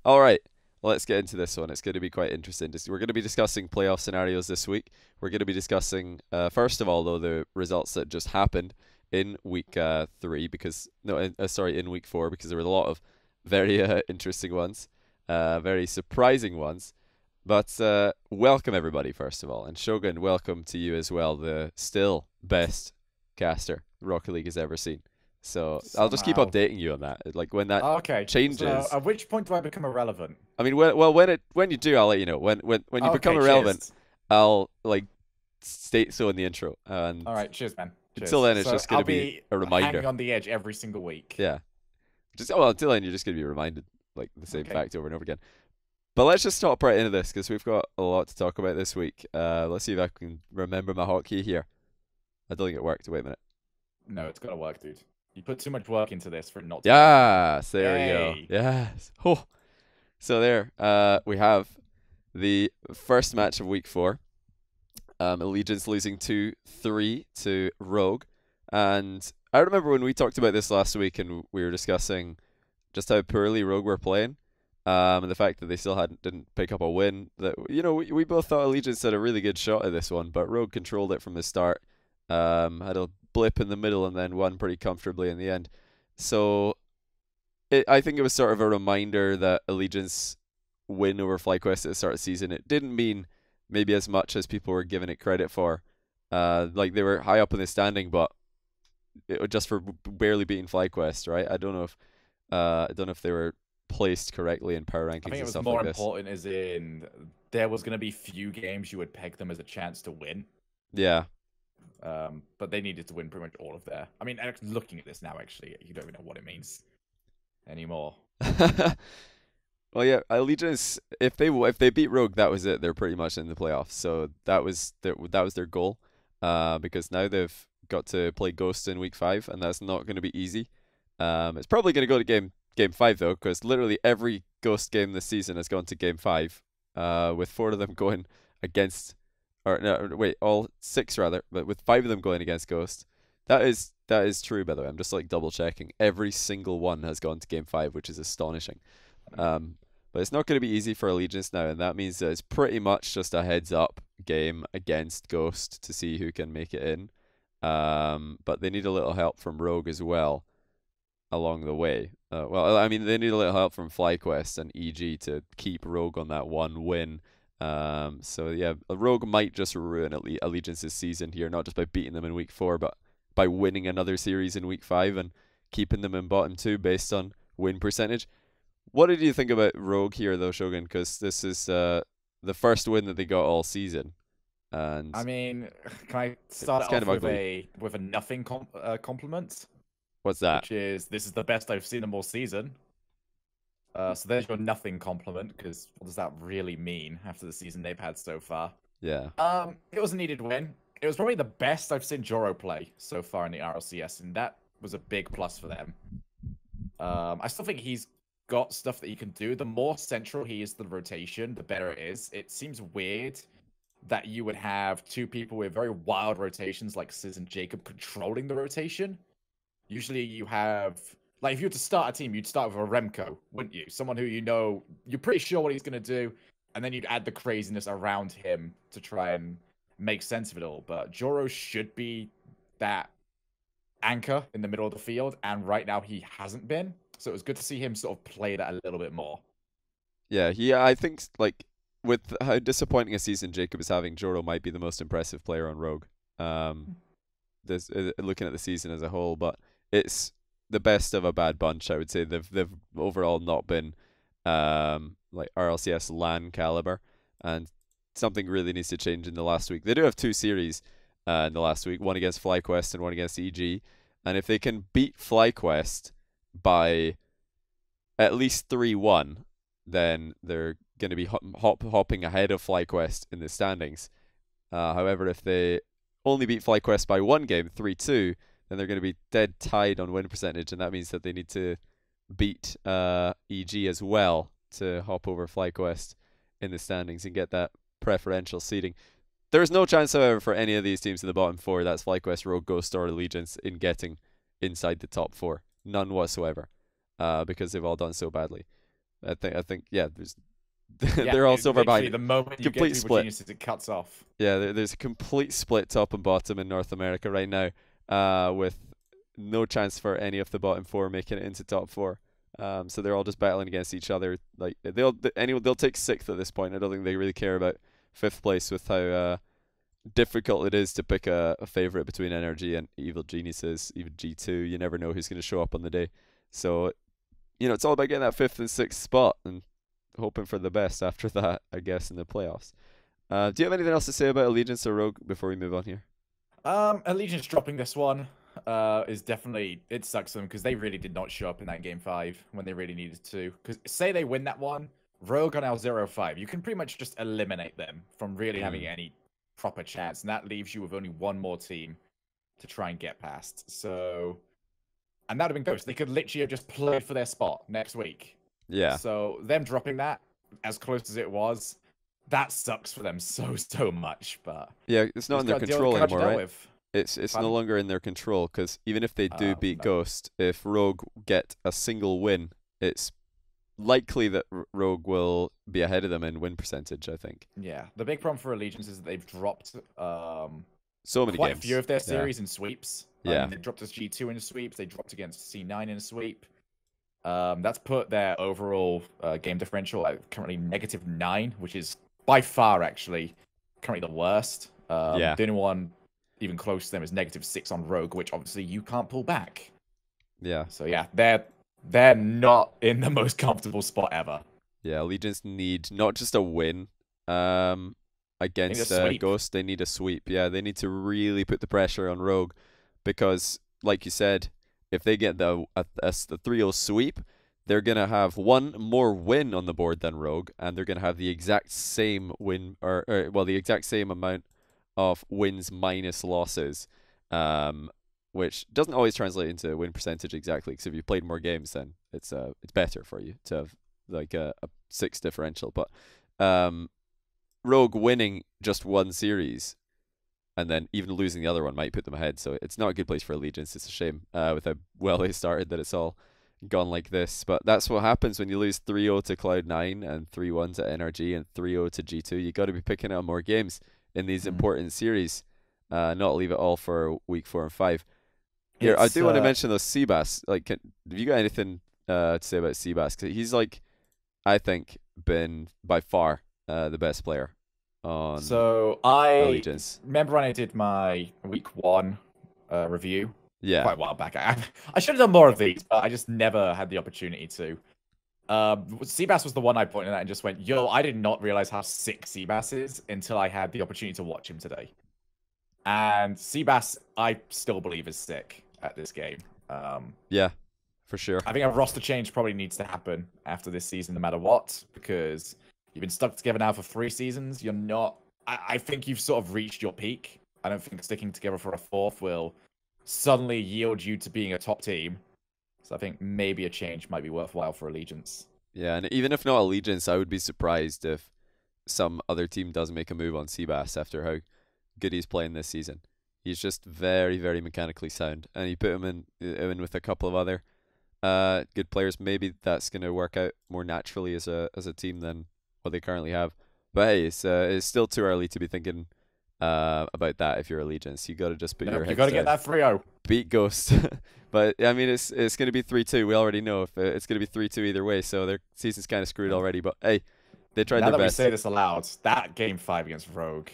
All right, let's get into this one. It's going to be quite interesting. We're going to be discussing playoff scenarios this week. We're going to be discussing, first of all, though, the results that just happened in week 3 because no, sorry, in week 4 because there were a lot of very interesting ones, very surprising ones. But welcome everybody, first of all, and Shogun, welcome to you as well, the still best caster Rocket League has ever seen. So I'll just keep Somehow. updating you on that. Like when that Okay. So changes. at which point do I become irrelevant? I mean, when you do, I'll let you know. When you become Okay, irrelevant, cheers. I'll like state so in the intro. And All right, cheers, man. until Cheers. then, it's So just I'll gonna be be a hanging reminder. on the edge every single week. Yeah, just well, until then, you're just gonna be reminded like the same Okay. fact over and over again. But let's just hop right into this because we've got a lot to talk about this week. Let's see if I can remember my hotkey here. I don't think it worked. Wait a minute. No, it's gotta work, dude. You put too much work into this for it not to work. Yes, there we go. Yay. Yes. Oh. So there, we have the first match of week 4. Allegiance losing 2-3 to Rogue. And I remember when we talked about this last week and we were discussing just how poorly Rogue were playing. And the fact that they still didn't pick up a win. That we both thought Allegiance had a really good shot at this one, but Rogue controlled it from the start. Had a blip in the middle and then won pretty comfortably in the end. So I think it was sort of a reminder that Allegiance win over FlyQuest at the start of the season. It didn't mean maybe as much as people were giving it credit for. Like they were high up in the standing, but it was just for barely beating FlyQuest, right? I don't know if they were placed correctly in power I rankings think it and was stuff more like this. important as in there was gonna be few games you would peg them as a chance to win. Yeah. But they needed to win pretty much all of their. I mean, looking at this now, actually, you don't even know what it means anymore. Well, yeah, Allegiance. If they beat Rogue, that was it. They're pretty much in the playoffs. So that was their goal. Because now they've got to play Ghost in week 5, and that's not going to be easy. It's probably going to go to game 5 though, because literally every Ghost game this season has gone to game 5. With 4 of them going against, or no, wait, all 6 rather, but with 5 of them going against Ghost. That is true, by the way. I'm just like double checking. Every single one has gone to game 5, which is astonishing. But it's not going to be easy for Allegiance now, and that means that it's pretty much just a heads up game against Ghost to see who can make it in. But they need a little help from Rogue as well along the way. Well, I mean, they need a little help from FlyQuest and EG to keep Rogue on that one win. So yeah, Rogue might just ruin Allegiance's season here, not just by beating them in week 4, but by winning another series in week 5 and keeping them in bottom 2 based on win percentage. What did you think about Rogue here, though, Shogun? Because this is the first win that they got all season, and I mean, can I start it's it kind off of with ugly. a nothing compliment, What's that? which is this is the best I've seen them all season. So there's your nothing compliment, because what does that really mean after the season they've had so far? Yeah, It was a needed win. It was probably the best I've seen Joro play so far in the RLCS, and that was a big plus for them. I still think he's got stuff that he can do. The more central he is to the rotation, the better it is. It seems weird that you would have 2 people with very wild rotations like Sizz and Jacob controlling the rotation. Usually you have, like, if you were to start a team, you'd start with a Remco, wouldn't you? Someone who you know, you're pretty sure what he's going to do, and then you'd add the craziness around him to try and make sense of it all. But Joro should be that anchor in the middle of the field, and right now he hasn't been. So it was good to see him sort of play that a little bit more. yeah. I think like with how disappointing a season Jacob is having, Joro might be the most impressive player on Rogue. This looking at the season as a whole, but it's the best of a bad bunch. I would say they've overall not been like RLCS LAN caliber, and something really needs to change in the last week. They do have 2 series in the last week, one against FlyQuest and one against EG, and if they can beat FlyQuest by at least 3-1, then they're going to be hopping ahead of FlyQuest in the standings. However, if they only beat FlyQuest by 1 game, 3-2, then they're going to be dead tied on win percentage, and that means that they need to beat EG as well to hop over FlyQuest in the standings and get that preferential seeding. There is no chance, however, for any of these teams in the bottom 4, that's FlyQuest, Rogue, Ghost, or Allegiance, in getting inside the top 4. None whatsoever, because they've all done so badly. I think yeah. There's Yeah, they're all so far literally behind. the moment you get Complete to Evil split. Geniuses, it cuts off. Yeah, there's a complete split top and bottom in North America right now, with no chance for any of the bottom four making it into top four. So they're all just battling against each other. Like they'll take sixth at this point. I don't think they really care about fifth place with how difficult it is to pick a favorite between NRG and Evil Geniuses, even G2. You never know who's going to show up on the day. So, it's all about getting that fifth and sixth spot and hoping for the best after that, I guess, in the playoffs. Do you have anything else to say about Allegiance or Rogue before we move on here? Allegiance dropping this one is definitely, it sucks them because they really did not show up in that game 5 when they really needed to. Because say they win that one, Rogue are now 0-5. You can pretty much just eliminate them from really having any proper chance, and that leaves you with only one more team to try and get past. So, and that would have been Ghost. They could literally have just played for their spot next week. Yeah. So them dropping that, as close as it was, that sucks for them so much. But yeah, it's not in their control anymore, right? With. It's no longer in their control because even if they do beat no. Ghost, if Rogue get a single win, it's likely that Rogue will be ahead of them in win percentage, I think. Yeah, the big problem for Allegiance is that they've dropped so many quite games. a few of their series in sweeps. Yeah. They dropped us G2 in sweeps. They dropped against C9 in a sweep. That's put their overall game differential at currently -9, which is by far actually currently the worst. The only one even close to them is -6 on Rogue, which obviously you can't pull back. Yeah. So yeah, they're not in the most comfortable spot ever. Yeah, Allegiance need not just a win against Ghost, they need a sweep. Yeah, they need to really put the pressure on Rogue because, like you said, if they get the 3-0 sweep, they're going to have one more win on the board than Rogue, and they're going to have the exact same win, or the exact same amount of wins minus losses, which doesn't always translate into win percentage exactly, because if you played more games, then it's better for you to have like a 6 differential. But Rogue winning just one series and then even losing the other one might put them ahead. So it's not a good place for Allegiance. It's a shame with how well they started that it's all gone like this. But that's what happens when you lose 3-0 to Cloud9 and 3-1 to NRG and 3-0 to G2. You got to be picking up more games in these important series, not leave it all for week 4 and 5. Here, I do want to mention those Seabass. Like, have you got anything to say about Seabass? Because he's like, I think, been by far the best player on Allegiance. Remember when I did my week 1 review? Yeah. Quite a while back. I should have done more of these, but I just never had the opportunity to. Seabass was the one I pointed at and just went, yo, I did not realize how sick Seabass is until I had the opportunity to watch him today. And Seabass, I still believe, is sick at this game. Yeah, for sure. I think a roster change probably needs to happen after this season, no matter what, because you've been stuck together now for 3 seasons. You're not. I think you've sort of reached your peak. I don't think sticking together for a 4th will suddenly yield you to being a top team. So I think maybe a change might be worthwhile for Allegiance. Yeah, and even if not Allegiance, I would be surprised if some other team does make a move on Seabass after how good he's playing this season. He's just very, very mechanically sound, and you put him in with a couple of other good players. Maybe that's going to work out more naturally as a team than what they currently have. But hey, it's still too early to be thinking about that. If you're Allegiance, you got to just put your head. You got to get that 3-0. Beat Ghost. But I mean, it's going to be 3-2. We already know if it's going to be 3-2 either way. So their season's kind of screwed already. But hey, they tried their best. Now that we say this aloud, that game 5 against Rogue,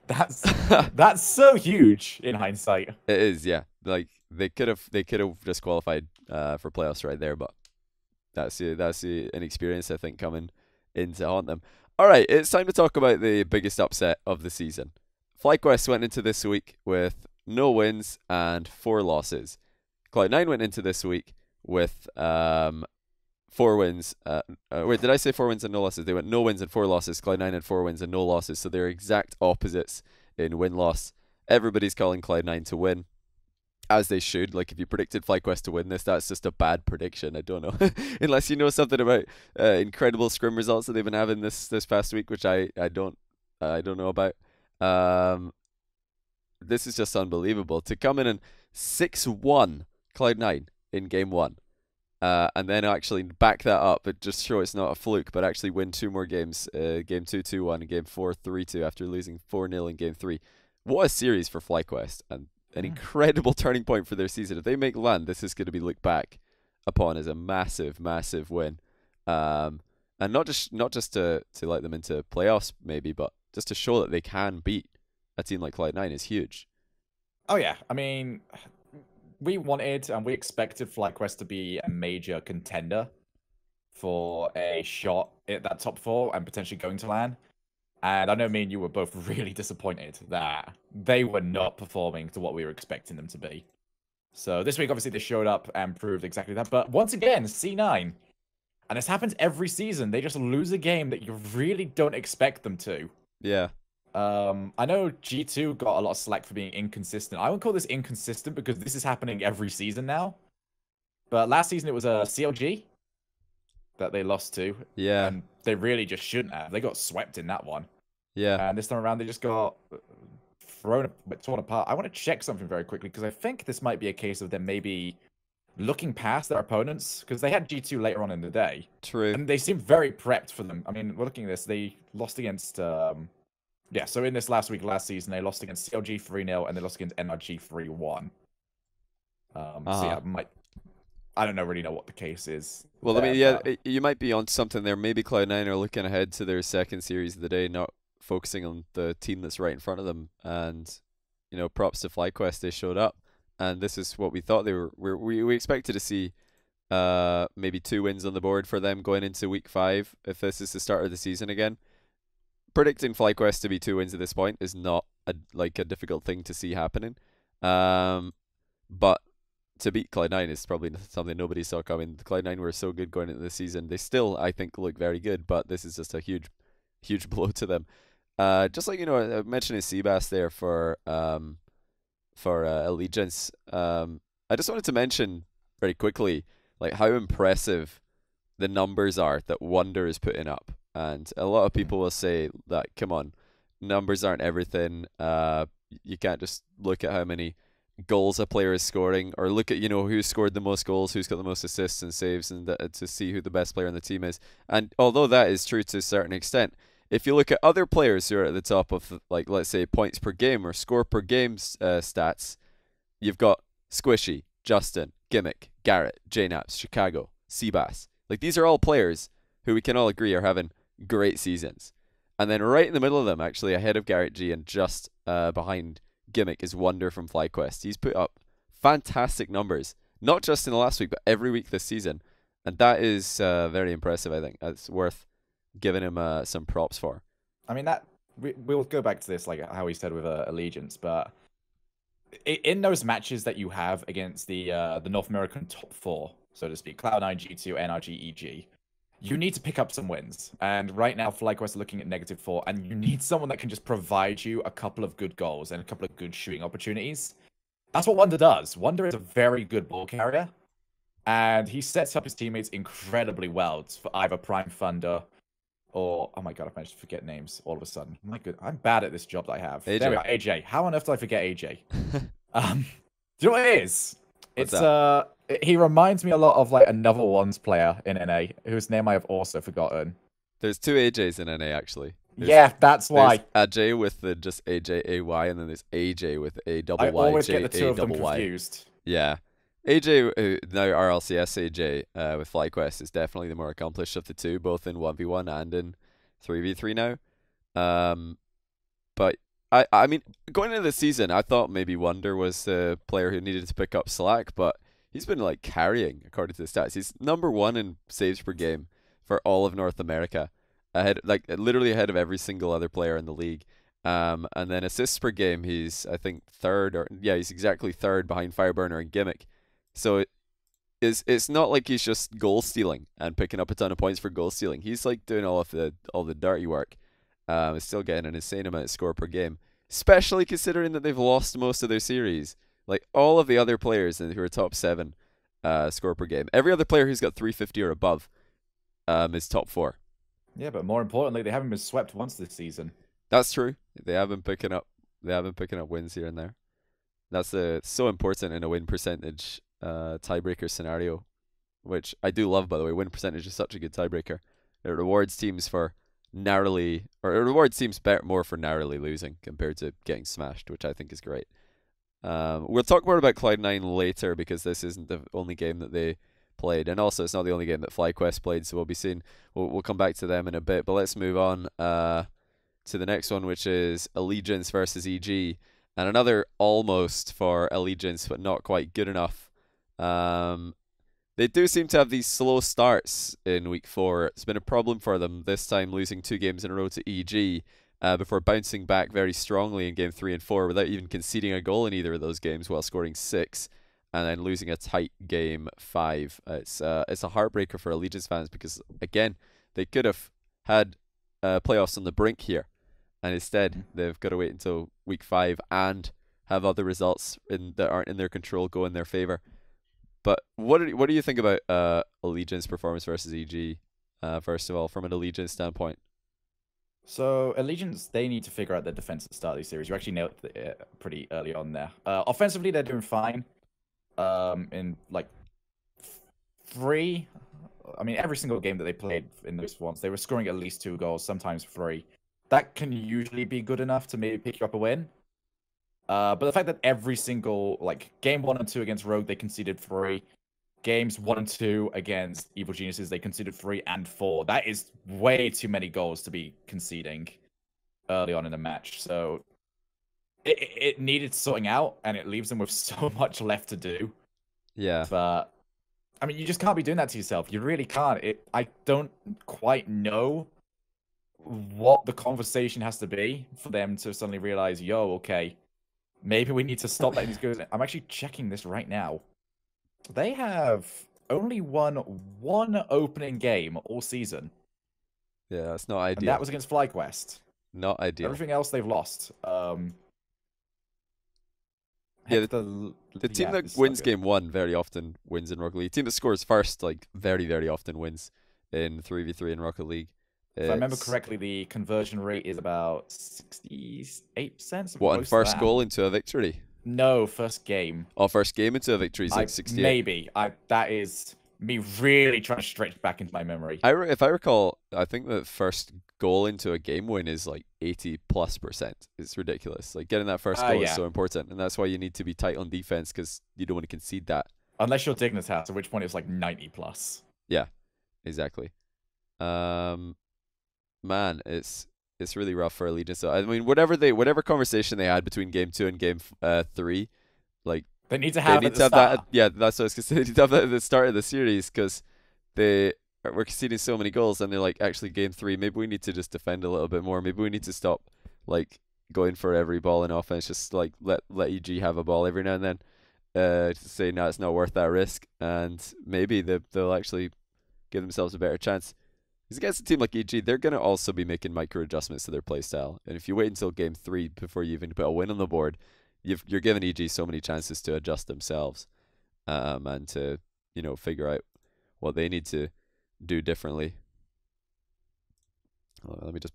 that's so huge in hindsight. It is, yeah. Like they could have just qualified for playoffs right there, but that's the inexperience, I think, coming in to haunt them. All right, it's time to talk about the biggest upset of the season. FlyQuest went into this week with no wins and 4 losses. Cloud9 went into this week with 4 wins. Wait, did I say 4 wins and no losses? They went no wins and 4 losses. Cloud9 had 4 wins and no losses, so they're exact opposites in win-loss. Everybody's calling Cloud9 to win, as they should. Like, if you predicted FlyQuest to win this, that's just a bad prediction. I don't know. Unless you know something about incredible scrim results that they've been having this past week, which I don't know about. This is just unbelievable. To come in and 6-1 Cloud9 in game 1. and then actually back that up, but just show it's not a fluke, but actually win 2 more games, game 2 2-1 and game 4 3-2 after losing 4-0 in game 3. What a series for FlyQuest, and an incredible turning point for their season. If they make land, this is going to be looked back upon as a massive, massive win. And not just to let them into playoffs maybe, but just to show that they can beat a team like Cloud9 is huge. Oh yeah, I mean, we wanted and we expected FlyQuest to be a major contender for a shot at that top 4 and potentially going to LAN. And I know me and you were both really disappointed that they were not performing to what we were expecting them to be. So this week, obviously, they showed up and proved exactly that. But once again, C9. And this happens every season. They just lose a game that you really don't expect them to. Yeah. I know G2 got a lot of slack for being inconsistent. I wouldn't call this inconsistent because this is happening every season now. But last season, it was a CLG that they lost to. Yeah. And they really just shouldn't have. They got swept in that one. Yeah. And this time around, they just got torn apart. I want to check something very quickly because I think this might be a case of them maybe looking past their opponents because they had G2 later on in the day. True. And they seemed very prepped for them. I mean, we're looking at this. They lost against... yeah, so in this last season, they lost against CLG 3-0 and they lost against NRG 3-1. So yeah, I don't really know what the case is. Well, I mean, yeah, you might be on something there. Maybe Cloud9 are looking ahead to their second series of the day, not focusing on the team that's right in front of them. And, you know, props to FlyQuest, they showed up. And this is what we thought they were. We expected to see maybe 2 wins on the board for them going into week 5 if this is the start of the season again. Predicting FlyQuest to be 2 wins at this point is not a difficult thing to see happening. But to beat Cloud9 is probably something nobody saw coming. Cloud9 were so good going into the season. They still, I think, look very good, but this is just a huge, huge blow to them. Just like, you know, mentioning Seabass there for Allegiance. I just wanted to mention very quickly, like, how impressive the numbers are that Wonder is putting up. And a lot of people will say that, come on, numbers aren't everything. You can't just look at how many goals a player is scoring, or look at, you know, who's scored the most goals, who's got the most assists and saves, and to see who the best player on the team is. And although that is true to a certain extent, if you look at other players who are at the top of, like, let's say, points per game or score per game stats, you've got Squishy, Justin, Gimmick, Garrett, JNaps, Chicago, Seabass. Like, these are all players who we can all agree are having great seasons. And then right in the middle of them, actually ahead of Garrett G and just behind Gimmick, is Wonder from FlyQuest. He's put up fantastic numbers, not just in the last week, but every week this season. And that is very impressive, I think. It's worth giving him some props for. I mean, that we'll go back to this, like how he said with Allegiance, but in those matches that you have against the North American top 4, so to speak, Cloud9, G2, NRG, EG, you need to pick up some wins. And right now, FlyQuest are looking at -4, and you need someone that can just provide you a couple of good goals and a couple of good shooting opportunities. That's what Wonder does. Wonder is a very good ball carrier, and he sets up his teammates incredibly well for either Prime Thunder or... Oh my god, I've managed to forget names all of a sudden. My god, I'm bad at this job that I have. AJ. There we are, AJ. How on earth did I forget AJ? Do you know what it is? What's that? He reminds me a lot of like another Ones player in NA, whose name I have also forgotten. There's 2 AJs in NA, actually. Yeah, that's why. There's AJ with the just AJ-AY, and then there's AJ with A-double-Y, I always get the 2 of them confused. Yeah. AJ, now RLCS AJ with FlyQuest, is definitely the more accomplished of the 2, both in 1v1 and in 3v3 now. But I mean, going into the season, I thought maybe Wonder was the player who needed to pick up slack, but he's been like carrying according to the stats. He's #1 in saves per game for all of North America, literally ahead of every single other player in the league. And then assists per game, he's I think he's exactly 3rd behind Fireburner and Gimmick. So it's not like he's just goal stealing and picking up a ton of points for goal stealing. He's like doing all the dirty work. Is still getting an insane amount of score per game, especially considering that they've lost most of their series. Like, all of the other players who are top 7 score per game, every other player who's got 350 or above is top 4. Yeah, but more importantly, they haven't been swept once this season. That's true. They have been picking up wins here and there. That's so important in a win percentage tiebreaker scenario. which I do love, by the way. Win percentage is such a good tiebreaker. It rewards teams for narrowly, or it rewards teams more for narrowly losing compared to getting smashed, which I think is great. We'll talk more about Cloud9 later because this isn't the only game that they played, and also it's not the only game that FlyQuest played. So we'll come back to them in a bit. But let's move on to the next one, which is Allegiance versus EG, and another almost for Allegiance, but not quite good enough. They do seem to have these slow starts in week 4. It's been a problem for them this time, losing 2 games in a row to EG. Before bouncing back very strongly in game 3 and 4 without even conceding a goal in either of those games while scoring 6 and then losing a tight game 5. It's a heartbreaker for Allegiance fans because, again, they could have had playoffs on the brink here, and instead they've got to wait until week 5 and have other results that aren't in their control go in their favor. But what do you think about Allegiance performance versus EG, first of all, from an Allegiance standpoint? So Allegiance, they need to figure out their defense at the start of the series. You actually nailed it pretty early on there. Offensively, they're doing fine. In like 3, I mean, every single game that they played in those ones, they were scoring at least 2 goals, sometimes 3. That can usually be good enough to maybe pick you up a win. But the fact that every single, like, game 1 and 2 against Rogue, they conceded 3. Games 1 and 2 against Evil Geniuses, they conceded 3 and 4. That is way too many goals to be conceding early on in the match. So it needed sorting out, and it leaves them with so much left to do. Yeah. But, I mean, you just can't be doing that to yourself. You really can't. I don't quite know what the conversation has to be for them to suddenly realize, yo, okay, maybe we need to stop letting these goes. I'm actually checking this right now. They have only won 1 opening game all season. Yeah, that's not ideal. And that was against FlyQuest. Not ideal. Everything else they've lost. Yeah, the team that wins game 1 very often wins in Rocket League. The team that scores first, like, very, very often wins in 3v3 in Rocket League. If I remember correctly, the conversion rate is about 68%. What, on first goal into a victory? No, first game. Oh, first game into a victory is like 68. Maybe. That is me really trying to stretch back into my memory. If I recall, I think the first goal into a game win is like 80+%. It's ridiculous. Like, getting that first goal is so important, and that's why you need to be tight on defense because you don't want to concede that. Unless you're Dignitas, at which point it's like 90+. Yeah, exactly. Man, it's really rough for Allegiance. So, I mean, whatever conversation they had between game 2 and game 3, like, they need to have that. Yeah, that's what I was gonna say. They need to have that at the start of the series because they were conceding so many goals, and they're like, actually, game 3, maybe we need to just defend a little bit more. Maybe we need to stop like going for every ball in offense. Just like let EG have a ball every now and then. To say no, it's not worth that risk, and maybe they'll actually give themselves a better chance. Because against a team like EG, they're going to also be making micro adjustments to their playstyle. And if you wait until game 3 before you even put a win on the board, you're giving EG so many chances to adjust themselves and to, figure out what they need to do differently. Let me just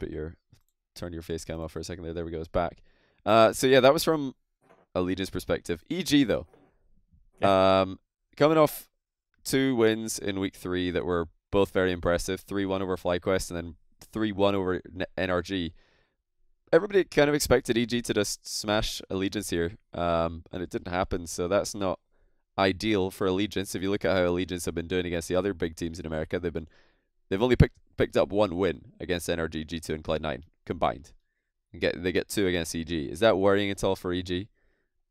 turn your face cam off for a second there. There we go. It's back. So yeah, that was from Allegiance perspective. EG though, coming off 2 wins in week 3 that were both very impressive. 3-1 over FlyQuest and then 3-1 over NRG. Everybody kind of expected EG to just smash Allegiance here, and it didn't happen, so that's not ideal for Allegiance. If you look at how Allegiance have been doing against the other big teams in America, they've only picked up 1 win against NRG, G2, and Cloud9 combined. And they get 2 against EG. Is that worrying at all for EG?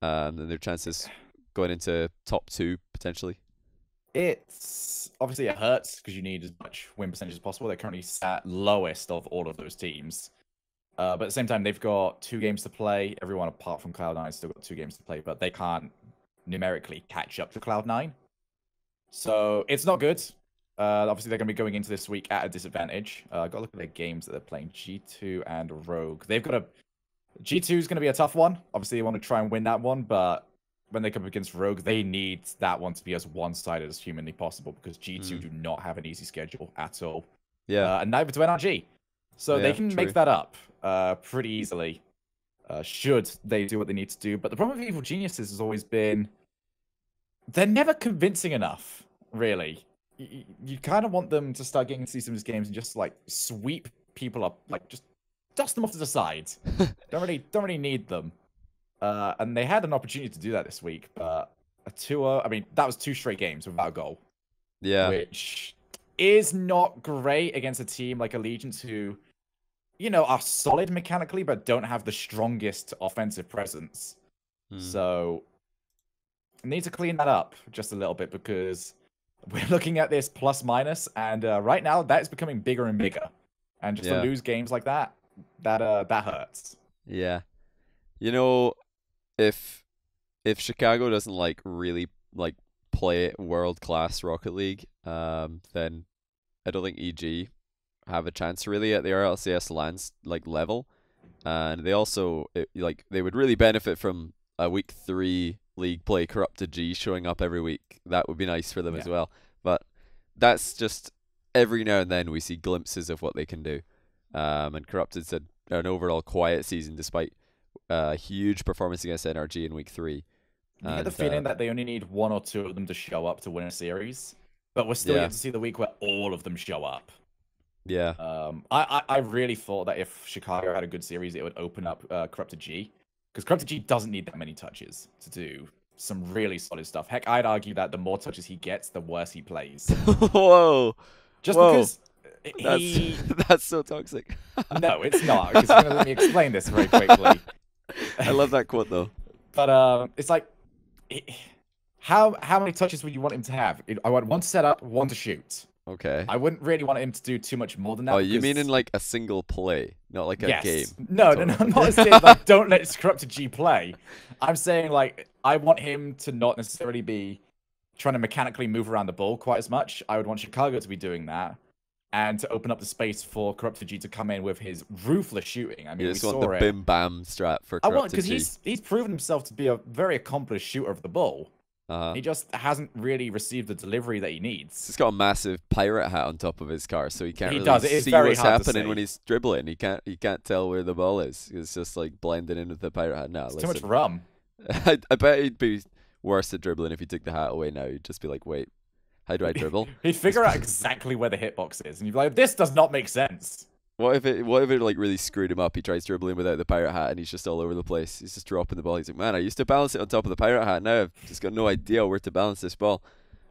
And their chances going into top 2 potentially? It's obviously it hurts because you need as much win percentage as possible. They're currently sat lowest of all of those teams. But at the same time, they've got 2 games to play. Everyone apart from Cloud9 still got 2 games to play, but they can't numerically catch up to Cloud9. So it's not good. Obviously, they're going to be going into this week at a disadvantage. Got to look at their games that they're playing. G2 and Rogue. G2 is going to be a tough one. Obviously, they want to try and win that one, but when they come up against Rogue, they need that one to be as one-sided as humanly possible because G2 do not have an easy schedule at all. Yeah. And neither do NRG. So they can make that up pretty easily, should they do what they need to do. But the problem with Evil Geniuses has always been they're never convincing enough, really. you kind of want them to start getting to see some of these games and just like sweep people up, like just dust them off to the side. Don't really need them. And they had an opportunity to do that this week, but a 2-0. I mean, that was 2 straight games without a goal, Yeah. which is not great against a team like Allegiance who, you know, are solid mechanically but don't have the strongest offensive presence. So need to clean that up just a little bit because we're looking at this plus minus, and right now that is becoming bigger and bigger. And just to lose games like that hurts. Yeah. You know, if Chicago doesn't like really like play world class Rocket League, then I don't think EG have a chance really at the RLCS lands like level. And they also they would really benefit from a week 3 league play Corrupted G showing up every week. That would be nice for them as well. But that's just every now and then we see glimpses of what they can do. And Corrupted's an overall quiet season despite a huge performance against NRG in week 3. You get the feeling that they only need 1 or 2 of them to show up to win a series, but we're still yet to see the week where all of them show up. Yeah. I really thought that if Chicago had a good series, it would open up Corrupted G, because Corrupted G doesn't need that many touches to do some really solid stuff. Heck, I'd argue that the more touches he gets, the worse he plays. Whoa. Just because that's so toxic. No, it's not, because you're going to let me explain this very quickly. I love that quote, though. But it's like, how many touches would you want him to have? I want 1 to set up, 1 to shoot. Okay. I wouldn't really want him to do too much more than that. Oh, you mean in like a single play, not like a game? No, I'm not saying like don't let Corrupted G play. I'm saying like I want him to not necessarily be trying to mechanically move around the ball quite as much. I would want Chicago to be doing that, and to open up the space for Corrupted G to come in with his ruthless shooting. I mean, you just want the bim bam strat for Corrupted G. I want, because he's proven himself to be a very accomplished shooter of the ball. He just hasn't really received the delivery that he needs. He's got a massive pirate hat on top of his car, so he can't see very what's happening when he's dribbling. He can't tell where the ball is. It's just like blending in with the pirate hat. Now, too much rum. I bet he'd be worse at dribbling if he took the hat away now. He'd just be like, wait, how do I dribble? He'd figure out exactly where the hitbox is, and you'd be like, this does not make sense. What if it like really screwed him up? He tries dribbling without the pirate hat and he's just all over the place. He's just dropping the ball. He's like, man, I used to balance it on top of the pirate hat. Now I've just got no idea where to balance this ball.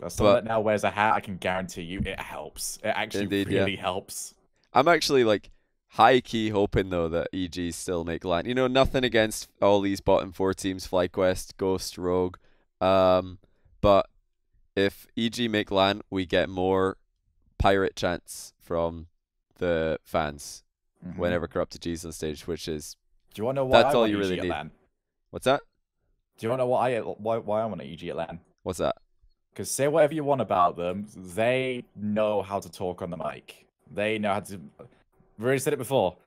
Someone that now wears a hat, I can guarantee you it helps. It actually really helps. I'm actually like high key hoping though that EG still make LAN. You know, nothing against all these bottom 4 teams, FlyQuest, Ghost, Rogue. But if EG make LAN, we get more pirate chants from the fans whenever Corrupted G's on stage, which is do you want to know why that's I all want you EG really at need. LAN? What's that? Do you want to know why I want to EG at LAN? What's that? Because say whatever you want about them, they know how to talk on the mic. They know how to. We've already said it before.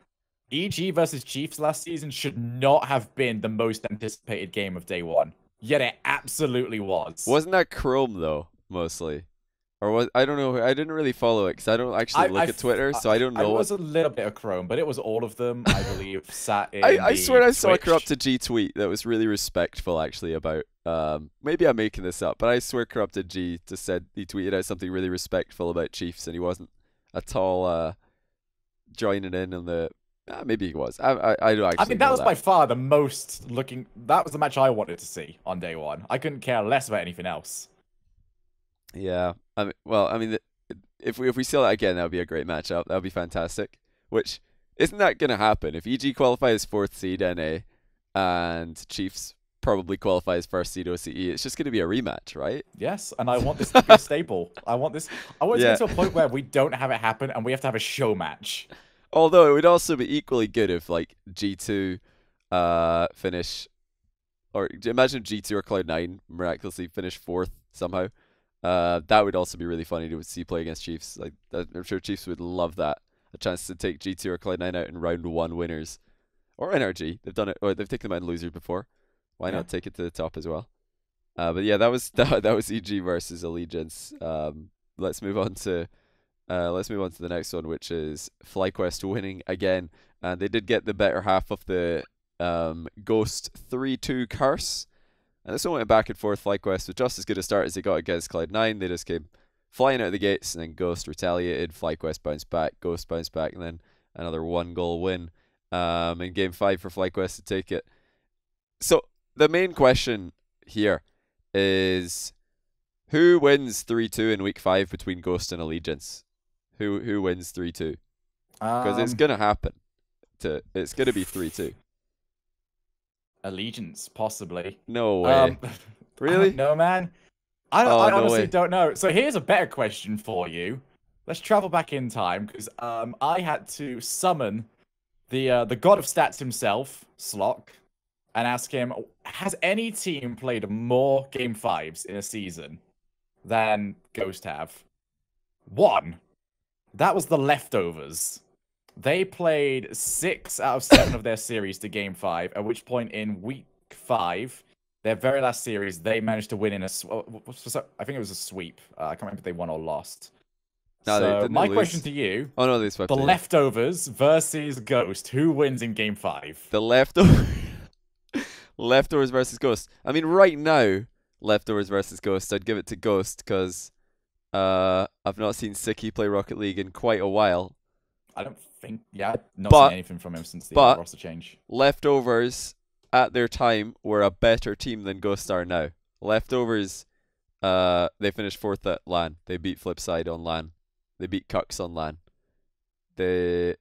EG versus Chiefs last season should not have been the most anticipated game of day 1. Yet it absolutely was. Wasn't that Chrome though, mostly? Or was I don't know. I didn't really follow it because I don't actually look at Twitter, so I don't know. It was a little bit of Chrome, but it was all of them, I believe, sat in. I swear I saw a Twitch. Corrupted G tweet that was really respectful, actually, about. Maybe I'm making this up, but I swear Corrupted G just said he tweeted out something really respectful about Chiefs, and he wasn't at all joining in on the. Maybe he was. I don't actually. I mean, that was by far the most looking. That was the match I wanted to see on day 1. I couldn't care less about anything else. Yeah, I mean, if we see that again, that would be a great matchup. That would be fantastic. Which isn't that going to happen if EG qualifies 4th seed NA, and Chiefs probably qualifies 1st seed OCE? It's just going to be a rematch, right? Yes, and I want this to be a staple. I want this. I want to get to a point where we don't have it happen, and we have to have a show match. Although it would also be equally good if like G2 finish, or imagine G2 or Cloud9 miraculously finish 4th somehow. That would also be really funny to see play against Chiefs. Like I'm sure Chiefs would love that. A chance to take G2 or Cloud9 out in round 1 winners. Or NRG. They've done it, or they've taken them out in losers before. Why not take it to the top as well? But yeah, that was EG versus Allegiance. Let's move on to the next one, which is FlyQuest winning again. And they did get the better half of the Ghost 3-2 curse. And this one went back and forth. FlyQuest was just as good a start as they got against Cloud9. They just came flying out of the gates, and then Ghost retaliated. FlyQuest bounced back, Ghost bounced back, and then another 1-goal win in Game 5 for FlyQuest to take it. So the main question here is, who wins 3-2 in Week 5 between Ghost and Allegiance? Who wins 3-2? Because it's going to happen. It's going to be 3-2. Allegiance, possibly. No way. Really? No, man. I honestly don't know. So here's a better question for you. Let's travel back in time, because I had to summon the god of stats himself, Slock, and ask him, has any team played more Game 5s in a season than Ghost have? One. That was the Leftovers. They played 6 out of 7 of their series to Game 5, at which point in Week 5, their very last series, they managed to win in I think it was a sweep. I can't remember if they won or lost. No, so my question to you, oh no, they swept the Leftovers versus Ghost, who wins in Game 5? The Leftovers versus Ghost. I mean, right now, Leftovers versus Ghost, I'd give it to Ghost, because I've not seen Siki play Rocket League in quite a while. I don't think, I've not seen anything from him since the roster change. Leftovers, at their time, were a better team than Ghost are now. Leftovers, they finished 4th at LAN. They beat Flipside on LAN. They beat Cucks on LAN. They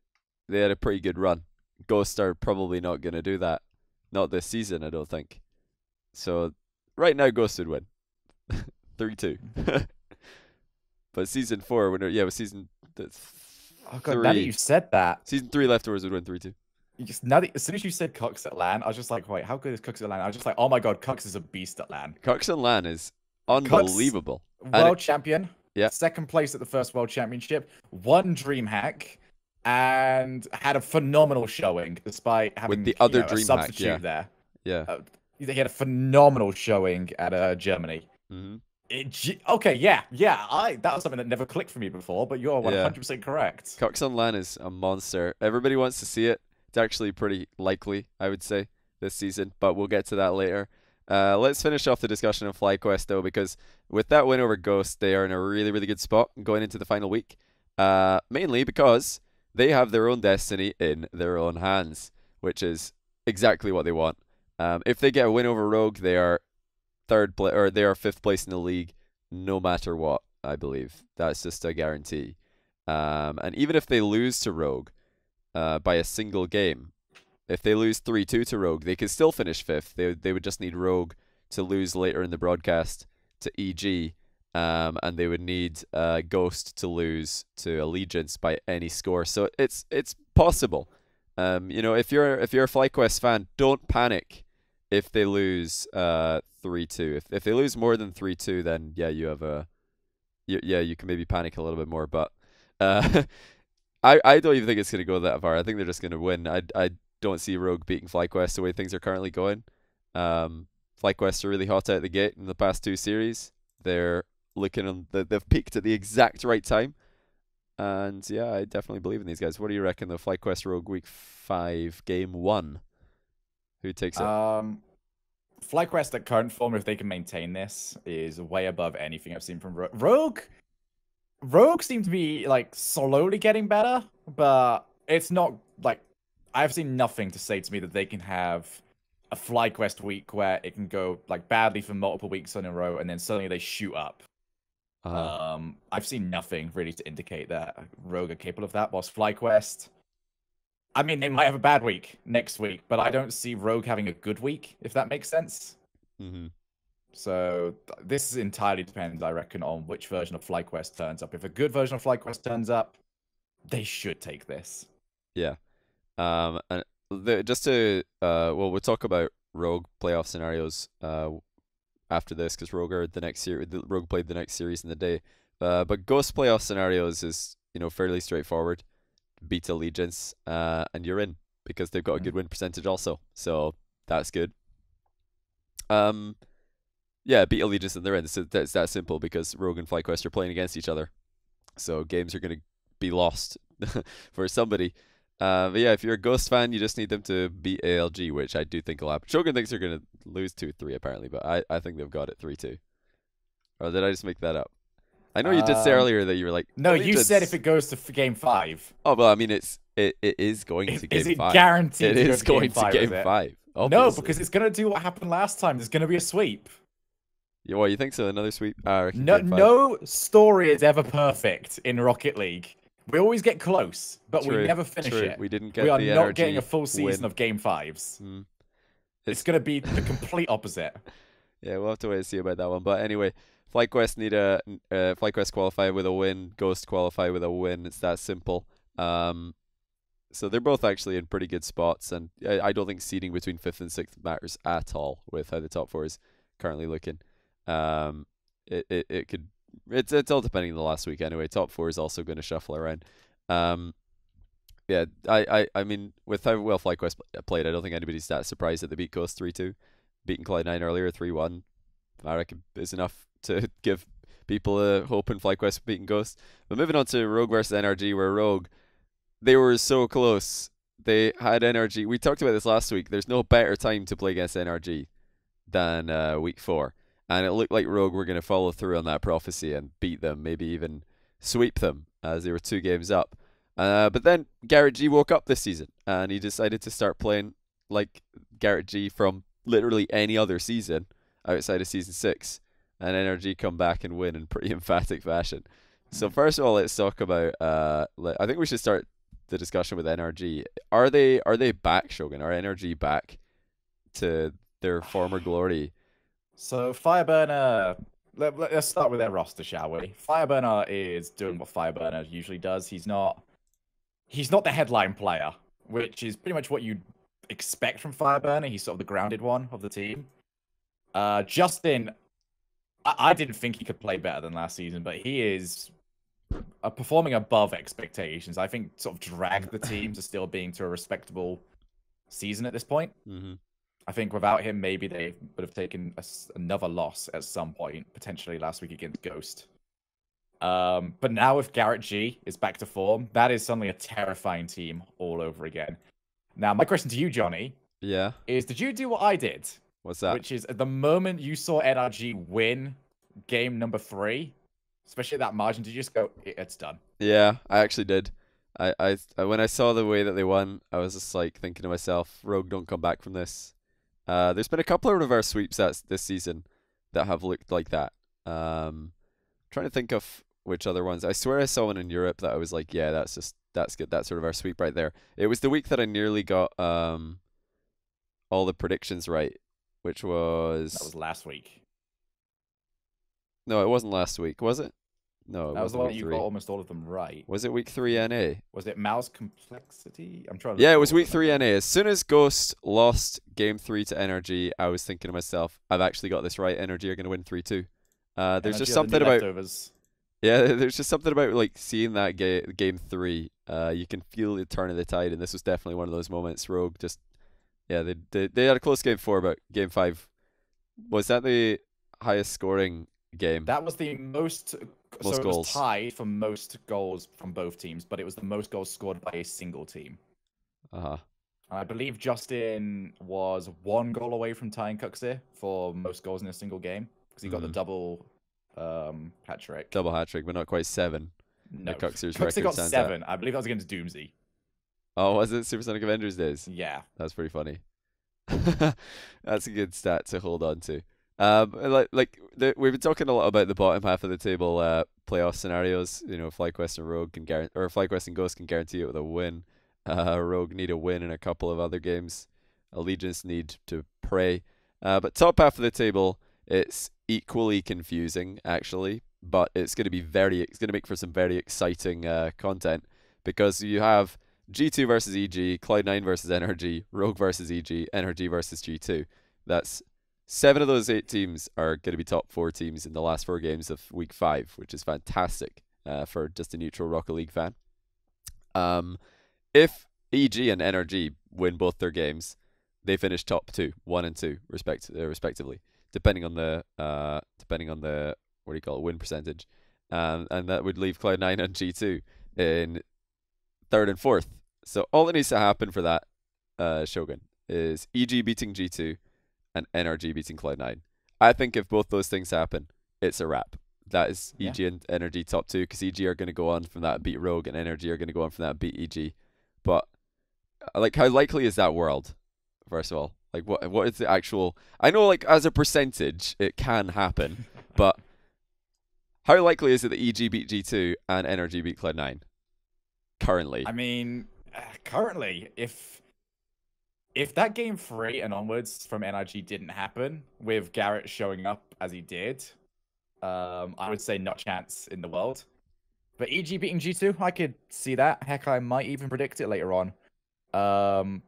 had a pretty good run. Ghost are probably not going to do that. Not this season, I don't think. So, right now, Ghost would win. 3-2. But Season 4, with Season 3. Oh god, now that you said that. Season 3 Leftovers would win 3-2. As soon as you said Cucks at LAN, I was just like, wait, how good is Cucks at LAN? I was just like, oh my god, Cucks is a beast at LAN. Cucks at LAN is unbelievable. World champion. Yeah. 2nd place at the first World Championship. Won DreamHack. And had a phenomenal showing, despite having with the other a substitute there. Yeah. He had a phenomenal showing at Germany. Okay, that was something that never clicked for me before, but you're 100% correct. Cucks on LAN is a monster. Everybody wants to see it. It's actually pretty likely, I would say, this season, but we'll get to that later. Let's finish off the discussion on FlyQuest, though, because with that win over Ghost, they are in a really, really good spot going into the final week. Mainly because they have their own destiny in their own hands, which is exactly what they want. If they get a win over Rogue, they are they are 5th place in the league, no matter what. I believe that's just a guarantee. And even if they lose to Rogue by a single game, if they lose 3-2 to Rogue, they could still finish 5th. They would just need Rogue to lose later in the broadcast to EG. And they would need Ghost to lose to Allegiance by any score. So it's possible. If you're a FlyQuest fan, don't panic if they lose 3-2. If they lose more than 3-2, then you can maybe panic a little bit more. But I don't even think it's going to go that far. I think they're just going to win. I don't see Rogue beating FlyQuest the way things are currently going. FlyQuest are really hot out the gate in the past 2 series. They're looking on they've peaked at the exact right time, and I definitely believe in these guys. What do you reckon, though? FlyQuest Rogue Week 5 Game 1, who takes it? FlyQuest at current form, if they can maintain this, is way above anything I've seen from Rogue. Rogue seems to be like slowly getting better, but it's not like I've seen nothing to say to me that they can have a FlyQuest week where it can go like badly for multiple weeks in a row and then suddenly they shoot up. I've seen nothing really to indicate that Rogue are capable of that. Whilst FlyQuest, I mean, they might have a bad week next week, but I don't see Rogue having a good week, if that makes sense. So this entirely depends, I reckon, on which version of FlyQuest turns up. If a good version of FlyQuest turns up, they should take this. Yeah. And just to we'll talk about Rogue playoff scenarios after this, because Rogue played the next series in the day. But Ghost playoff scenarios is fairly straightforward. Beat Allegiance, and you're in, because they've got a good win percentage also. So that's good. Beat Allegiance and they're in. So it's that simple, because Rogue and FlyQuest are playing against each other. So games are going to be lost for somebody. If you're a Ghost fan, you just need them to beat ALG, which I do think will happen. Shogun thinks they're going to lose 2-3 apparently, but I think they've got it 3-2. Or did I just make that up? I know you did say earlier that you were like, No, you said if Allegiance. it goes to game 5. Oh, well, I mean, it is going to Is game it 5. guaranteed It to go is to game going to 5, is game it? 5. No, Obviously. because it's going to do what happened last time. There's going to be a sweep. Yeah, what, you think so? Another sweep? I reckon No, game 5. no story is ever perfect in Rocket League. We always get close, but we True, never finish true. it. We didn't get We are the not getting a energy full season win. of game 5s. Mm. It's going to be the complete opposite. Yeah, we'll have to wait and see about that one. But anyway, FlyQuest need FlyQuest qualify with a win. Ghost qualify with a win. It's that simple. So they're both actually in pretty good spots, and I don't think seeding between 5th and 6th matters at all with how the top 4 is currently looking. It could it's all depending on the last week anyway. Top 4 is also going to shuffle around. Yeah, I mean, with how well FlyQuest played, I don't think anybody's that surprised that they beat Ghost 3-2. Beating Cloud9 earlier 3-1, I reckon is enough to give people a hope in FlyQuest beating Ghost. But moving on to Rogue versus NRG, where Rogue, they were so close. They had NRG. We talked about this last week. There's no better time to play against NRG than week 4. And it looked like Rogue were going to follow through on that prophecy and beat them, maybe even sweep them, as they were 2 games up. But then Garrett G woke up this season, and he decided to start playing like Garrett G from literally any other season outside of Season 6. And NRG come back and win in pretty emphatic fashion. So first of all, let's talk about... I think we should start the discussion with NRG. Are they back, Shogun? Are NRG back to their former glory? So Fireburner, let's start with their roster, shall we? Fireburner is doing what Fireburner usually does. He's not the headline player, which is pretty much what you'd expect from Fireburner. He's sort of the grounded one of the team. Justin, I didn't think he could play better than last season, but he is performing above expectations. I think sort of dragged the team to still being to a respectable season at this point. Mm-hmm. I think without him, maybe they would have taken another loss at some point, potentially last week against Ghost. But now if Garrett G is back to form, that is suddenly a terrifying team all over again. Now, my question to you, Johnny, is did you do what I did? What's that? Which is, at the moment you saw NRG win game number 3, especially at that margin, did you just go, it's done? Yeah, I actually did. I when I saw the way that they won, I was just like thinking to myself, Rogue don't come back from this. There's been a couple of reverse sweeps this season that have looked like that. Trying to think of which other ones. I swear I saw one in Europe that I was like, yeah, that's good. That's a reverse sweep right there. It was the week that I nearly got all the predictions right, which was... That was last week. No, it wasn't last week, was it? No, that was the one that you got almost all of them right. Was it week 3 NA? Was it mouse complexity? I'm trying to... Yeah, it was week 3 NA. As soon as Ghost lost game 3 to NRG, I was thinking to myself, I've actually got this right. NRG are going to win 3-2. There's just something about... leftovers. Yeah, there's just something about like seeing that game 3. You can feel the turn of the tide, and this was definitely one of those moments. Rogue just... Yeah, they had a close game 4, but game 5... Was that the highest scoring game? That was the most goals. It was tied for most goals from both teams, but it was the most goals scored by a single team. I believe Justin was 1 goal away from tying Cuxir for most goals in a single game because he got the double hat trick. Double hat trick, but not quite 7. No, Cuxir's record got 7. At. I believe that was against Doomsy. Oh, was it Supersonic Avengers days? Yeah, that's pretty funny. That's a good stat to hold on to. We've been talking a lot about the bottom half of the table playoff scenarios. You know, FlyQuest and Rogue FlyQuest and Ghost can guarantee it with a win. Rogue need a win in a couple of other games. Allegiance need to pray. But top half of the table, it's equally confusing actually, but it's going to make for some very exciting content because you have G2 versus EG, Cloud9 versus NRG, Rogue versus EG, NRG versus G2. That's 7 of those 8 teams are going to be top 4 teams in the last 4 games of week 5, which is fantastic for just a neutral Rocket League fan. If EG and NRG win both their games, they finish top 2, 1 and 2 respectively, depending on the win percentage, and that would leave Cloud9 and G2 in 3rd and 4th. So all that needs to happen for that, Shogun, is EG beating G2 and NRG beating Cloud9. I think if both those things happen, it's a wrap. that is Yeah. EG and Energy top 2, because EG are going to go on from that beat Rogue, and Energy are going to go on from that beat EG. But like, how likely is that world? First of all, like, what is the actual? I know, like, as a percentage, it can happen, but how likely is it that EG beat G2 and Energy beat Cloud9 currently? I mean, currently, if that game 3 and onwards from NRG didn't happen with Garrett showing up as he did, I would say not a chance in the world. But EG beating G2, I could see that. Heck, I might even predict it later on. C9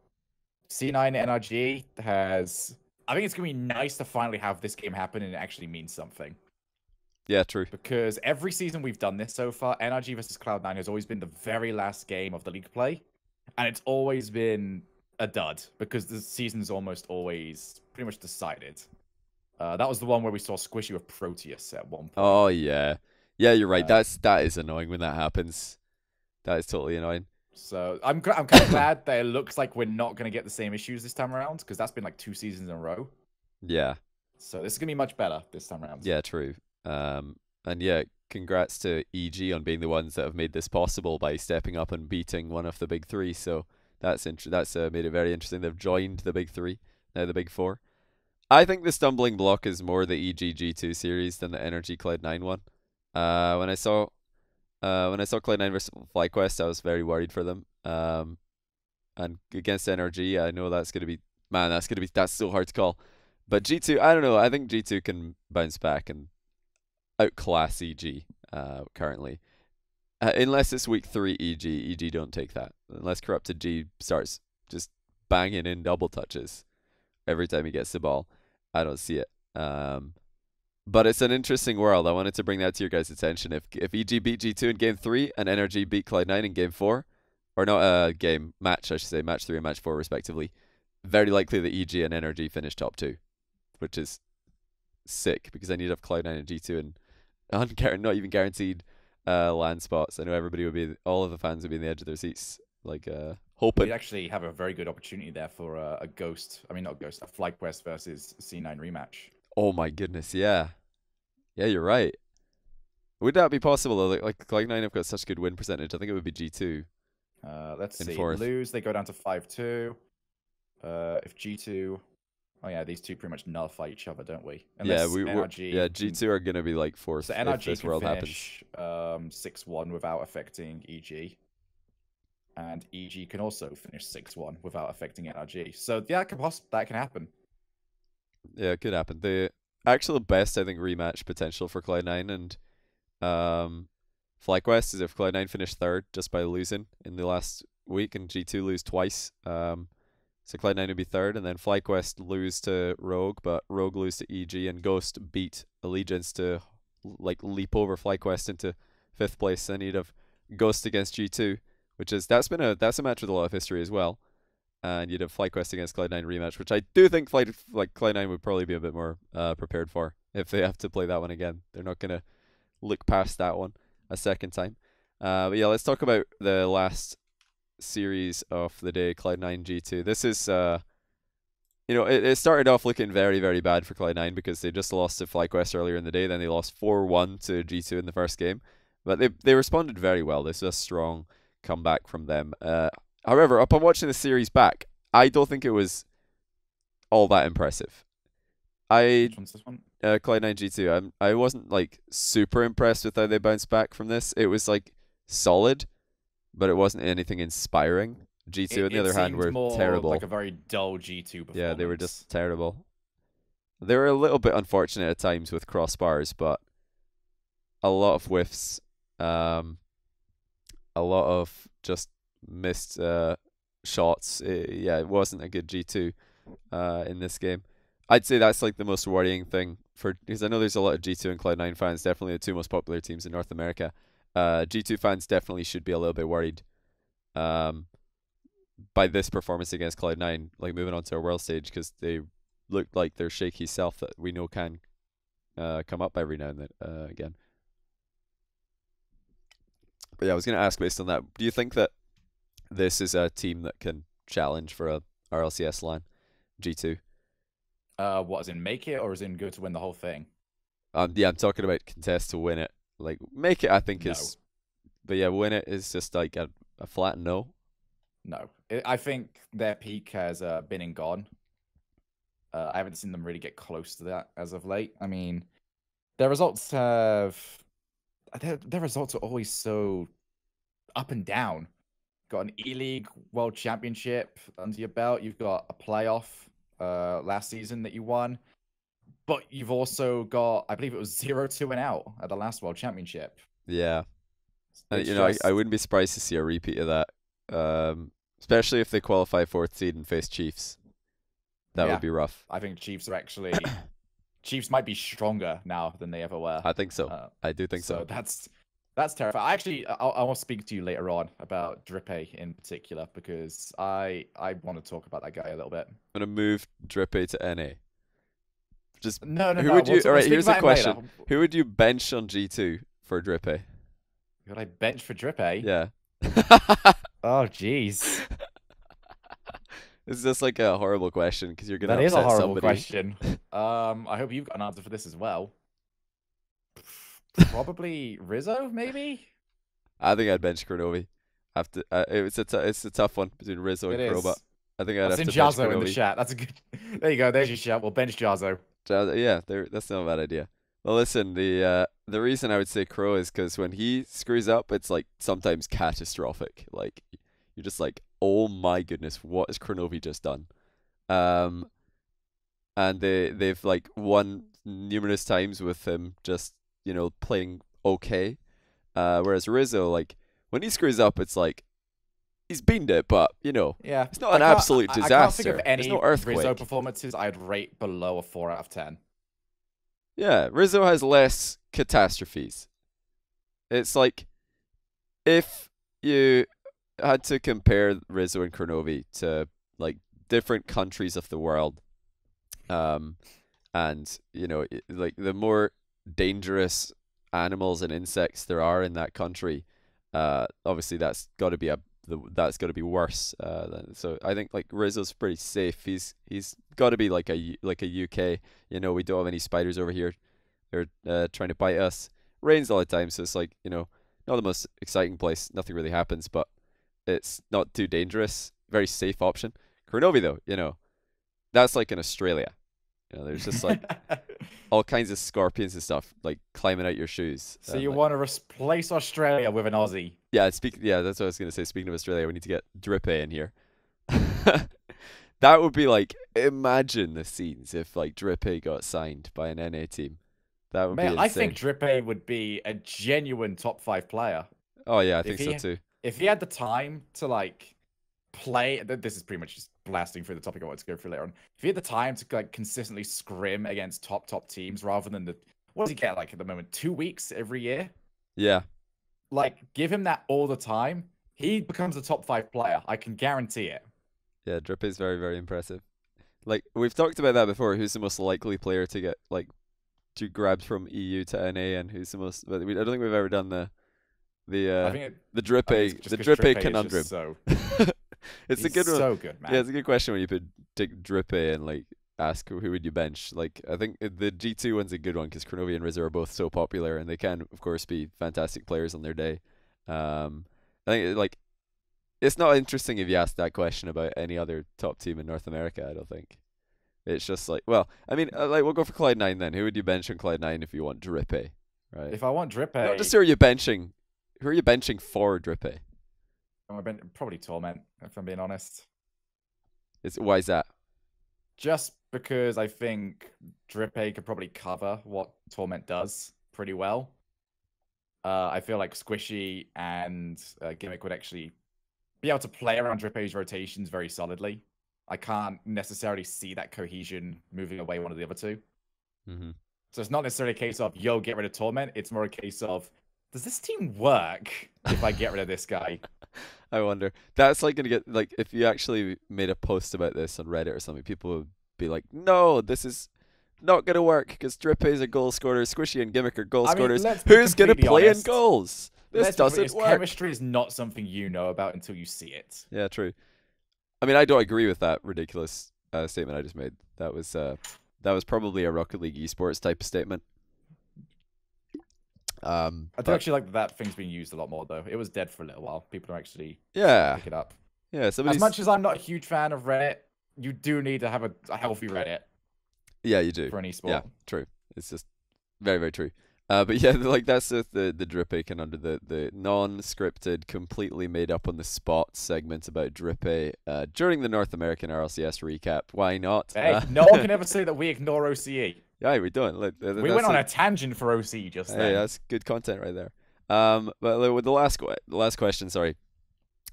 NRG has... I think it's going to be nice to finally have this game happen and it actually means something. Yeah, true. Because every season we've done this so far, NRG versus Cloud9 has always been the very last game of the league play. And it's always been a dud because the season's almost always pretty much decided. That was the one where we saw Squishy with Proteus at one point. Oh yeah, yeah, you're right. That is annoying when that happens. That is totally annoying. So I'm kind of glad that it looks like we're not going to get the same issues this time around, because that's been like 2 seasons in a row. Yeah. So this is going to be much better this time around. Yeah, true. And yeah, congrats to EG on being the ones that have made this possible by stepping up and beating one of the big 3. So that's made it very interesting. They've joined the big 3, now the big 4. I think the stumbling block is more the EG G2 series than the Energy Cloud9 one. When I saw Cloud9 versus FlyQuest, I was very worried for them. And against NRG, I know that's that's so hard to call. But G2, I don't know. I think G2 can bounce back and outclass EG currently. Unless it's week 3 EG don't take that. Unless Corrupted G starts just banging in double touches every time he gets the ball, I don't see it. But it's an interesting world. I wanted to bring that to your guys' attention. If EG beat G2 in game 3 and Energy beat Cloud9 in game 4, or not match, I should say, match 3 and match 4 respectively, very likely that EG and Energy finish top 2, which is sick because I need to have Cloud9 and G2 and not even guaranteed land spots. I know all of the fans would be in the edge of their seats, like hoping. We actually have a very good opportunity there for a FlyQuest versus C9 rematch. Oh my goodness, yeah. Yeah, you're right. Would that be possible though? Like Cloud9 have got such good win percentage. I think it would be G2. Let's see. Fourth. Lose, they go down to 5-2. If G2... Oh yeah, these two pretty much nullify each other, don't we? Unless G2 are going to be like 4th so NRG if this world happens. 6-1 without affecting EG. And EG can also finish 6-1 without affecting NRG. So yeah, that can happen. Yeah, it could happen. The actual best, I think, rematch potential for Cloud9 and FlyQuest is if Cloud9 finish 3rd just by losing in the last week and G2 lose twice. So Cloud9 would be 3rd, and then FlyQuest lose to Rogue, but Rogue lose to EG, and Ghost beat Allegiance to like leap over FlyQuest into 5th place. Then you'd have Ghost against G2, that's a match with a lot of history as well. And you'd have FlyQuest against Cloud9 rematch, which I do think Cloud9 would probably be a bit more prepared for if they have to play that one again. They're not gonna look past that one a second time. But yeah, let's talk about the last series of the day, Cloud9 G2. This is it started off looking very, very bad for Cloud9 because they just lost to FlyQuest earlier in the day. Then they lost 4-1 to G2 in the first game, but they responded very well. This was a strong comeback from them. However, upon watching the series back, I don't think it was all that impressive. Which one's this one? Cloud9 G2. I wasn't like super impressed with how they bounced back from this. It was like solid, but it wasn't anything inspiring. G2, on the other hand, were terrible. Like a very dull G2 performance. Yeah, they were just terrible. They were a little bit unfortunate at times with crossbars, but a lot of whiffs. A lot of just missed shots. It wasn't a good G2 in this game. I'd say that's like the most worrying thing because I know there's a lot of G2 and Cloud9 fans, definitely the 2 most popular teams in North America. G2 fans definitely should be a little bit worried by this performance against Cloud9, like moving on to a world stage, because they look like their shaky self that we know can come up every now and then again. But yeah, I was going to ask based on that, do you think that this is a team that can challenge for a RLCS line, G2? What, as in make it, or as in go to win the whole thing? Yeah, I'm talking about contest to win it. Like make it, I think No, is, but yeah, win it is just like a flat no. no. I think their peak has been and gone. I haven't seen them really get close to that as of late. I mean, their results have their results are always so up and down. Got an E-League World Championship under your belt. You've got a playoff last season that you won. But you've also got, I believe it was 0-2 and out at the last World Championship. Yeah, and It's you know, I just, wouldn't be surprised to see a repeat of that. Especially if they qualify fourth seed and face Chiefs. That would yeah, be rough. I think Chiefs are actually, Chiefs might be stronger now than they ever were. I think so. Uh, I do think so so. that's terrifying. I want to speak to you later on about Drippy in particular because I want to talk about that guy a little bit. I'm gonna move Drippy to NA. Just No, no, who no. would you? All We'll right, speak here's a about him later. question: Who would you bench on G2 for Drippy? Could I bench for Drippy? Yeah. Oh, jeez. It's just like a horrible question because you're gonna That is a upset horrible somebody. question. I hope you've got an answer for this as well. Probably Rizzo, maybe. I think I'd bench Cordova. Have to. It's a tough one between Rizzo and It Cordova. is. I think I'd I've have seen to bench Jazzo in the Cordova. chat. That's a good. There you go. There's your shout. We'll bench Jazzo. Yeah, that's not a bad idea. Well, listen, the reason I would say Crow is because when he screws up, it's like sometimes catastrophic. Like you're just like, oh my goodness, what has Kronovi just done? Um, and they've like won numerous times with him just playing okay. Whereas Rizzo, like when he screws up, it's like he's beamed it, but Yeah, it's not an absolute I can't think of disaster. any There's no Rizzo earthquake. performances I'd rate below a 4 out of 10. Yeah, Rizzo has less catastrophes. It's like if you had to compare Rizzo and Kronovi to like different countries of the world, um, and like the more dangerous animals and insects there are in that country, obviously that's got to be worse. So I think like Rizzo's pretty safe. He's got to be like a UK. We don't have any spiders over here. They're trying to bite us. Rains all the time, so it's like not the most exciting place. Nothing really happens, but it's not too dangerous. Very safe option. Kronovi though, that's like in Australia. There's just like all kinds of scorpions and stuff like climbing out your shoes. So you like, want to replace Australia with an Aussie? Yeah, that's what I was gonna say. Speaking of Australia, we need to get Drippy in here. That would be like, imagine the scenes if like Drippy got signed by an NA team. That would be Man, insane. I think Drippy would be a genuine top 5 player. Oh yeah, I If think so he too. if he had the time to like play, this is pretty much just blasting through the topic I want to go through later on. If he had the time to like consistently scrim against top teams rather than what does he get like at the moment? 2 weeks every year? Yeah. Like give him that all the time. He becomes a top 5 player. I can guarantee it. Yeah, Drippy's very, very impressive. Like we've talked about that before. Who's the most likely player to get like grabbed from EU to NA, and who's the most? But I don't think we've ever done the I think the I think Drippy it's just the 'cause Drippy Drippy is conundrum. just so It's a he's good one. so good, man. Yeah, it's a good question when you put take Drippy and like ask who would you bench. Like I think the G2 one's a good one because Kronovi and Rizzo are both so popular, and they can of course be fantastic players on their day. I think like it's not interesting if you ask that question about any other top team in North America. I don't think. It's just like, well, I mean, like we'll go for Clyde9 then. Who would you bench on Clyde9 if you want Drippy, right? If I want Drippy, Not just who are you benching? Who are you benching for Drippy? probably Torment, if I'm being honest. Why is that? Just because I think Drippy could probably cover what Torment does pretty well. I feel like Squishy and Gimmick would actually be able to play around Drippy's rotations very solidly. I can't necessarily see that cohesion moving away one of the other two. Mm-hmm. So it's not necessarily a case of, yo, get rid of Torment. It's more a case of, does this team work if I get rid of this guy? I wonder. That's like gonna get like if you actually made a post about this on Reddit or something, people would be like, "No, this is not gonna work because Drippy is a goal scorer, Squishy and Gimmick are goal scorers. Let's be Who's gonna completely play honest. in goals? This doesn't work." Chemistry is not something you know about until you see it. Yeah, true. I mean, I don't agree with that ridiculous statement I just made. That was probably a Rocket League esports type of statement. I do actually like that thing's being used a lot more, though. It was dead for a little while. People are actually yeah, pick it up. yeah. As much as I'm not a huge fan of Reddit, you do need to have a healthy Reddit. Yeah, you do. For any sport. Yeah, true. It's just very, very true. But yeah, like that's the Drippy kind of under the non-scripted, completely made up on the spot segment about Drippy during the North American RLCS recap. Why not? Hey, no one can ever say that we ignore OCE. Yeah, we don't. We went on a tangent for OCE just then. Hey, that's good content right there. But with the last question, sorry.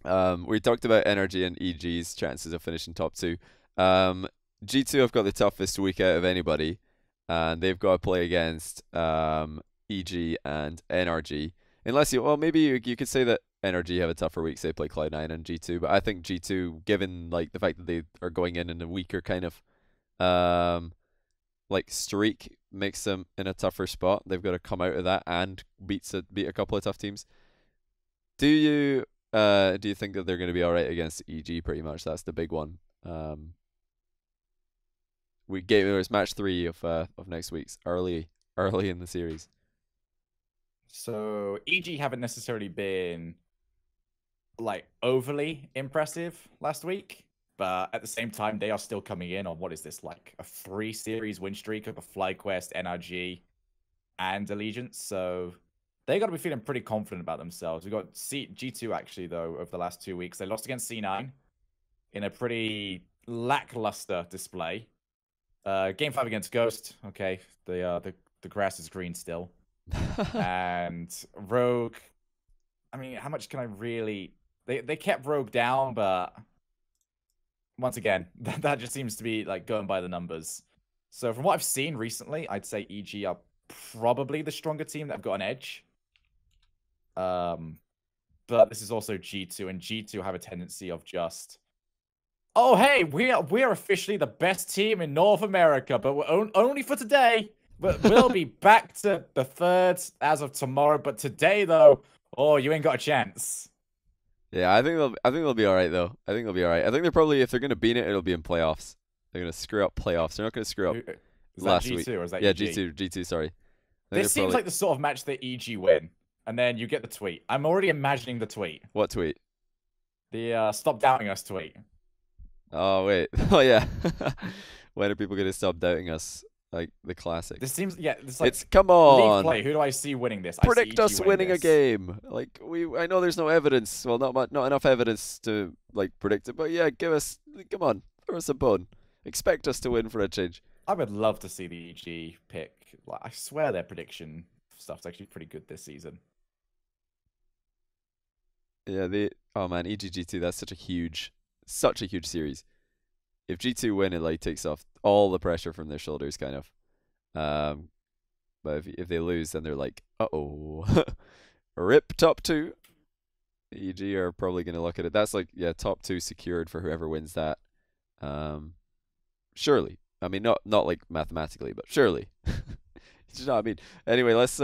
We talked about Energy and EG's chances of finishing top 2. G2 have got the toughest week out of anybody, and they've got to play against EG and NRG. Unless maybe you could say that NRG have a tougher week, say play Cloud9 and G2, but I think G2, given like the fact that they are going in a weaker kind of like streak, makes them in a tougher spot. They've got to come out of that and beat a couple of tough teams. Do you think that they're going to be all right against EG? Pretty much, that's the big one. There's match 3 of next week's early in the series. So EG haven't necessarily been like overly impressive last week, but at the same time they are still coming in on what is this, like a 3-series win streak of a FlyQuest, NRG, and Allegiance. So they got to be feeling pretty confident about themselves. We got G2 actually though over the last 2 weeks. They lost against C9 in a pretty lackluster display. Game 5 against Ghost. Okay, the grass is green still. And Rogue, I mean, how much can I really... They kept Rogue down, but once again, that just seems to be like going by the numbers. So from what I've seen recently, I'd say EG are probably the stronger team that have got an edge. But this is also G2, and G2 have a tendency of just... Oh, hey, we're officially the best team in North America, but we're only for today. But we'll be back to the 3rd as of tomorrow. But today, though, oh, you ain't got a chance. Yeah, I think they'll be all right though. I think they'll be all right. I think they're probably, if they're gonna beat it, it'll be in playoffs. They're gonna screw up playoffs. They're not gonna screw up last week. Or is that yeah, EG? G2. Sorry. This seems like the sort of match that EG win, and then you get the tweet. I'm already imagining the tweet. What tweet? The stop doubting us tweet. Oh wait. Oh yeah. When are people gonna stop doubting us? Like the classic. This seems it's like come on. League play. Who do I see winning this? Predict us winning a game. Like I know there's no evidence. Well, not enough evidence to like predict it. But yeah, come on, throw us a bone. Expect us to win for a change. I would love to see the EG pick. Like, I swear their prediction stuff's actually pretty good this season. Yeah, oh man, EG-G2, that's such a huge series. If G2 win, it like takes off all the pressure from their shoulders, kind of. But if they lose, then they're like, uh-oh. Rip top 2. EG are probably going to look at it. That's like, yeah, top 2 secured for whoever wins that. Surely. I mean, not like mathematically, but surely. You know what I mean? Anyway, let's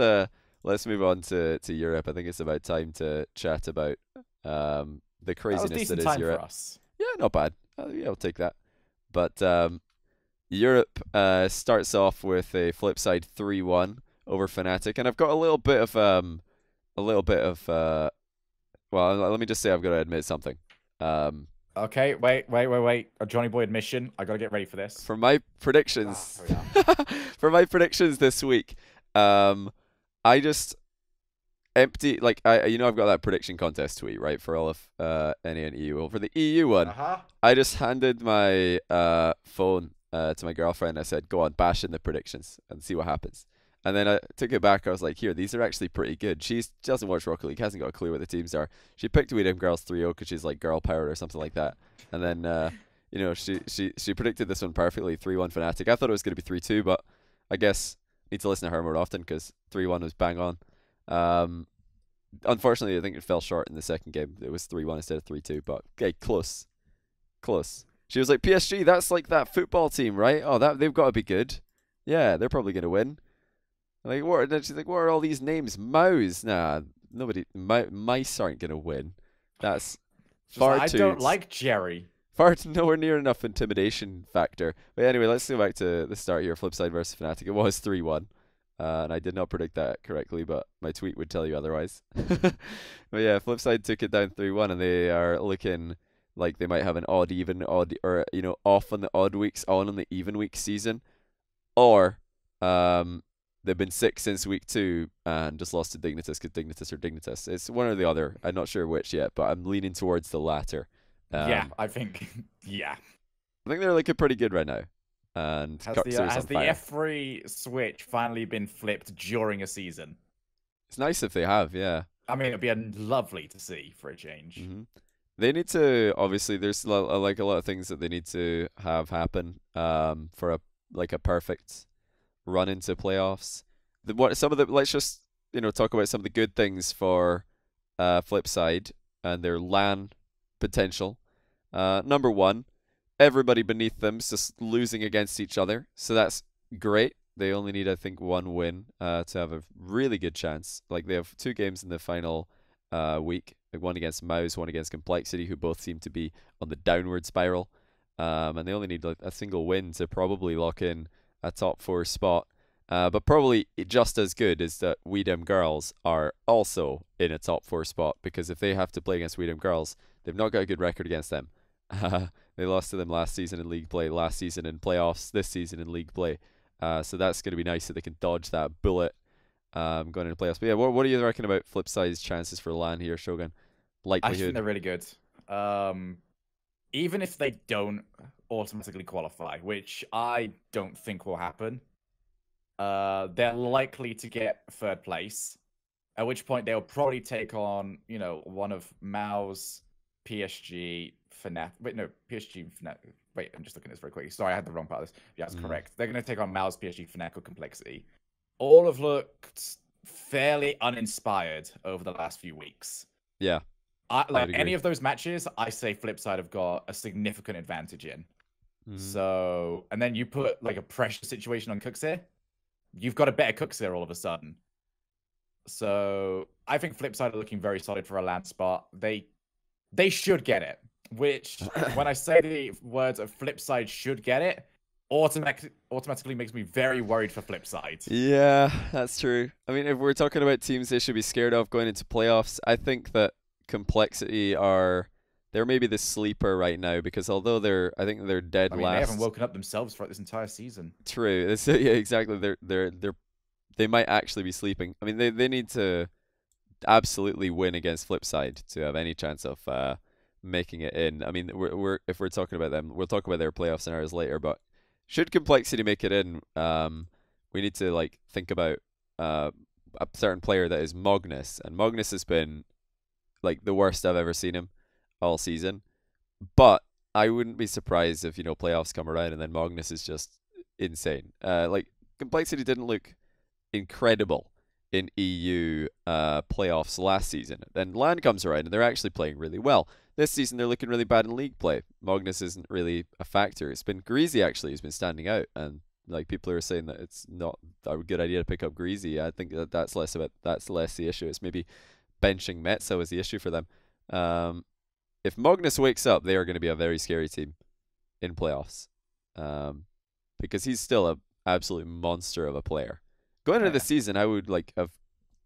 move on to Europe. I think it's about time to chat about the craziness that is Europe. For us. Yeah, not bad. Yeah, I'll take that. But Europe starts off with a Flipside 3-1 over Fnatic, and I've got a little bit of well, let me just say I've got to admit something. Okay, wait. A Johnny Boy admission. I gotta get ready for this. For my predictions, for my predictions this week, I just empty like I've got that prediction contest tweet, right, for all of NA and EU. Well, for the EU one, I just handed my phone to my girlfriend. I said, "Go on, bash in the predictions and see what happens." And then I took it back. I was like, "Here, these are actually pretty good." She doesn't watch Rocket League, hasn't got a clue what the teams are. She picked We Dem Girls 3-0 because she's like girl power or something like that. And then she predicted this one perfectly, 3-1 Fnatic. I thought it was going to be 3-2, but I guess I need to listen to her more often because 3-1 was bang on. Unfortunately, I think it fell short in the second game. It was 3-1 instead of 3-2, but okay, close. She was like, PSG, that's like that football team, right? Oh, they've got to be good. Yeah, they're probably going to win. Like, what? And then she's like, what are all these names? Mouse? Nah, mice aren't going to win. That's far too... I don't like Jerry. Nowhere near enough intimidation factor. But anyway, let's go back to the start here. Flipside versus Fnatic. It was 3-1. And I did not predict that correctly, but my tweet would tell you otherwise. But yeah, Flipside took it down 3-1, and they are looking like they might have an odd, even, odd, or off on the odd weeks, on the even week season, or they've been sick since week 2 and just lost to Dignitas because Dignitas are Dignitas. It's one or the other. I'm not sure which yet, but I'm leaning towards the latter. Yeah, I think. Yeah. I think they're looking pretty good right now. And has the F3 switch finally been flipped during a season? It's nice if they have, yeah. I mean, it'd be lovely to see for a change. They need to, obviously, there's like a lot of things that they need to have happen for a perfect run into playoffs. Let's just talk about some of the good things for Flipside and their LAN potential. Number one, everybody beneath them is just losing against each other, so that's great. They only need, I think, 1 win to have a really good chance. Like, they have 2 games in the final week, like one against Mouse, one against Complexity, who both seem to be on the downward spiral, and they only need a single win to probably lock in a top 4 spot. But probably just as good is that Weedham Girls are also in a top 4 spot, because if they have to play against Weedham Girls, they've not got a good record against them. They lost to them last season in league play, last season in playoffs, this season in league play. So that's going to be nice that they can dodge that bullet going into playoffs. But yeah, what do you reckon about Flipside's chances for LAN here, Shogun? Likelihood? I think they're really good. Even if they don't automatically qualify, which I don't think will happen, they're likely to get 3rd place, at which point they'll probably take on, one of Mao's, PSG, Fnatic. Wait, no, PSG, Fnatic. Wait, I'm just looking at this very quickly. Sorry, I had the wrong part of this. Yeah, that's correct. They're going to take on Mao's, PSG, Fnatic, or Complexity. All have looked fairly uninspired over the last few weeks. Yeah. Any of those matches, I say Flipside have got a significant advantage in. So, and then you put like a pressure situation on Cooks here, you've got a better Cooks here all of a sudden. So I think Flipside are looking very solid for a LAN spot. They should get it, which when I say the words of Flipside should get it, automatically makes me very worried for Flipside. Yeah, that's true. I mean, if we're talking about teams they should be scared of going into playoffs, I think that Complexity they're maybe the sleeper right now, because although I think they're dead last. They haven't woken up themselves throughout this entire season. True. Yeah, exactly. They might actually be sleeping. I mean, they need to absolutely win against Flipside to have any chance of making it in. I mean, if we're talking about them, we'll talk about their playoff scenarios later. But should Complexity make it in, we need to think about a certain player that is Magnus, and Magnus has been the worst I've ever seen him all season. But I wouldn't be surprised if playoffs come around and then Magnus is just insane. Complexity didn't look incredible in EU playoffs last season. Then LAN comes around and they're actually playing really well. This season they're looking really bad in league play. Magnus isn't really a factor. It's been Greasy actually who's been standing out, and people are saying that it's not a good idea to pick up Greasy. I think that's less the issue. It's maybe benching Metso is the issue for them. If Magnus wakes up, they are going to be a very scary team in playoffs, because he's still an absolute monster of a player. Going into the season, I would have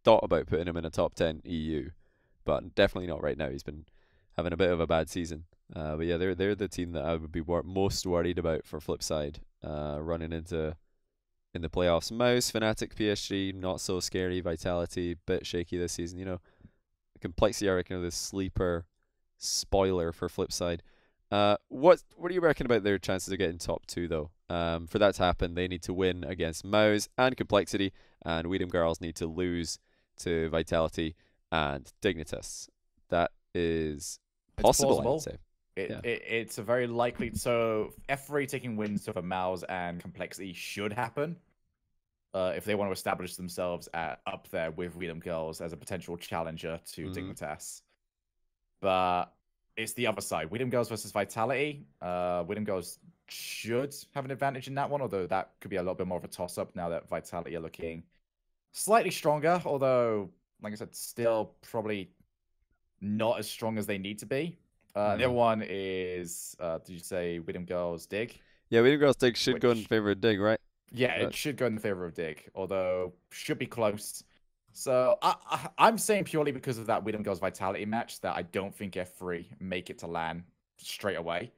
thought about putting him in a top 10 EU, but definitely not right now. He's been having a bit of a bad season. But yeah, they're the team that I would be most worried about for Flipside running in the playoffs. Mouse, Fnatic, PSG, not so scary. Vitality, bit shaky this season. Complexity, I reckon, are the sleeper spoiler for Flipside. What do you reckon about their chances of getting top 2 though? For that to happen, they need to win against Mouse and Complexity, and Weedham Girls need to lose to Vitality and Dignitas. That is possible, I would say. It's a very likely. So F3 taking wins over Mouse and Complexity should happen if they want to establish themselves up there with Weedham Girls as a potential challenger to Dignitas. But it's the other side. Weedham Girls versus Vitality. Weedham Girls should have an advantage in that one, although that could be a little bit more of a toss-up now that Vitality are looking slightly stronger, although, like I said, still probably not as strong as they need to be. The other one is, did you say Weedham Girls Dig? Yeah, Weedham Girls Dig should go in favor of Dig, right? Yeah, Uh, it should go in the favor of Dig, although should be close. So I'm saying purely because of that Widom Girls Vitality match that I don't think F3 make it to LAN straight away.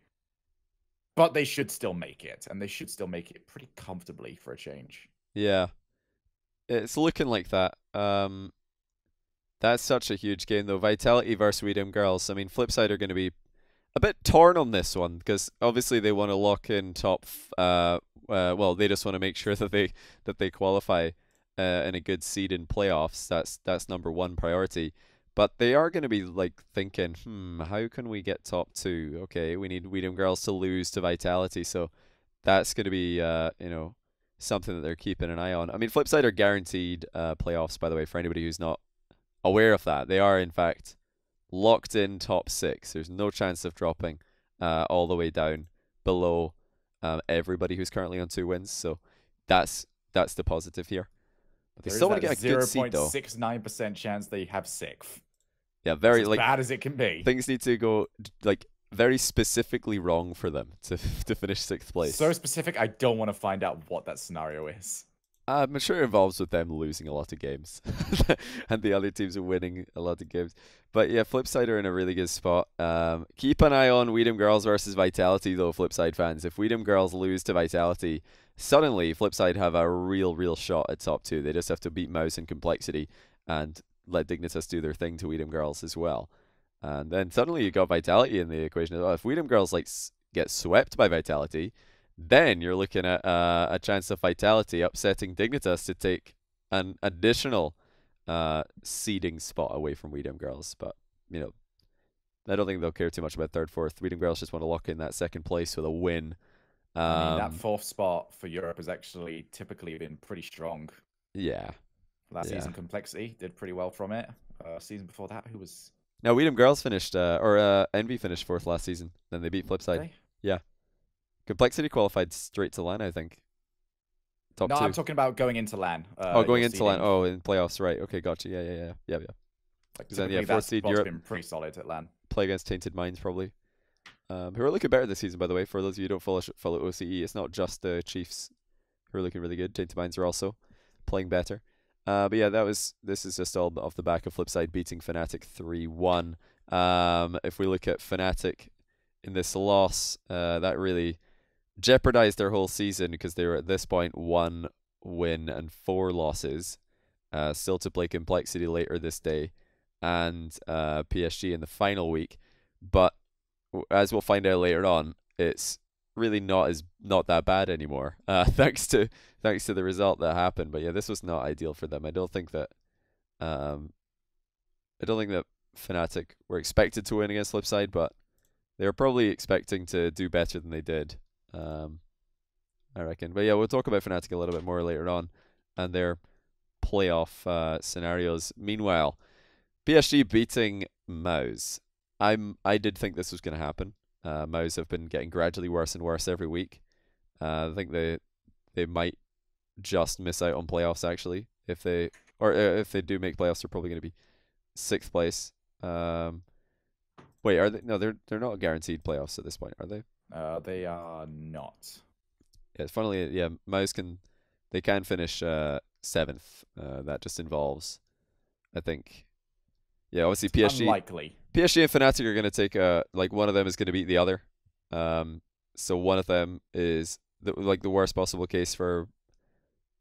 But they should still make it, and they should still make it pretty comfortably for a change. yeah, it's looking like that. That's such a huge game though. Vitality versus Weedham Girls. I mean, Flipside are going to be a bit torn on this one because obviously they want to lock in top. Well, they just want to make sure that they qualify in a good seed in playoffs. That's number one priority. But they are going to be like thinking, how can we get top two? Okay, we need Weedham Girls to lose to Vitality, so that's going to be something that they're keeping an eye on. I mean, Flipside are guaranteed playoffs, by the way, for anybody who's not aware of that. They are in fact locked in top six. There's no chance of dropping all the way down below everybody who's currently on 2 wins. So that's the positive here. But they There is still want that to get a good seed though. 0.69% chance they have sixth. Yeah, That's very as like bad as it can be. things need to go like very specifically wrong for them to to finish sixth place. So specific, I don't want to find out what that scenario is. I'm sure it involves with them losing a lot of games and the other teams are winning a lot of games. But yeah, Flipside are in a really good spot. Keep an eye on Weedham Girls versus Vitality though, Flipside fans. If Weedham Girls lose to Vitality, suddenly Flipside have a real shot at top two. They just have to beat Mouse and Complexity and let Dignitas do their thing to Weedham Girls as well. And then suddenly you got Vitality in the equation as well. If Weedham Girls like get swept by Vitality, then you're looking at a chance of Vitality upsetting Dignitas to take an additional seeding spot away from Weedham Girls. But, I don't think they'll care too much about third, fourth. Weedham Girls just want to lock in that second place with a win. I mean, that fourth spot for Europe has actually typically been pretty strong. Yeah. Last season, Complexity did pretty well from it. Season before that, who was... No, Weedham Girls finished, Envy finished fourth last season. Then they beat Flipside. Yeah. Complexity qualified straight to LAN, I think. Top no, two. I'm talking about going into LAN. Going into LAN. Oh, in playoffs, right. Okay, gotcha. Yeah. Like, Then, yeah, that fourth seed spot's Europe. been pretty solid at LAN. Play against Tainted Minds, probably. Who are looking better this season, by the way. For those of you who don't follow OCE, it's not just the Chiefs who are looking really good. Tainted Minds are also playing better. But yeah, this is just all off the back of Flipside beating Fnatic 3-1. If we look at Fnatic in this loss, that really jeopardized their whole season because they were at this point 1 win and 4 losses. Still to play Complexity later this day and PSG in the final week. But as we'll find out later on, it's really not that bad anymore. Thanks to the result that happened. But yeah, this was not ideal for them. I don't think that Fnatic were expected to win against Flipside, but they were probably expecting to do better than they did. I reckon. But yeah, we'll talk about Fnatic a little bit more later on and their playoff scenarios. Meanwhile, PSG beating Mouse. I did think this was going to happen. Mouse have been getting gradually worse and worse every week. I think they might just miss out on playoffs actually. If they do make playoffs, they're probably going to be 6th place. Wait, are they? No, they're not guaranteed playoffs at this point, are they? They are not. Yeah, funnily, yeah, Mouse can finish 7th. That just involves, I think. Yeah, obviously PSG. Unlikely. PSG and Fnatic are going to take one of them is going to beat the other. So one of them is the worst possible case for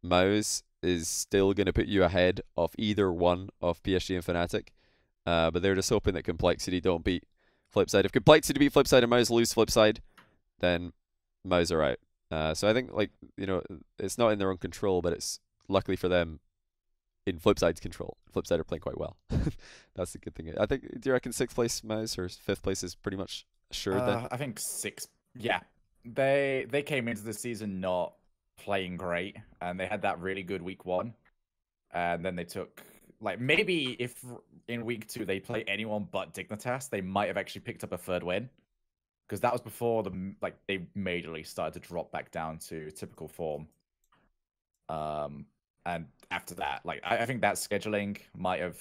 Mouse is still going to put you ahead of either one of PSG and Fnatic. But they're just hoping that Complexity don't beat Flipside. If Complexity beat Flipside and Mouse lose Flipside, then Mouse are out. So I think it's not in their own control, but it's luckily for them in Flipside's control. Flipside are playing quite well. That's the good thing. I think. Do you reckon 6th place Mouse or 5th place is pretty much assured then? I think 6th. Yeah, they came into the season not playing great, and they had that really good week 1, and then they took maybe if in week 2 they play anyone but Dignitas, they might have actually picked up a 3rd win, because that was before they majorly started to drop back down to typical form. And after that, I think that scheduling might have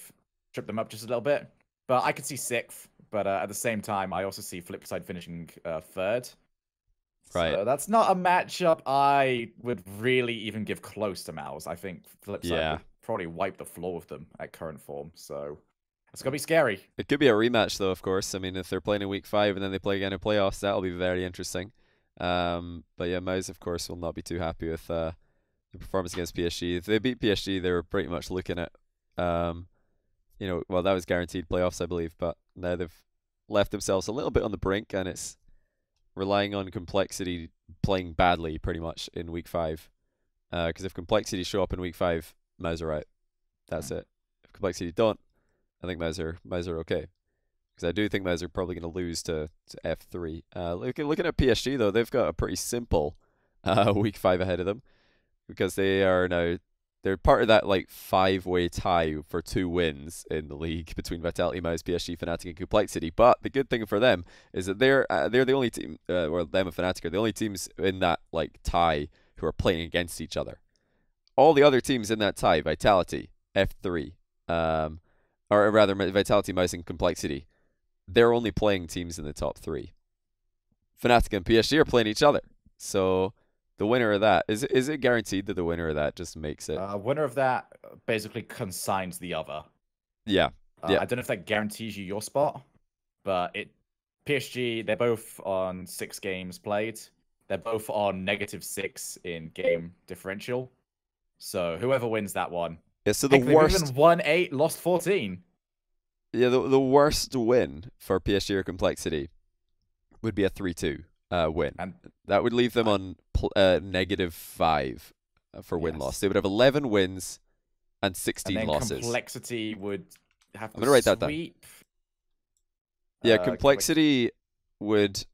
tripped them up just a little bit. But I could see 6th. But at the same time, I also see Flipside finishing 3rd. Right. So that's not a matchup I would really even give close to Mouse. I think Flipside Yeah. would probably wipe the floor with them at current form. So it's gonna be scary. It could be a rematch, though, of course. I mean, if they're playing in week 5 and then they play again in playoffs, that'll be very interesting. But yeah, Mouse, of course, will not be too happy with the performance against PSG. If they beat PSG, they were pretty much looking at, well, that was guaranteed playoffs, I believe. But now they've left themselves a little bit on the brink, and it's relying on Complexity playing badly, pretty much, in week 5. Because if Complexity show up in week 5, Mouse are out. That's it. If Complexity don't, I think Mouse are okay. Because I do think Mouse are probably going to lose to F3. Looking at PSG, though, they've got a pretty simple week 5 ahead of them. Because they're part of that like 5-way tie for 2 wins in the league between Vitality, Mouse, PSG, Fnatic, and Complexity. But the good thing for them is that they're the only team, or them and Fnatic are the only teams in that like tie who are playing against each other. All the other teams in that tie, Vitality, F3, or rather Vitality, Mouse, and Complexity, they're only playing teams in the top 3. Fnatic and PSG are playing each other. So the winner of that, is it guaranteed that the winner of that just makes it? Winner of that basically consigns the other. Yeah. I don't know if that guarantees you your spot, but PSG, they're both on 6 games played. They're both on -6 in game differential. So whoever wins that one. Yeah, so the worst. They've even won 8, lost 14. Yeah, the worst win for PSG or Complexity would be a 3-2 win. And that would leave them on -5 for win-loss. They would have 11 wins and 16 losses. Complexity would have to I'm going to write that down. Yeah, Complexity would...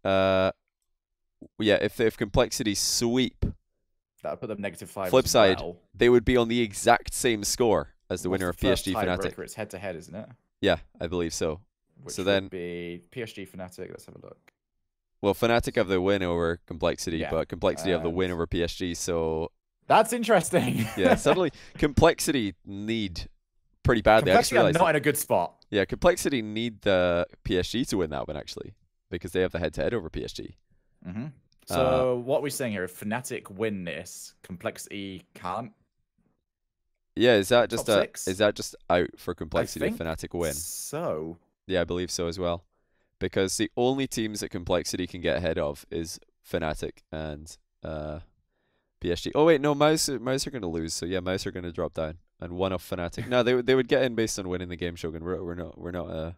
if Complexity sweep... That would put them -5 Flipside, well. They would be on the exact same score as the winner of PSG Fnatic. It's head-to-head, isn't it? Yeah, I believe so. Which so then would be PSG Fnatic. Let's have a look. Well, Fnatic have the win over Complexity, but Complexity have the win over PSG, so... That's interesting. Yeah, suddenly Complexity need pretty badly. Complexity are not in a good spot. Yeah, Complexity need the PSG to win that one, actually, because they have the head-to-head over PSG. Mm-hmm. So what are we saying here? If Fnatic win this, Complexity can't? Yeah, is that just out for Complexity if Fnatic win? So. Yeah, I believe so as well. Because the only teams that Complexity can get ahead of is Fnatic and PSG. Oh wait, no, Mouse are going to lose. So yeah, Mouse are going to drop down and one off Fnatic. No, they would get in based on winning the game. Shogun, we're not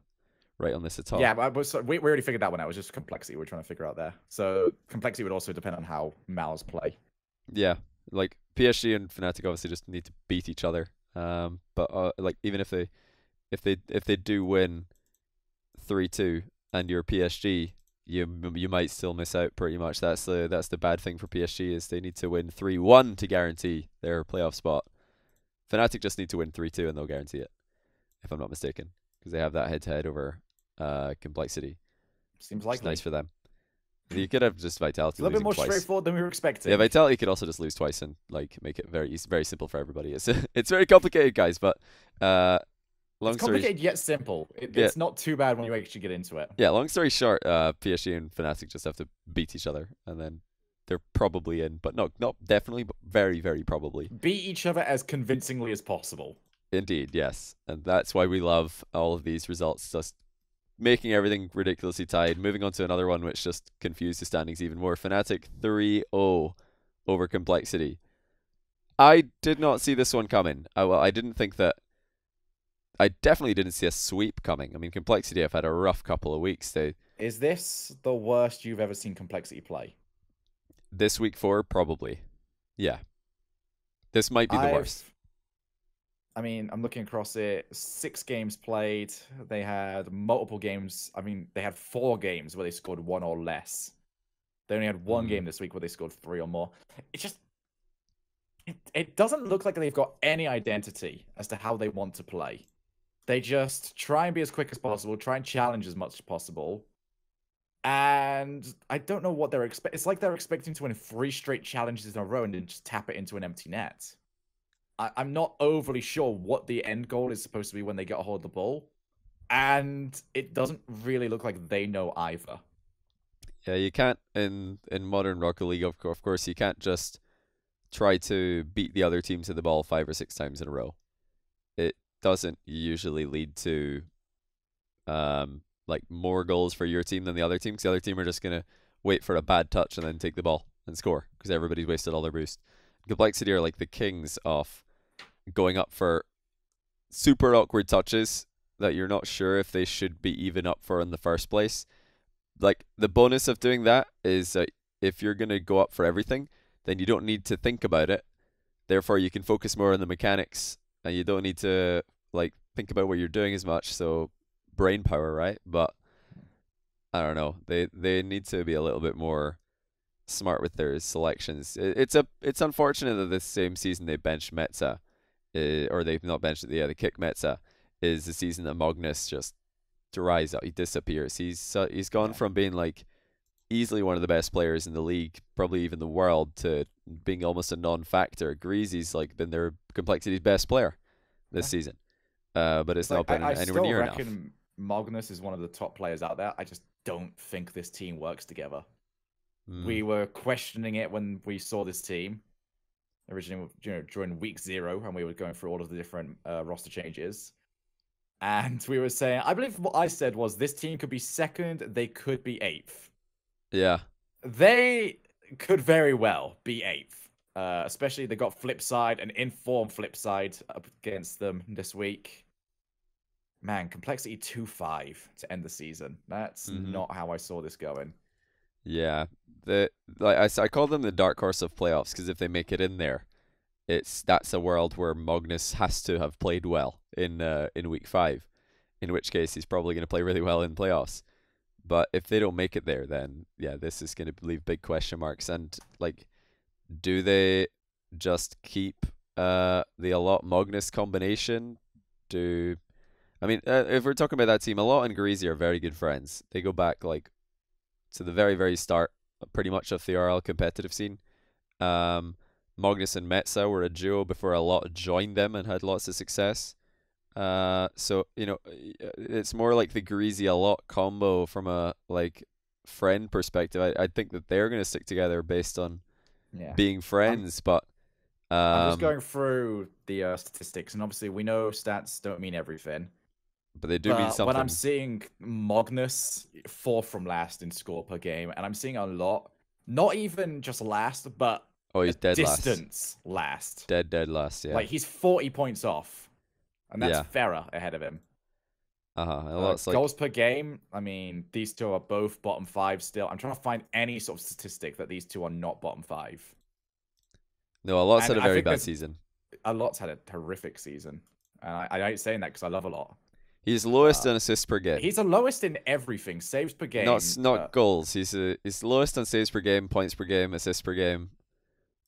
right on this at all. Yeah, but we already figured that one out. It was just Complexity we're trying to figure out there. So Complexity would also depend on how Mal's play. Yeah, like PSG and Fnatic obviously just need to beat each other. But like even if they do win 3-2. And you're PSG, you might still miss out pretty much. That's the bad thing for PSG is they need to win 3-1 to guarantee their playoff spot. Fnatic just need to win 3-2 and they'll guarantee it, if I'm not mistaken, because they have that head-to-head over Complexity. Seems likely. It's nice for them. You could have just Vitality. It's a little bit more twice. straightforward than we were expecting. Yeah, Vitality could also just lose twice and like make it very simple for everybody. It's very complicated, guys, but. It's complicated yet simple. It's not too bad when you actually get into it. Yeah, long story short, PSG and Fnatic just have to beat each other, and then they're probably in, but not definitely, but very, very probably. Beat each other as convincingly as possible. Indeed, yes. And that's why we love all of these results, just making everything ridiculously tied. Moving on to another one which just confused the standings even more. Fnatic 3-0 over Complexity. I did not see this one coming. I didn't think that... I definitely didn't see a sweep coming. I mean, Complexity have had a rough couple of weeks. Is this the worst you've ever seen Complexity play? This week 4, probably. Yeah. This might be the worst. I mean, I'm looking across it. 6 games played. They had multiple games. I mean, they had 4 games where they scored 1 or less. They only had 1 game this week where they scored 3 or more. It just... It doesn't look like they've got any identity as to how they want to play. They just try and be as quick as possible, try and challenge as much as possible. And I don't know what they're expecting. It's like they're expecting to win 3 straight challenges in a row and then just tap it into an empty net. I'm not overly sure what the end goal is supposed to be when they get a hold of the ball. And it doesn't really look like they know either. Yeah, you can't in modern Rocket League, of course, you can't just try to beat the other team to the ball 5 or 6 times in a row. It doesn't usually lead to like more goals for your team than the other team, because the other team are just gonna wait for a bad touch and then take the ball and score because everybody's wasted all their boost. Complexity are like the kings of going up for super awkward touches that you're not sure if they should be even up for in the first place. Like the bonus of doing that is that if you're gonna go up for everything, then you don't need to think about it. Therefore, you can focus more on the mechanics, and you don't need to like think about what you're doing as much. So brain power, right? But I don't know. They need to be a little bit more smart with their selections. It's unfortunate that this same season they benched Metza, or they've not benched it. Yeah, they kicked Metza. Is the season that Magnus just dries out. He disappears. He's gone Yeah. from being like easily one of the best players in the league, probably even the world, to being almost a non-factor. Greasy's like been their Complexity's best player this Yeah. season, but it's It's like not been I anywhere still near enough. reckon Magnus is one of the top players out there. I just don't think this team works together. We were questioning it when we saw this team originally, during week 0, and we were going through all of the different roster changes. And we were saying, I believe what I said was this team could be 2nd, they could be 8th. Yeah. They could very well be 8th. Especially they got Flipside, an informed Flipside up against them this week. Man, Complexity 2-5 to end the season. That's not how I saw this going. Yeah. I call them the dark horse of playoffs, because if they make it in there, that's a world where Magnus has to have played well in week 5, in which case he's probably going to play really well in playoffs. But if they don't make it there, then yeah, this is going to leave big question marks. And like, do they just keep the Alot Magnus combination? If we're talking about that team, Alot and Greasy are very good friends. They go back like to the very, very start, pretty much of the RL competitive scene. Magnus and Metza were a duo before Alot joined them and had lots of success. So it's more like the Greasy Alot combo from a like friend perspective. I think that they're going to stick together based on being friends. But I'm just going through the statistics, and obviously we know stats don't mean everything. But they do mean something. When I'm seeing Magnus 4th from last in score per game, and I'm seeing a lot, not even just last, but he's dead distance last. Dead last, yeah. Like he's 40 points off, and that's Farah ahead of him. Goals per game, I mean, these two are both bottom 5 still. I'm trying to find any sort of statistic that these two are not bottom 5. No, Alot's had a very bad season. Alot's had a horrific season. I ain't saying that because I love Alot. He's lowest in assists per game. He's the lowest in everything. Saves per game. Not goals. He's lowest on saves per game, points per game, assists per game.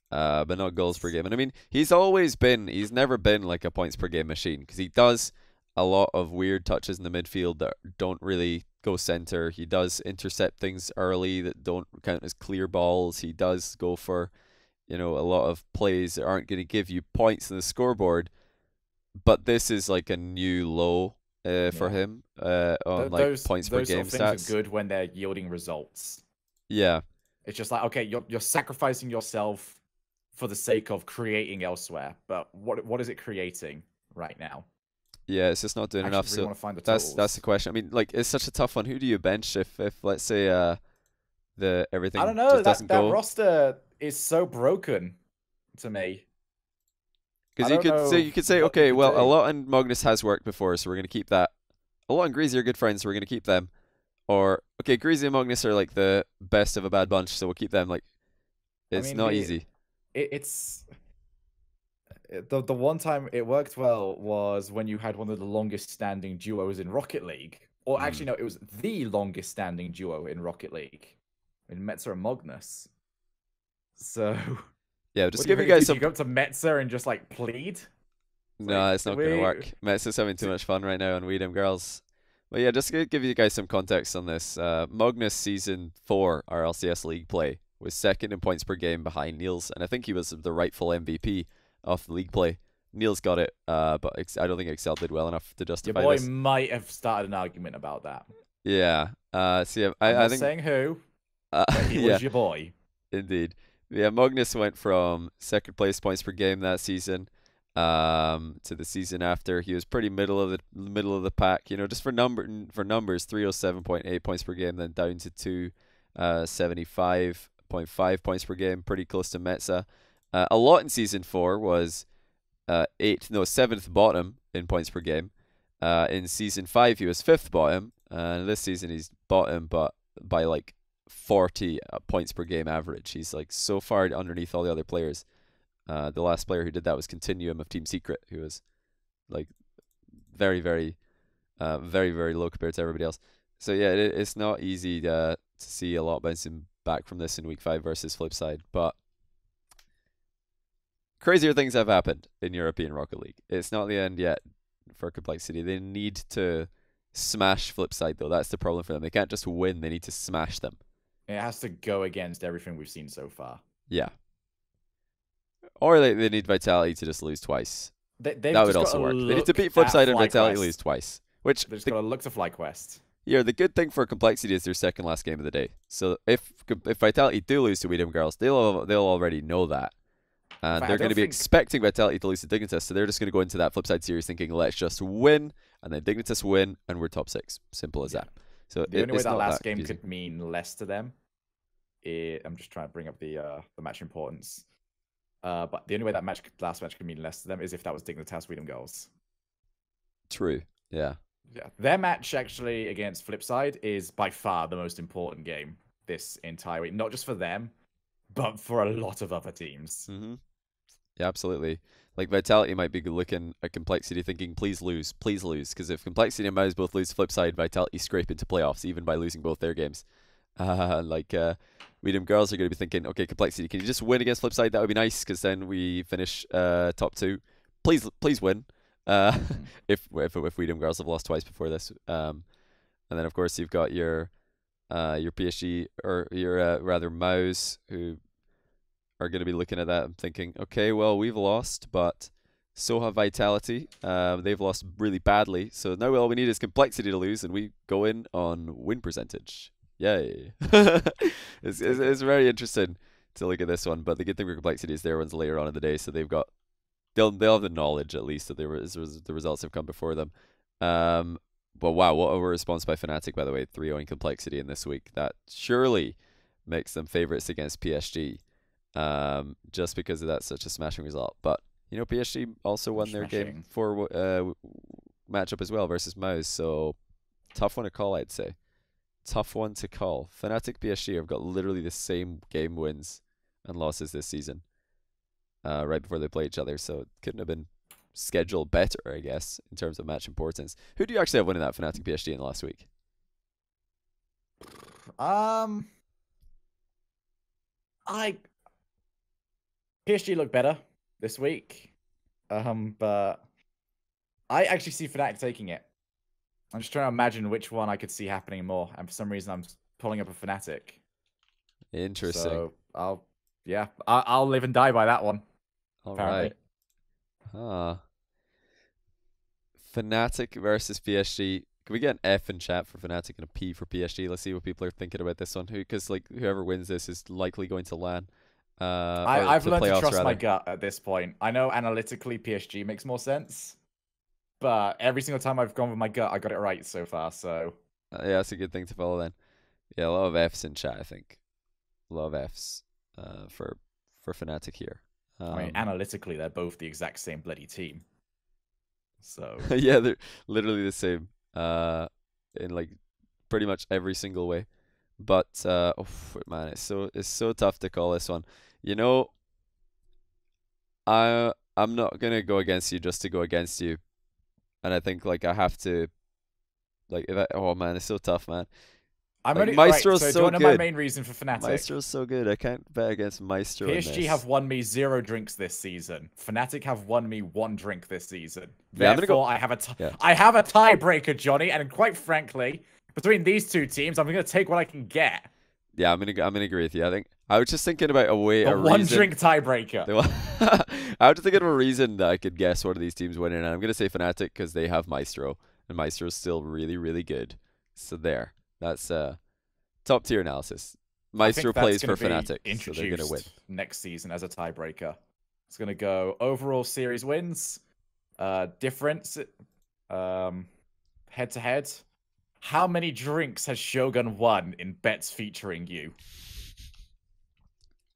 But not goals per game. And I mean, he's never been like a points per game machine, because he does a lot of weird touches in the midfield that don't really go center. He does intercept things early that don't count as clear balls. He does go for, a lot of plays that aren't going to give you points in the scoreboard. But this is like a new low for him on like points per game sort of things stats. Are good when they're yielding results. Yeah. It's just like, okay, you're sacrificing yourself for the sake of creating elsewhere, but what is it creating right now? Yeah, it's just not doing enough. Really so that's the question. I mean, like, it's such a tough one. Who do you bench if let's say everything I don't know, just doesn't that go? Roster is so broken to me. Because you could say, okay, well, Alot and Magnus has worked before, so we're gonna keep that. Alot and Greasy are good friends, so we're gonna keep them. Or okay, Greasy and Magnus are like the best of a bad bunch, so we'll keep them. Like, it's not easy. It's the one time it worked well was when you had one of the longest standing duos in Rocket League. Or actually, no, it was the longest standing duo in Rocket League, in Metza and Magnus. So yeah, just give you guys some. You go up to Metza and just like plead. No, it's not going to work. Metza's having too much fun right now on We Dem Girls. But yeah, just to give you guys some context on this. Magnus Season 4 RLCS League play was 2nd in points per game behind Niels, and I think he was the rightful MVP of the league play. Niels got it, but I don't think Excel did well enough to justify Your boy this. might have started an argument about that. Yeah. I'm I not think saying who, But he Yeah, was your boy. indeed. Yeah, Magnus went from second place points per game that season, to the season after. He was pretty middle of the pack. Just for numbers, 307.8 points per game, then down to 275.5 points per game, pretty close to Metza. A lot in season 4 was seventh bottom in points per game. In season 5 he was fifth bottom, and this season he's bottom, but by like 40 points per game average. He's like so far underneath all the other players. The last player who did that was Continuum of Team Secret, who was like very, very, very, very low compared to everybody else. So yeah, it's not easy to see a lot bouncing back from this in week 5 versus Flipside, but crazier things have happened in European Rocket League. It's not the end yet for Complexity. They need to smash Flipside, though. That's the problem for them. They can't just win. They need to smash them. It has to go against everything we've seen so far. Yeah. Or they need Vitality to just lose twice. That would also work. They need to beat Flipside and Vitality lose twice. Which they've got to look to FlyQuest. Yeah, the good thing for Complexity is their second last game of the day. So if Vitality do lose to Weedham Girls, they'll already know that. And they're going to be expecting Vitality to lose to Dignitas, so they're just going to go into that Flipside series thinking, let's just win, and then Dignitas win, and we're top 6. Simple as that. So the only way that last game could mean less to them, I'm just trying to bring up the match importance. But the only way that last match could mean less to them is if that was Dignitas Weedham Girls. True. Yeah. Yeah. Their match actually against Flipside is by far the most important game this entire week. Not just for them, but for a lot of other teams. Mm-hmm. Yeah, absolutely. Like Vitality might be looking at Complexity thinking, please lose, because if Complexity and Mouse both lose to Flipside, Vitality scrape into playoffs even by losing both their games. Weedham Girls are going to be thinking, okay, Complexity, can you just win against Flipside? That would be nice, because then we finish top 2. Please win. If Weedham Girls have lost twice before this, and then of course you've got your PSG or your rather Mouse, who are going to be looking at that and thinking, okay, well, we've lost, but so have Vitality. They've lost really badly, so now all we need is Complexity to lose, and we go in on win percentage. Yay! It's very interesting to look at this one, but the good thing for Complexity is their one's later on in the day, so they'll have the knowledge at least that the results have come before them. But wow, what a response by Fnatic, by the way, 3-0 Complexity in this week. That surely makes them favourites against PSG. Just because of that such a smashing result. But PSG also won their game 4 matchup as well versus Mouse, so tough one to call, I'd say. Tough one to call. Fnatic PSG have got literally the same game wins and losses this season, right before they play each other, so it couldn't have been scheduled better, I guess, in terms of match importance. Who do you actually have winning that Fnatic PSG in the last week? PSG look better this week, but I actually see Fnatic taking it. I'm just trying to imagine which one I could see happening more, and for some reason I'm pulling up a Fnatic. Interesting. So I'll live and die by that one. All right. Fnatic versus PSG. Can we get an F in chat for Fnatic and a P for PSG? Let's see what people are thinking about this one. Because whoever wins this is likely going to LAN. I've learned to trust my gut at this point. I know analytically PSG makes more sense, but every single time I've gone with my gut, I got it right so far. So yeah, that's a good thing to follow then. Yeah, a lot of Fs in chat, I think. A lot of Fs for Fnatic here. I mean, analytically, they're both the exact same bloody team. So yeah, they're literally the same in like pretty much every single way. But man, it's so tough to call this one. I'm not gonna go against you just to go against you, and I think I have to oh man, it's so tough, man. Maestro's so good. My main reason for Fnatic. Maestro's so good. I can't bet against Maestro. PSG have won me 0 drinks this season. Fnatic have won me 1 drink this season. Yeah, Therefore, I have a tiebreaker, Johnny. And quite frankly, between these two teams, I'm gonna take what I can get. Yeah, I'm gonna agree with you. I think I was just thinking about a one drink tiebreaker. I was just thinking of a reason that I could guess one of these teams winning, and I'm gonna say Fnatic because they have Maestro, and Maestro's still really, really good. So there. That's top tier analysis. I think Maestro that's plays going for to be Fnatic, so they're gonna win. introduced next season as a tiebreaker. It's going to go overall series wins, difference, head to head. How many drinks has Shogun won in bets featuring you?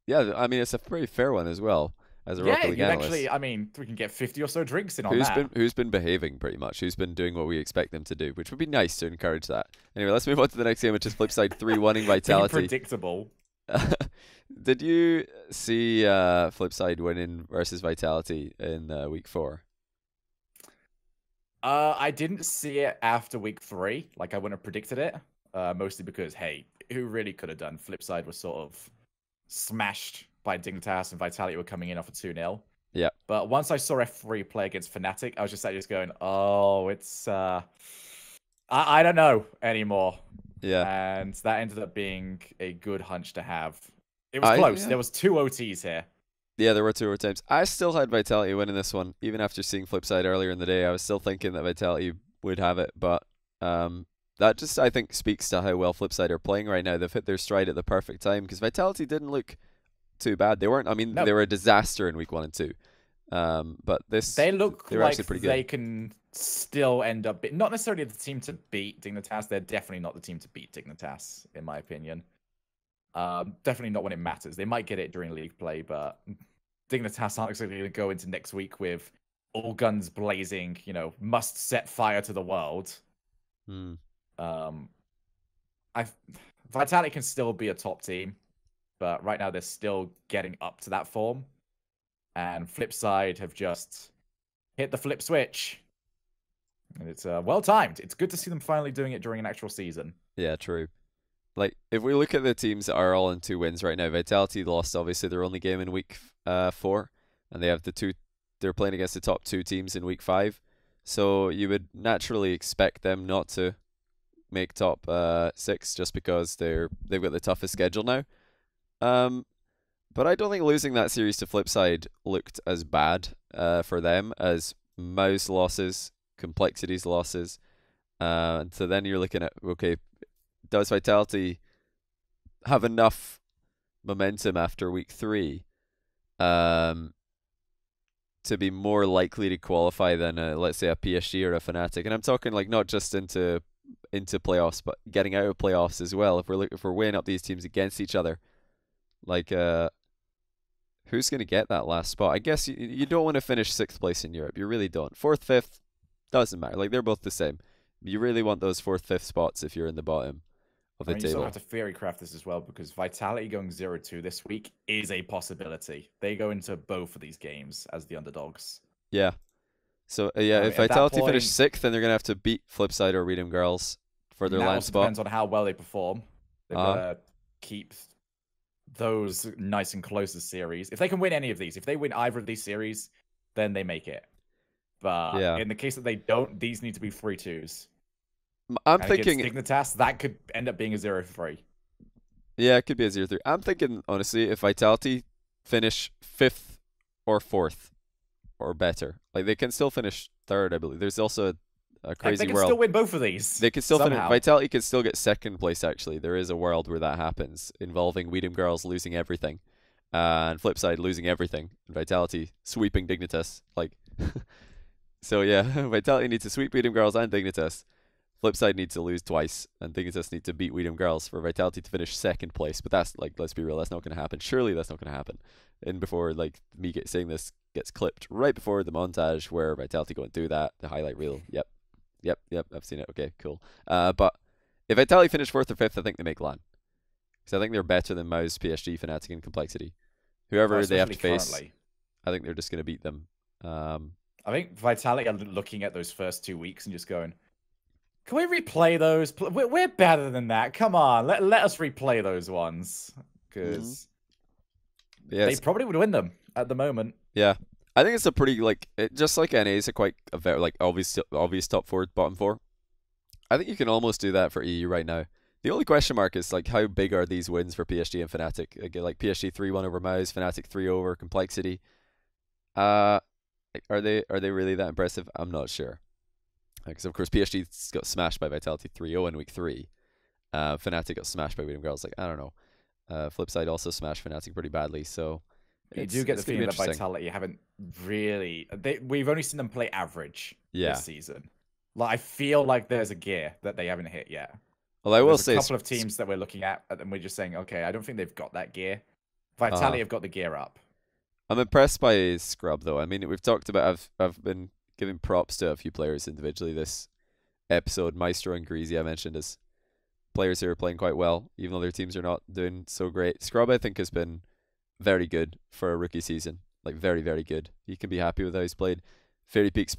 Yeah, I mean it's a pretty fair one as well as a Yeah, Rocket League you'd analyst. actually, I mean, we can get 50 or so drinks in on that. Who's been behaving pretty much? Who's been doing what we expect them to do, which would be nice to encourage that. Anyway, let's move on to the next game, which is Flipside 3-1ing Being Vitality. predictable. Did you see Flipside winning versus Vitality in week 4? I didn't see it after week 3. Like, I wouldn't have predicted it. Mostly because, hey, who really could have done? Flipside was sort of smashed by Dignitas, and Vitality were coming in off a 2-0. Yeah. But once I saw F3 play against Fnatic, I was just going, oh, it's I don't know anymore. Yeah. And that ended up being a good hunch to have. It was close. Yeah. There was 2 OTs here. Yeah, there were 2 overtimes. I still had Vitality winning this one, even after seeing Flipside earlier in the day. I was still thinking that Vitality would have it, but that just, I think, speaks to how well Flipside are playing right now. They've hit their stride at the perfect time, because Vitality didn't look too bad. They weren't, I mean, No. they were a disaster in week 1 and 2. But they look were like actually pretty they good. can still end up not necessarily the team to beat Dignitas. They're definitely not the team to beat Dignitas, in my opinion. Definitely not when it matters. They might get it during league play, but Dignitas aren't exactly going to go into next week with all guns blazing, must set fire to the world. Vitality can still be a top team, but right now they're still getting up to that form. And Flipside have just hit the flip switch. And it's well timed. It's good to see them finally doing it during an actual season. Yeah, true. Like, if we look at the teams that are all in 2 wins right now, Vitality lost obviously their only game in week 4, and they have they're playing against the top 2 teams in week 5. So you would naturally expect them not to make top 6 just because they've got the toughest schedule now. But I don't think losing that series to Flipside looked as bad for them as Mau's losses, Complexity's losses. So then you're looking at, okay, does Vitality have enough momentum after week 3 to be more likely to qualify than let's say a PSG or a Fnatic? And I'm talking like not just into playoffs, but getting out of playoffs as well. If we're weighing up these teams against each other, like who's going to get that last spot? I guess you don't want to finish 6th place in Europe. You really don't. 4th, 5th doesn't matter. Like, they're both the same. You really want those 4th, 5th spots if you're in the bottom of the You table. still have to theory craft this as well, because Vitality going 0-2 this week is a possibility. They go into both of these games as the underdogs. Yeah. So if Vitality finish 6th, then they're gonna have to beat Flipside or Reading Girls for their land spot. Depends on how well they perform. They've got to keep those nice and close as series. If they can win any of these, if they win either of these series, then they make it. But in the case that they don't, these need to be 3-2s. I'm thinking Dignitas, that could end up being a 0-3. Yeah, it could be a 0-3. I'm thinking, honestly, if Vitality finish 5th or 4th or better, like they can still finish 3rd, I believe. There's also a crazy world. They can still win both of these. They can still finish. Vitality can still get 2nd place, actually. There is a world where that happens, involving Weedham Girls losing everything and Flipside losing everything, and Vitality sweeping Dignitas. Like, so yeah, Vitality needs to sweep Weedham Girls and Dignitas. Flipside needs to lose twice, and Dignitas need to beat Weedham Girls for Vitality to finish 2nd place. But that's, like, let's be real, that's not going to happen. Surely that's not going to happen. And before, like, me saying this gets clipped right before the montage where Vitality go and do that, the highlight reel. Yep, I've seen it. Okay, cool. But if Vitality finish 4th or 5th, I think they make LAN. Because I think they're better than Maus, PSG, Fnatic, and Complexity. Whoever they have to face, I think they're just going to beat them. I think Vitality are looking at those first 2 weeks and just going, can we replay those? We're better than that. Come on, let us replay those ones. Because they probably would win them at the moment. Yeah. I think it's a pretty, like, just like NA is a very, like, obvious top 4, bottom 4. I think you can almost do that for EU right now. The only question mark is, like, how big are these wins for PSG and Fnatic? Again, like, PSG 3-1 over Maus, Fnatic 3 over Complexity. Are they really that impressive? I'm not sure. Because, of course, PSG got smashed by Vitality 3-0 in week 3. Fnatic got smashed by Weedham Girls. Like, I don't know. Flipside also smashed Fnatic pretty badly, so You do get the it's gonna be feeling that interesting. Vitality haven't really. We've only seen them play average Yeah. this season. Like I feel like there's a gear that they haven't hit yet. Well, I will There's a say, couple of teams that we're looking at, and we're just saying, okay, I don't think they've got that gear. Vitality have got the gear up. I'm impressed by Scrub though. I mean, we've talked about I've been giving props to a few players individually this episode. Maestro and Greasy I mentioned as players who are playing quite well, even though their teams are not doing so great. Scrub I think has been very good for a rookie season. Like very, very good. He can be happy with how he's played. Fairy Peak's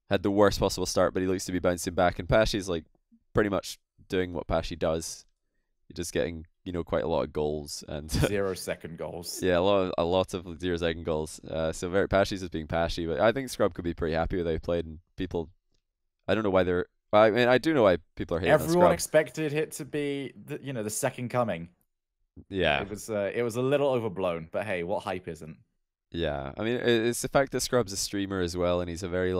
had the worst possible start, but he looks to be bouncing back. And Pashy's like pretty much doing what Pashy does. You're just getting, quite a lot of goals and 0-second goals. Yeah, a lot of 0-second goals. So very Pashy's just being Pashy, but I think Scrub could be pretty happy with how he played. And people, I don't know why they're. Well, I mean, I do know why people are hating on Everyone Scrub. expected it to be, the second coming. Yeah, it was a little overblown, but hey, what hype isn't? Yeah, I mean, it's the fact that Scrub's a streamer as well, and he's a very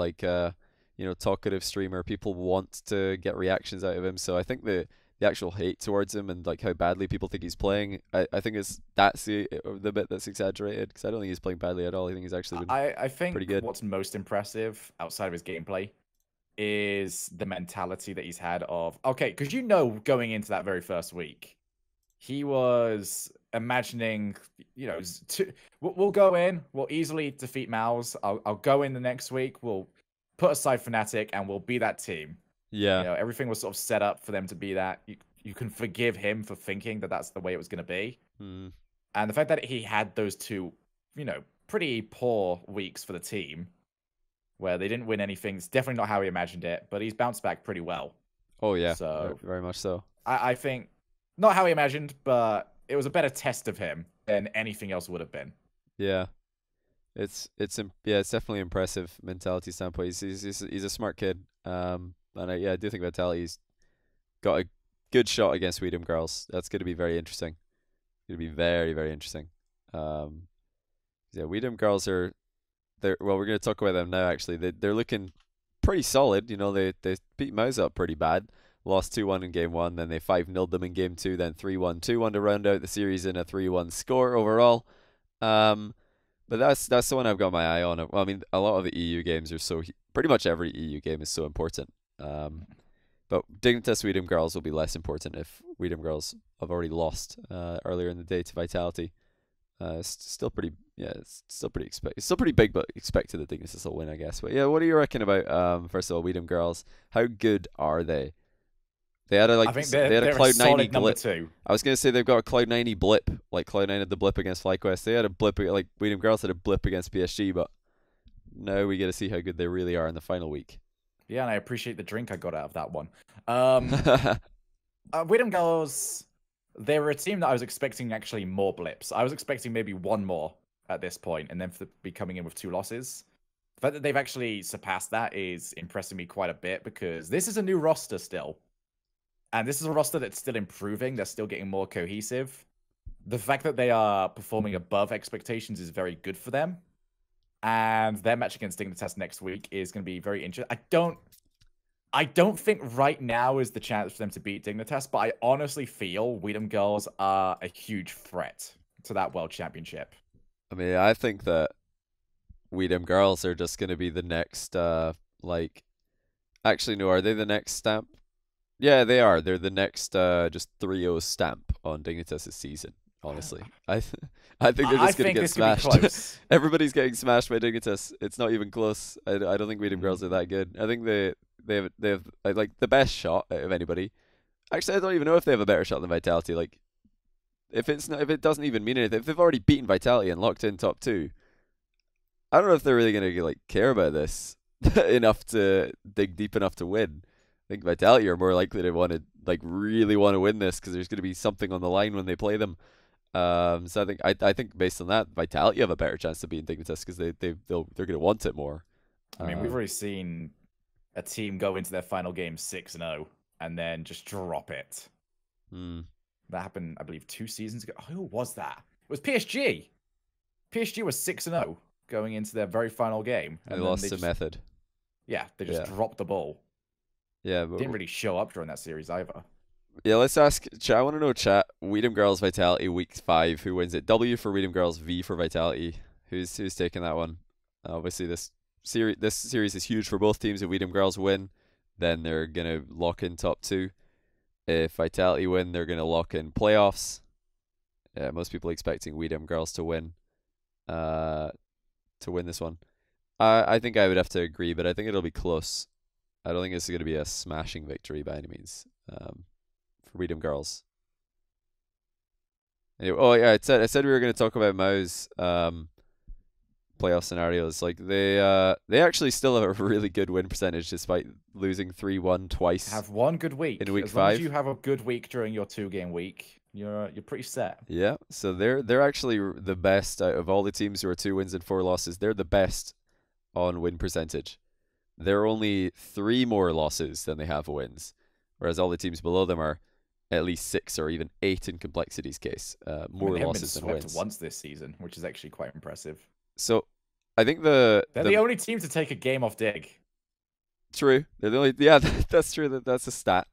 talkative streamer. People want to get reactions out of him, so I think the actual hate towards him and like how badly people think he's playing, I think that's the bit that's exaggerated, because I don't think he's playing badly at all. I think he's actually been I think pretty good. What's most impressive outside of his gameplay is the mentality that he's had of, okay, because going into that very first week, he was imagining, we'll go in, we'll easily defeat Mouse. I'll go in the next week, we'll put aside Fnatic, and we'll be that team. Yeah. Everything was sort of set up for them to be that. You can forgive him for thinking that that's the way it was going to be. Mm. And the fact that he had those two, pretty poor weeks for the team, where they didn't win anything, it's definitely not how he imagined it, but he's bounced back pretty well. Oh, yeah. So very much so. I think, not how he imagined, but it was a better test of him than anything else would have been. Yeah. It's definitely impressive mentality standpoint. He's a smart kid. And I do think Vitality's got a good shot against Weedham Girls. That's going to be very interesting. Going to be very, very interesting. Weedham Girls we're going to talk about them now. Actually, they're looking pretty solid. They beat Mouse up pretty bad. Lost 2-1 in game 1, then they 5-0'd them in game 2, then 3-1, 2-1 to round out the series in a 3-1 score overall. But that's the one I've got my eye on. Well, I mean, a lot of the EU games are pretty much every EU game is so important. But Dignitas Weedham Girls will be less important if Weedham Girls have already lost earlier in the day to Vitality. It's still pretty big, but expected that Dignitas will win, I guess. But yeah, what do you reckon about first of all Weedham Girls? How good are they? They had a Cloud90 blip. 2. I was gonna say they've got a Cloud90 blip, like Cloud9 had the blip against FlyQuest. They had a blip, like Weedham Girls had a blip against PSG, but now we get to see how good they really are in the final week. Yeah, and I appreciate the drink I got out of that one. Weedham Girls, they were a team that I was expecting actually more blips. I was expecting maybe one more at this point, and then to be coming in with 2 losses. The fact that they've actually surpassed that is impressing me quite a bit, because this is a new roster still. And this is a roster that's still improving. They're still getting more cohesive. The fact that they are performing above expectations is very good for them. And their match against Dignitas next week is going to be very interesting. I don't think right now is the chance for them to beat Dignitas, but I honestly feel Weedham Girls are a huge threat to that World Championship. I mean, I think that Weedham Girls are just going to be the next, actually, no, are they the next stamp? Yeah, they are. They're the next just 3-0 stamp on Dignitas' season, honestly. I think they're just going to get smashed. Everybody's getting smashed by Dignitas. It's not even close. I don't think Weedham Girls are that good. I think they have like the best shot out of anybody. Actually, I don't even know if they have a better shot than Vitality. Like, if it doesn't even mean anything, if they've already beaten Vitality and locked in top 2, I don't know if they're really going to care about this enough to dig deep enough to win. I think Vitality are more likely to really want to win this, because there's going to be something on the line when they play them. So I think based on that, Vitality have a better chance to beat Dignitas, because they're going to want it more. I mean, we've already seen a team go into their final game 6-0 and then just drop it. That happened, I believe, 2 seasons ago. Who was that? It was PSG. PSG was 6-0 going into their very final game. And they lost to Method. Yeah, they just dropped the ball. Yeah, but didn't really show up during that series either. Yeah, let's ask chat. I want to know chat. Weedham Girls Vitality week 5. Who wins it? W for Weedham Girls, V for Vitality. Who's taking that one? Obviously, this series is huge for both teams. If Weedham Girls win, then they're gonna lock in top 2. If Vitality win, they're gonna lock in playoffs. Most people expecting Weedham Girls to win. To win this one. I think I would have to agree, but I think it'll be close. I don't think this is gonna be a smashing victory by any means. For Weedham Girls. Anyway, oh yeah, I said we were going to talk about Mao's playoff scenarios. Like they actually still have a really good win percentage despite losing 3-1 twice. Have one good week in week as 5. long as you have a good week during your 2-game week, you're pretty set. Yeah, so they're actually the best out of all the teams who are 2 wins and 4 losses. They're the best on win percentage. They're only 3 more losses than they have wins, whereas all the teams below them are at least 6 or even 8 in Complexity's case. More losses than wins. Once this season, which is actually quite impressive. So I think they're the only team to take a game off Dig. True. They're the only. Yeah, that's true. That's a stat.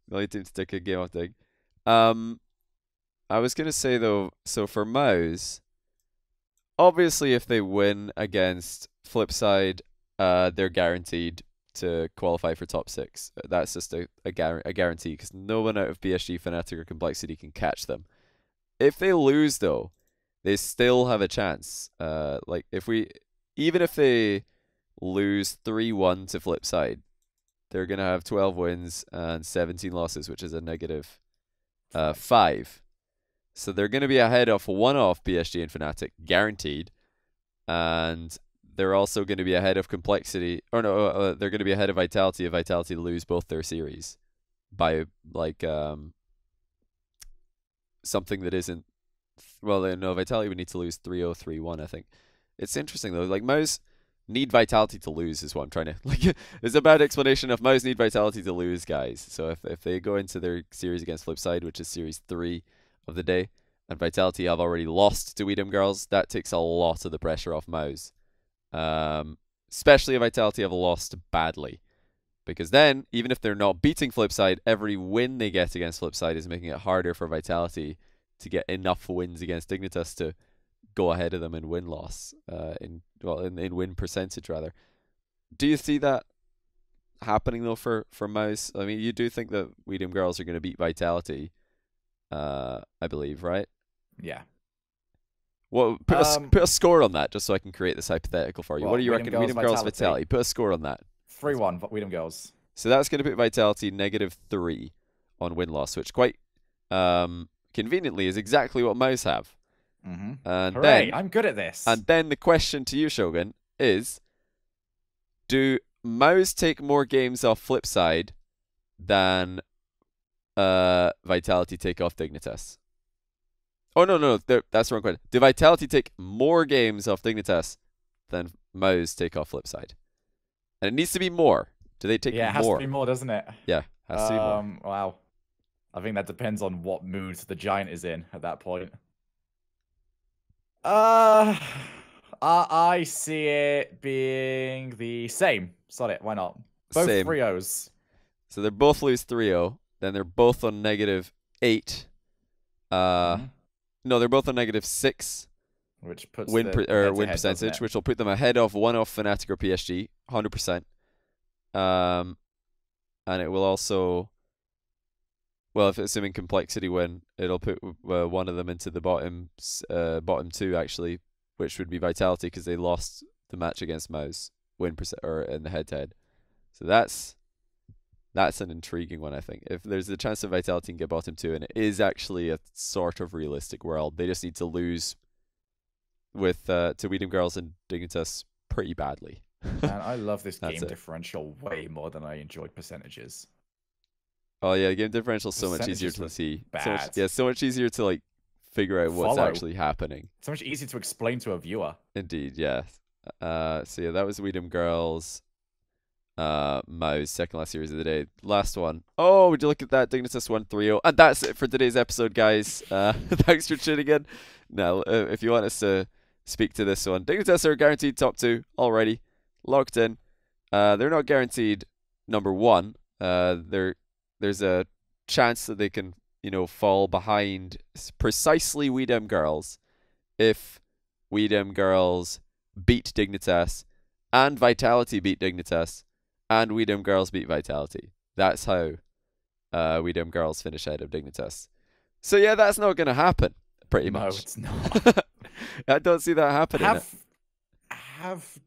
The only team to take a game off Dig. I was gonna say though. So for Mouse, obviously, if they win against Flipside, they're guaranteed to qualify for top 6. That's just a guarantee because no one out of BSG, Fnatic, or Complexity can catch them. If they lose though, they still have a chance. Like even if they lose 3-1 to Flipside, they're gonna have 12 wins and 17 losses, which is a negative 5. So they're gonna be ahead of one off BSG and Fnatic, guaranteed, and they're also going to be ahead of Complexity, or no, they're going to be ahead of Vitality if Vitality lose both their series by like something that isn't. Well, no, Vitality would need to lose 3-0, 3-1. I think it's interesting though. Like Mouse need Vitality to lose is what I'm trying to like. It's a bad explanation of Mouse need Vitality to lose, guys. So if they go into their series against Flipside, which is series 3 of the day, and Vitality have already lost to Weedham Girls, that takes a lot of the pressure off Mouse. Especially if Vitality have lost badly, because then even if they're not beating Flipside, every win they get against Flipside is making it harder for Vitality to get enough wins against Dignitas to go ahead of them in win-loss, in win percentage rather. Do you see that happening though for Mouse? I mean, you do think that Weedham Girls are going to beat Vitality, I believe, right? Yeah. Well, put a score on that, just so I can create this hypothetical for you. What do you reckon? Weedham Girls Vitality. Put a score on that. 3-1, Weedham Girls. So that's going to put Vitality -3 on win-loss, which quite conveniently is exactly what Mouse have. And Hooray, then I'm good at this. And then the question to you, Shogun, is: do Mouse take more games off Flipside than Vitality take off Dignitas? Oh, no, that's the wrong question. Do Vitality take more games off Dignitas than Mouse take off Flipside? And it needs to be more. Do they take more? Yeah, it has to be more, doesn't it? Yeah, has to be more. Wow. I think that depends on what mood the Giant is in at that point. I see it being the same. Sod it, why not? Both Same. 3-0s. So they both lose 3-0. Then they're both on -8. No, they're both on -6. Which puts win head-to-head, percentage, which will put them ahead of one off Fnatic or PSG, 100%. And it will also, well, if assuming Complexity win, it'll put one of them into the bottom 2 actually, which would be Vitality because they lost the match against Mouse win percent or in the head-to-head. So that's an intriguing one, I think. If there's a chance that Vitality can get bottom 2, and it is actually a sort of realistic world, they just need to lose with to Weedham Girls and Dignitas pretty badly. And I love this game differential way more than I enjoyed percentages. Oh yeah, game differential is so much easier to see. So much easier to like figure out what's actually happening. So much easier to explain to a viewer. Indeed, yeah. So yeah, that was Weedham Girls. Mouse, second last series of the day. Last one. Oh, would you look at that? Dignitas won 3-0. And that's it for today's episode, guys. Thanks for tuning in. Now, if you want us to speak to this one, Dignitas are guaranteed top 2 already. Locked in. They're not guaranteed number 1. There's a chance that they can, fall behind precisely Weedem Girls if Weedem Girls beat Dignitas and Vitality beat Dignitas and Weedem Girls beat Vitality. That's how Weedem Girls finish ahead of Dignitas. So yeah, that's not going to happen, pretty much. No, it's not. I don't see that happening. Have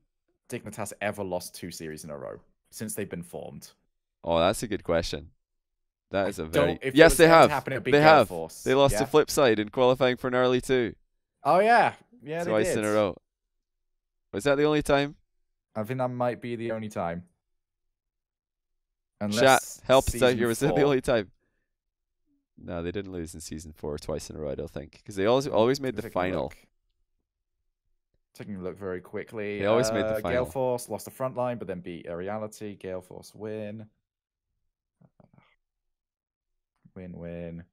Dignitas ever lost 2 series in a row since they've been formed? Oh, that's a good question. That is a very... If Yes, they have. Happen, they have. Force. They lost to Flipside in qualifying for Gnarly 2. Oh, yeah. Yeah, Twice they did. in a row. Was that the only time? I think that might be the only time. Unless Chat, help us out here. Was that the 4. only time? No, they didn't lose in Season 4 twice in a row, I don't think. Because they always made the final. Taking a look very quickly. They always made the final. Gale Force lost the front line, but then beat a Reality. Gale Force win. Win.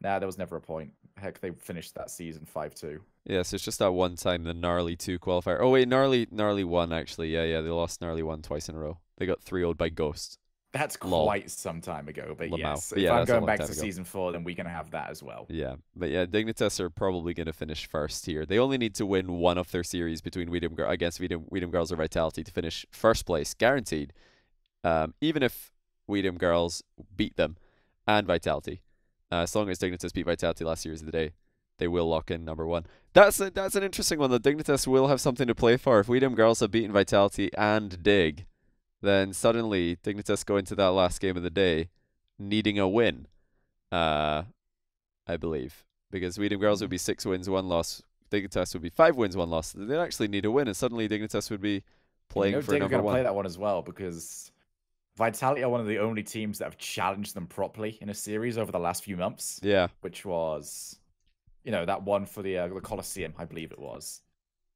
Nah, there was never a point. Heck, they finished that season 5-2. Yeah, so it's just that one time, the Gnarly 2 qualifier. Oh, wait, Gnarly 1, actually. Yeah, they lost Gnarly 1 twice in a row. They got 3-0'd by Ghost. That's quite some time ago, but yes. But if yeah, I'm going back to ago. season 4, then we're going to have that as well. Yeah, but yeah, Dignitas are probably going to finish first here. They only need to win one of their series between against Weedem Girls or Vitality to finish first place, guaranteed. Even if Weedem Girls beat them and Vitality. As long as Dignitas beat Vitality last series of the day, they will lock in number 1. That's an interesting one. The Dignitas will have something to play for. If Weedem Girls have beaten Vitality and Dig, then suddenly Dignitas go into that last game of the day needing a win, I believe. Because Weedem Girls would be 6 wins, 1 loss. Dignitas would be 5 wins, 1 loss. They'd actually need a win, and suddenly Dignitas would be playing for number 1. Dig are going to play that one as well, because Vitality are one of the only teams that have challenged them properly in a series over the last few months. Yeah. Which was, that one for the Coliseum, I believe it was.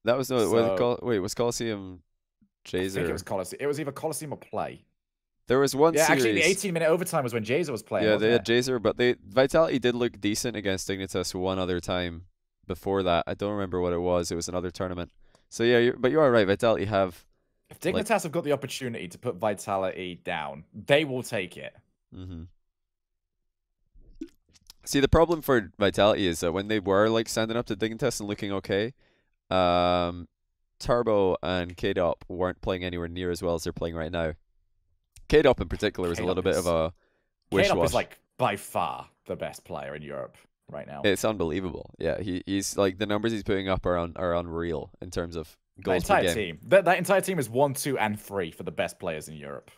That was was Coliseum Jazer? I think it was Coliseum. It was either Coliseum or Play. There was one series. Actually, the 18-minute overtime was when Jazer was playing. Yeah, they had Jazer, but Vitality did look decent against Dignitas one other time before that. I don't remember what it was. It was another tournament. So yeah, but you are right. Vitality have... If Dignitas have got the opportunity to put Vitality down, they will take it. Mm-hmm. See, the problem for Vitality is that when they were standing up to Dignitas and looking okay, Turbo and K-Dop weren't playing anywhere near as well as they're playing right now. K-Dop in particular was a little bit of a wish-wash. K-Dop is by far the best player in Europe right now. It's unbelievable. Yeah, he's the numbers he's putting up are unreal in terms of goals per game. That entire team is 1, 2, and 3 for the best players in Europe.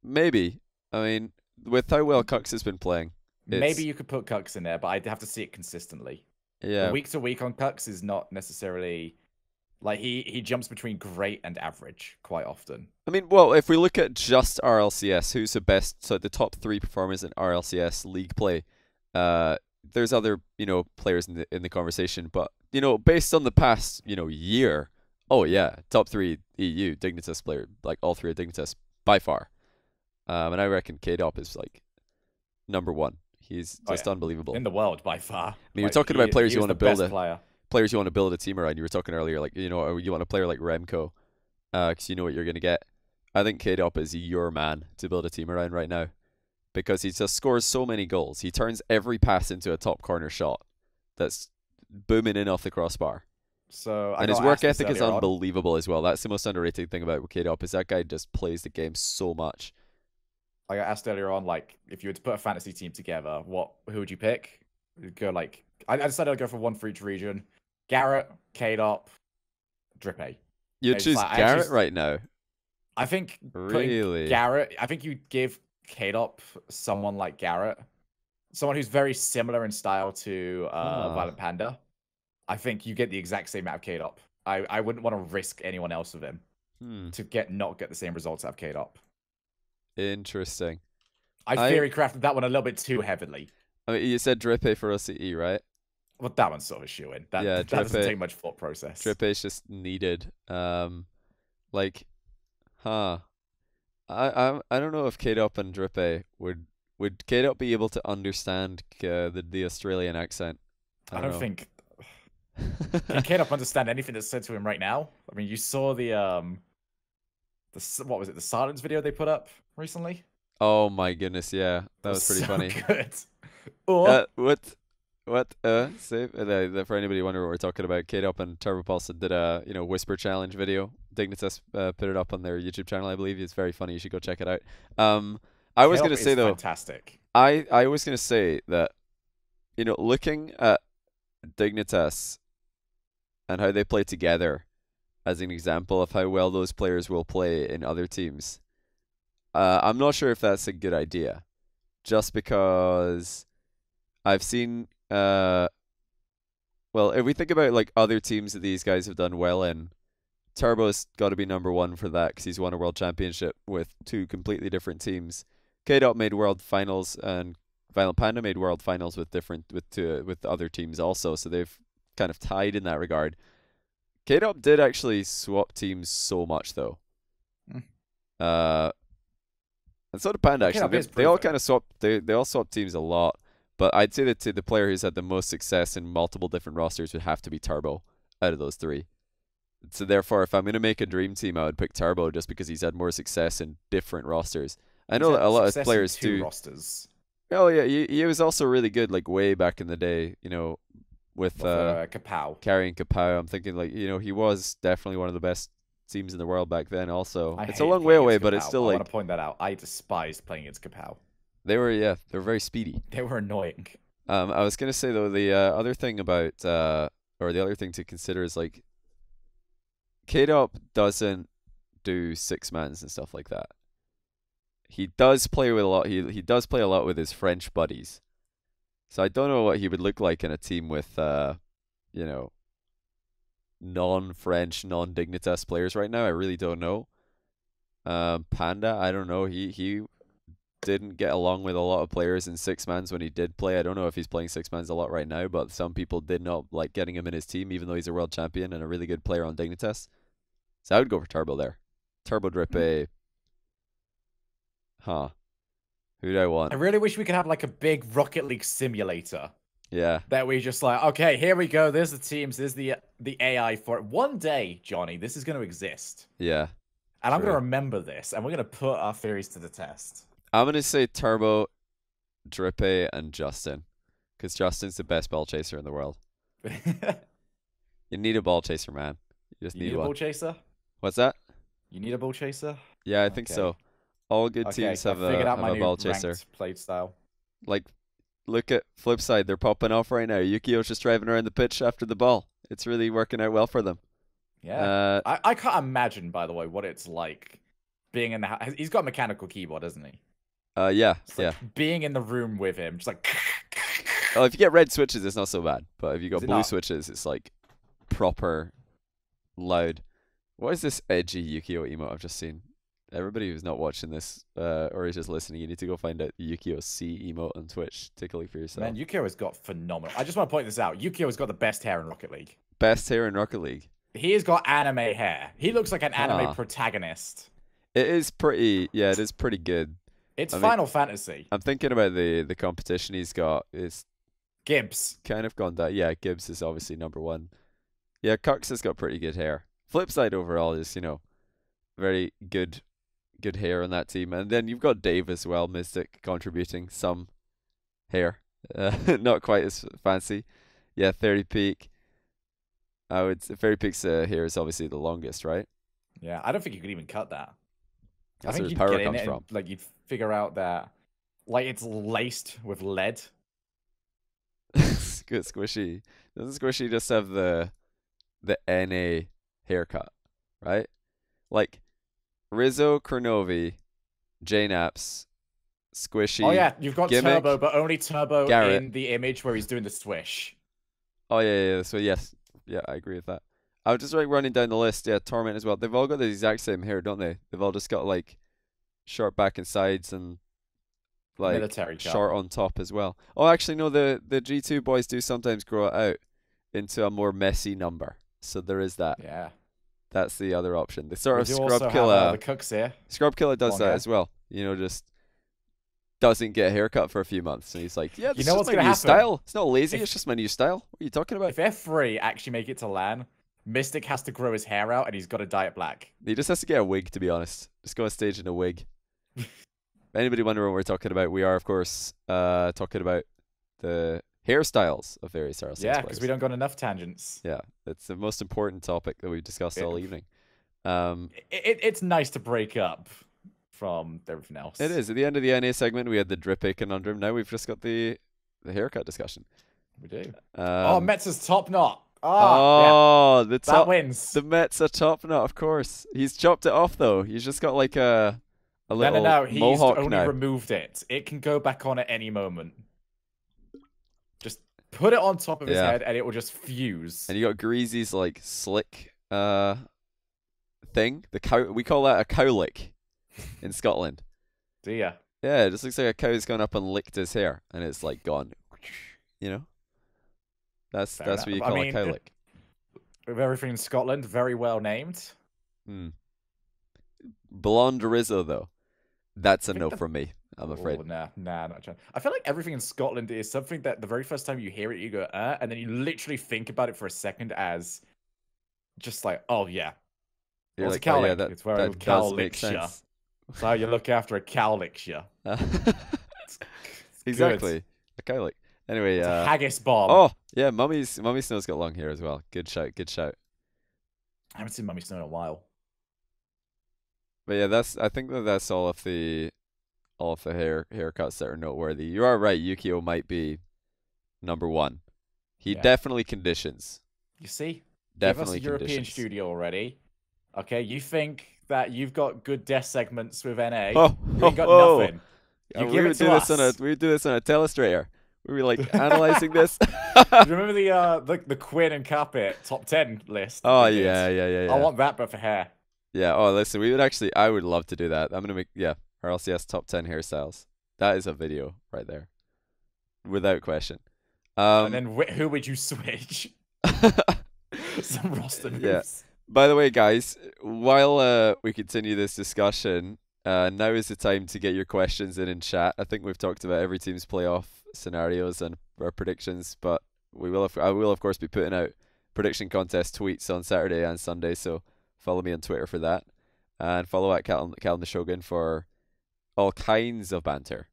Maybe. I mean, with how well Kux has been playing. Maybe you could put Kux in there, but I'd have to see it consistently. Yeah. Week to week on Kux is not necessarily... he jumps between great and average quite often. I mean, well, if we look at just RLCS, who's the best, so the top 3 performers in RLCS league play, there's other, players in the conversation, but, based on the past, year, oh yeah, top 3 EU Dignitas player, all 3 are Dignitas by far. And I reckon K-Dop is number 1. He's just unbelievable. In the world by far. I mean, you're talking about players you want to build players you want to build a team around. You were talking earlier, you want a player like Remco, because you know what you're going to get. I think K-Dop is your man to build a team around right now, because he just scores so many goals. He turns every pass into a top corner shot that's booming in off the crossbar. And his work ethic is unbelievable as well. That's the most underrated thing about K-Dop, is that guy just plays the game so much. I got asked earlier on, if you were to put a fantasy team together, who would you pick? Go I decided I'd go for one for each region. Garrett, K-Dop, Drippy. You'd choose Garrett right now? I think really Garrett. I think you give K-Dop someone like Garrett, someone who's very similar in style to Violent Panda. I think you get the exact same out of K-Dop. I wouldn't want to risk anyone else with him to not get the same results out of K-Dop. Interesting. I theory crafted that one a little bit too heavily. I mean, you said Drippy for OCE, right? Well, that one's sort of a shoe-in. That doesn't take much thought process. Drippy's just needed. I don't know if K-Dop and Drippy would K-Dop be able to understand the Australian accent? I don't think. Can K-Dop understand anything that's said to him right now? I mean, you saw the what was it? The silence video they put up recently. Oh my goodness, yeah, that That was was pretty so funny. good. Or What? Save for anybody wondering what we're talking about. Kate Up and Turbo Pulse did a whisper challenge video. Dignitas put it up on their YouTube channel, I believe. It's very funny. You should go check it out. I was K-Op gonna say is though, fantastic. I was gonna say that looking at Dignitas and how they play together as an example of how well those players will play in other teams. I'm not sure if that's a good idea, just because I've seen well, if we think about like other teams that these guys have done well in, Turbo's got to be number one for that because he's won a world championship with two completely different teams. K-Dot made world finals and Violent Panda made world finals with other teams also, so they've kind of tied in that regard. K-Dot did actually swap teams so much though. Mm. And so did Panda actually. They all kind of swapped. They all swapped teams a lot. But I'd say that the player who's had the most success in multiple different rosters would have to be Turbo out of those three. So therefore, if I'm going to make a dream team, I would pick Turbo just because he's had more success in different rosters. I know that a lot of players do. Rosters. Oh yeah, he was also really good like way back in the day, with Kapow. carrying Kapow. I'm thinking like, he was definitely one of the best teams in the world back then also. It's a long way away, but it's still like... I want to point that out. I despised playing against Kapow. They were very speedy. They were annoying. I was gonna say though, the other thing about or the other thing to consider is like K-Dop doesn't do six mans and stuff like that. He does play with a lot. He does play a lot with his French buddies. So I don't know what he would look like in a team with non-French, non-Dignitas players right now. I really don't know. Panda, I don't know. He didn't get along with a lot of players in six mans when he did play. I don't know if he's playing six mans a lot right now, but some people did not like getting him in his team, even though he's a world champion and a really good player on Dignitas. So I would go for Turbo there. Turbo Drippy. Huh. Who do I want? I really wish we could have like a big Rocket League simulator. Yeah. That we just like, okay, here we go. There's the teams. There's the AI for it. One day, Johnny, this is going to exist. Yeah. And I'm going to remember this, and we're going to put our theories to the test. I'm going to say Turbo, Drippy, and Justin. Because Justin's the best ball chaser in the world. You need a ball chaser, man. You just need a one. Ball chaser? What's that? You need a ball chaser? Yeah, I think so. All good teams have a ball chaser. Play style. Like, look at Flipside. They're popping off right now. Yukio's just driving around the pitch after the ball. It's really working out well for them. Yeah. I can't imagine, by the way, what it's like being in the house. He's got a mechanical keyboard, hasn't he? Yeah. Being in the room with him, just like... Well, if you get red switches, it's not so bad. But if you got blue switches, it's like proper loud. What is this edgy Yukio emote I've just seen? Everybody who's not watching this or is just listening, you need to go find out the Yukio C emote on Twitch. Take a look for yourself. Man, Yukio has got phenomenal. I just want to point this out. Yukio has got the best hair in Rocket League. Best hair in Rocket League. He has got anime hair. He looks like an anime protagonist. It is pretty. Yeah, it is pretty good. It's Final Fantasy. I'm thinking about the competition he's got. It's Gibbs. Kind of gone that. Yeah, Gibbs is obviously number one. Yeah, Cux has got pretty good hair. Flipside overall is, very good hair on that team. And then you've got Dave as well, Mystic, contributing some hair. Not quite as fancy. Yeah, 30 peak. I would say 30 peak's hair is obviously the longest, right? Yeah, I don't think you could even cut that. That's where his power comes from. Like you'd figure out that, like it's laced with lead. Good squishy. Doesn't squishy just have the NA haircut, right? Like Rizzo, Kronovi, Jnaps, Squishy. Oh yeah, you've got Gimmick, Turbo, but only Turbo Garrett. in the image where he's doing the swish. Oh yeah. So yes, yeah, I agree with that. I was just like running down the list. Yeah, Torment as well. They've all got the exact same hair, don't they? They've all just got like short back and sides and like military short on top as well. Oh, actually no, the G2 boys do sometimes grow it out into a more messy number. So there is that. Yeah. That's the other option. The sort of Scrub Killer. The cooks here. Scrub Killer does that as well. Just doesn't get a haircut for a few months, and he's like, "Yeah, this is my new style. It's not lazy. It's just my new style. What are you talking about?" If F3 actually make it to LAN, Mystic has to grow his hair out, and he's got to dye it black. He just has to get a wig, to be honest. Just go on stage in a wig. anybody wondering what we're talking about, we are of course talking about the hairstyles of various RLCS Yeah, players. because we don't got enough tangents. Yeah, it's the most important topic that we've discussed all evening. It's nice to break up from everything else. It is. At the end of the NA segment, we had the Drippy conundrum. Now we've just got the haircut discussion. We do. Oh, Metz's top knot. Oh, yeah. That wins. The Metza top knot, of course. He's chopped it off though. He's just got like a little no. He's mohawk only now. removed it. It can go back on at any moment. Just put it on top of his head, and it will just fuse. And you got Greasy's like slick thing. We call that a cowlick in Scotland. Do ya? Yeah, it just looks like a cow's gone up and licked his hair, and it's like gone. You know. That's what you call a cowlick. With everything in Scotland, very well named. Blonde Rizzo though, that's a no from me. I'm afraid. Nah, not trying. I feel like everything in Scotland is something that the very first time you hear it, you go, and then you literally think about it for a second as just like, oh yeah. You're like, oh, yeah, it's where a cow licks you. It's how you look after a cow licks you. Exactly. A cowlick. Anyway, it's a haggis bomb. Oh, yeah, Mummy Snow's got long hair as well. Good shout. I haven't seen Mummy Snow in a while. But yeah, I think that's all of the haircuts that are noteworthy. You are right, Yukio might be number 1. He definitely conditions. You see? Definitely Give us a European studio already. Okay, you think that you've got good death segments with NA. You ain't got nothing. We would do this on a telestrator. We were like analyzing this. Remember the Quinn and Capit top 10 list? Oh yeah. I want that, but for hair. Yeah. Oh, listen, I would love to do that. I'm gonna make RLCS top 10 hairstyles. That is a video right there, without question. And then who would you switch? Some roster moves. Yeah. By the way, guys, while we continue this discussion, now is the time to get your questions in chat. I think we've talked about every team's playoff scenarios and our predictions, but I will of course be putting out prediction contest tweets on Saturday and Sunday, so follow me on Twitter for that, and follow at Calum the Shogun for all kinds of banter.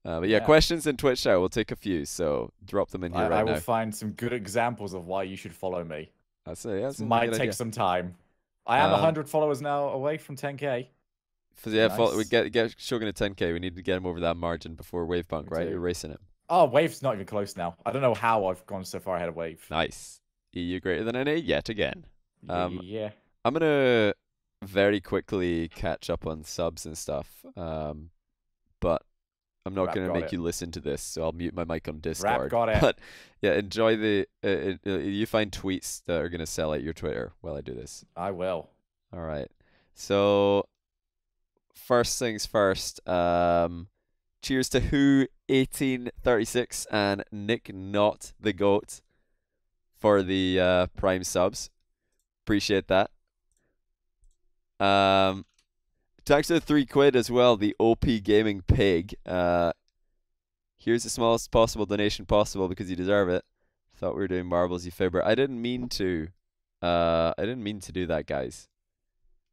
But yeah, questions in Twitch chat. We'll take a few, so drop them in here right now. I will find some good examples of why you should follow me. It might take some time. I am 100 followers now away from 10k. Yeah, we get Shogun to 10k. We need to get him over that margin before Wavepunk, right? You're racing him. Oh, Wave's not even close now. I don't know how I've gone so far ahead of Wave. Nice. EU greater than NA yet again. Yeah. I'm gonna very quickly catch up on subs and stuff. But I'm not gonna make you listen to this, so I'll mute my mic on Discord. Rap got it. But yeah, enjoy you find tweets that are gonna sell out your Twitter while I do this. I will. All right. So first things first. Cheers to Who 1836 and Nick Not the Goat for the Prime subs. Appreciate that. Thanks to the £3 as well, the OP Gaming Pig. Here's the smallest possible donation possible because you deserve it. Thought we were doing marbles, you fibber. I didn't mean to. I didn't mean to do that, guys.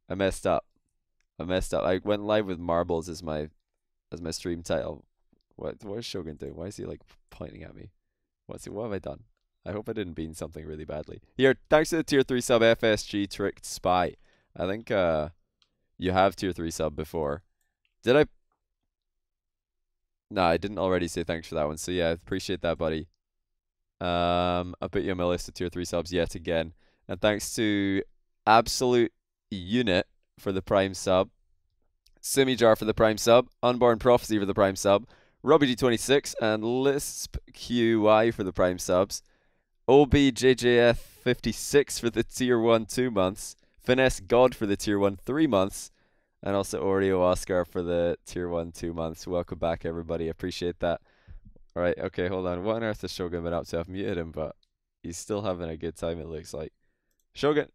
I messed up. I went live with marbles as my stream title. What is Shogun doing? Why is he like pointing at me? What have I done? I hope I didn't mean something really badly. Here, thanks to the tier 3 sub FSG Tricked Spy. I think you have tier 3 sub before. Did I? No, I didn't already say thanks for that one. So yeah, I appreciate that, buddy. I'll put you on my list of tier 3 subs yet again. And thanks to Absolute Unit for the Prime sub. Simijar for the Prime sub. Unborn Prophecy for the Prime sub. RobbieG26 and Lisp QY for the Prime subs. OBJJF56 for the tier 1 2 months. Finesse God for the tier 1 3 months. And also Oreo Oscar for the tier 1 2 months. Welcome back, everybody. Appreciate that. Alright, okay, hold on. What on earth has Shogun been up to? I've muted him, but he's still having a good time, it looks like. Shogun,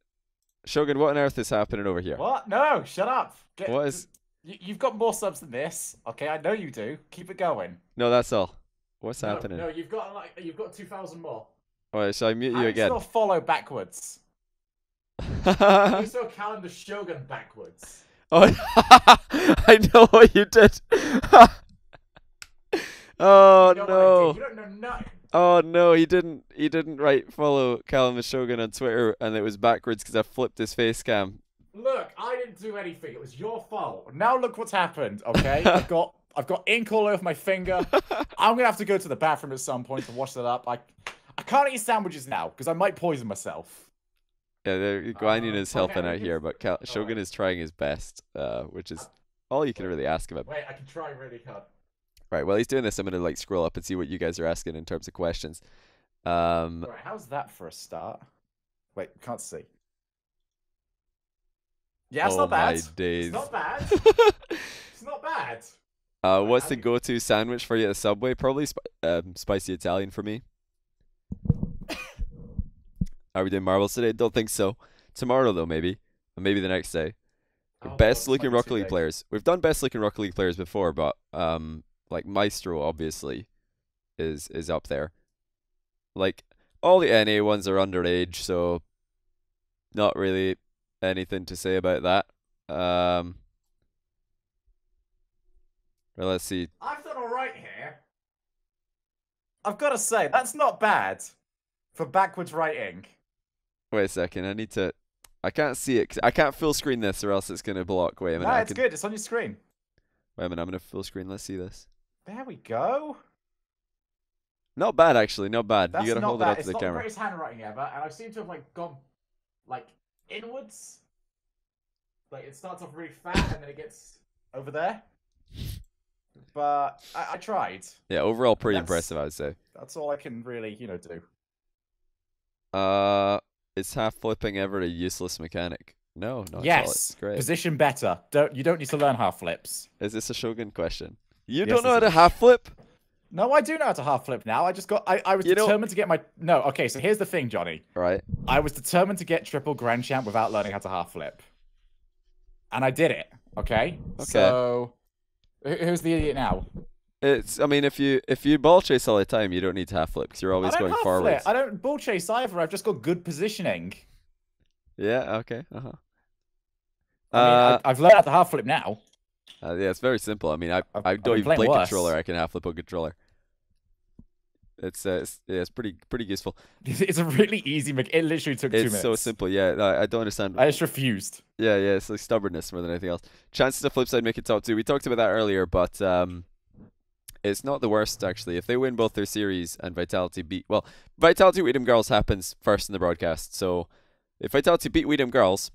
what on earth is happening over here? What? No, shut up. What is... You've got more subs than this. Okay, I know you do. Keep it going. No, that's all. What's happening? No, you've got 2,000 more. Alright, so I mute you again. I'm still follow backwards. You still calendar Shogun backwards. Oh, I know what you did. Oh You know what I no. did. You don't know nothing. Oh no, he didn't. He didn't follow Callum and Shogun on Twitter, and it was backwards because I flipped his face cam. Look, I didn't do anything. It was your fault. Now look what's happened. Okay, I've got ink all over my finger. I'm gonna have to go to the bathroom at some point to wash that up. I can't eat sandwiches now because I might poison myself. Yeah, Guanyin is helping okay, out here, but Shogun is trying his best, which is all you can really ask of him. Wait, I can try really hard. Right, while he's doing this, I'm gonna like scroll up and see what you guys are asking in terms of questions. Right, how's that for a start? Wait, can't see. Yeah, it's oh not bad. my days. It's not bad. It's not bad. What's the go-to sandwich for you at the Subway? Probably spicy Italian for me. Are we doing marbles today? Don't think so. Tomorrow though, maybe, or maybe the next day. Oh, Best well, looking this might be Rocket too League big. players. We've done best looking Rocket League players before, but like Maestro obviously is up there. Like all the NA ones are underage, so not really anything to say about that. Well, let's see. I've done all right here. I've got to say, that's not bad for backwards writing. Wait a second. I can't see it. I can't full screen this, or else it's gonna block. Wait a minute. No, it's good. It's on your screen. Wait a minute. I'm gonna full screen. Let's see this. There we go. Not bad, actually. Not bad. That's You gotta not hold bad. it up to It's the not the camera. greatest handwriting ever, and I seem to have like gone like inwards. Like it starts off really fat and then it gets over there. But I tried. Yeah, overall pretty That's- impressive, I would say. That's all I can really, do. Is half flipping ever a useless mechanic? No, not at all. Yes. It's great. Position better. You don't need to learn half flips. Is this a Shogun question? You Yes, don't know how this to is. half flip? No, I do know how to half flip now. I just got I was determined to get my okay, so here's the thing, Johnny. Right. I was determined to get triple grand champ without learning how to half flip. And I did it. Okay? So who's the idiot now? I mean, if you ball chase all the time, you don't need to half flip because you're always I don't going half forwards. flip. I don't ball chase either. I've just got good positioning. Yeah. Okay. Uh huh. I mean, I've learned how to half flip now. Yeah, it's very simple. I mean, I I've don't been even play playing worse. controller. I can half flip a controller. It's pretty useful. It's a really easy. It literally took 2 minutes. It's so simple. Yeah, I don't understand. I just refused. Yeah, it's like stubbornness more than anything else. Chances of Flipside make it top 2. We talked about that earlier, but it's not the worst actually. If they win both their series and Vitality beat Weedham Girls happens first in the broadcast. So if Vitality beat Weedham Girls,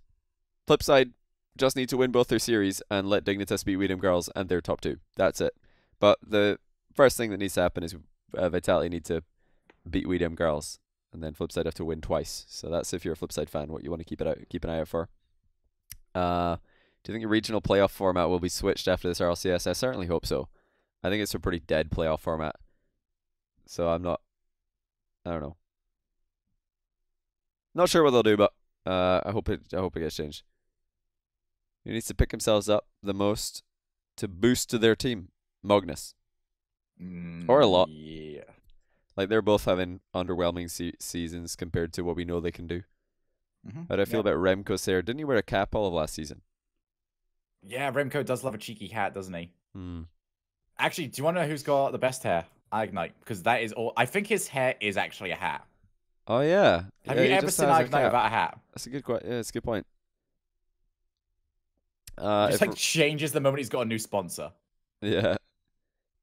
Flipside just need to win both their series and let Dignitas beat Weedham Girls, and they're top 2. That's it. But the first thing that needs to happen is Vitality need to beat Weedham Girls, and then Flipside have to win twice. So that's, if you're a Flipside fan, what you want to keep an eye out for. Do you think a regional playoff format will be switched after this RLCS? I certainly hope so. I think it's a pretty dead playoff format. So I don't know. Not sure what they'll do, but I hope it gets changed. Who needs to pick themselves up the most to boost to their team? Magnus. Or a lot. Yeah. Like, they're both having underwhelming seasons compared to what we know they can do. How do I feel about Remco Sayer? Didn't he wear a cap all of last season? Yeah, Remco does love a cheeky hat, doesn't he? Hmm. Actually, do you want to know who's got the best hair? Ignite, because that is all. I think his hair is actually a hat. Oh yeah. Have Yeah, you he ever just seen has a Ignite cap. without a hat? That's a good yeah, that's a good point. Just like changes the moment he's got a new sponsor. Yeah.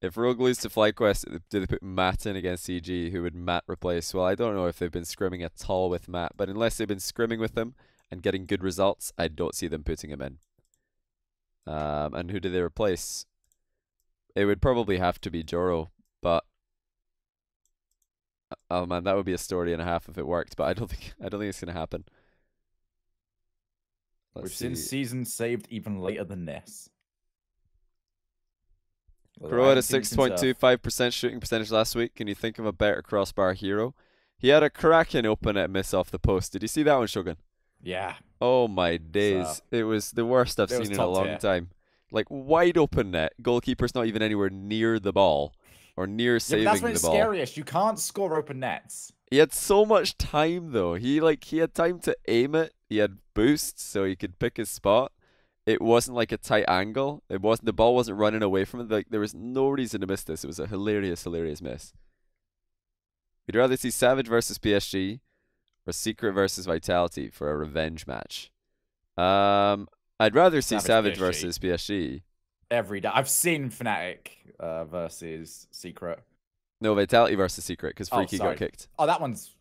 If Rogue loses to FlyQuest, do they put Matt in against CG? Who would Matt replace? Well, I don't know if they've been scrimming at all with Matt, but unless they've been scrimming with him and getting good results, I don't see them putting him in. And who do they replace? It would probably have to be Joro, but oh man, that would be a story and a half if it worked. But I don't think it's gonna happen. We've seen seasons saved even later than this. Crow had a 6.25% shooting percentage last week. Can you think of a better crossbar hero? He had a Kraken open at miss off the post. Did you see that one, Shogun? Yeah. Oh my days. It was the worst I've seen in a long time. Like, wide open net. Goalkeeper's not even anywhere near the ball or near saving the ball. That's when it's scariest. You can't score open nets. He had so much time though. He had time to aim it. He had boosts so he could pick his spot. it wasn't like a tight angle. It wasn't, the ball wasn't running away from it. Like there was no reason to miss this. It was a hilarious, hilarious miss. You'd rather see Savage versus PSG or Secret versus Vitality for a revenge match? I'd rather see Savage PSG. versus PSG. Every day. I've seen Fnatic versus Secret. No, Vitality versus Secret because Freaky got sorry. kicked. Oh, that one's.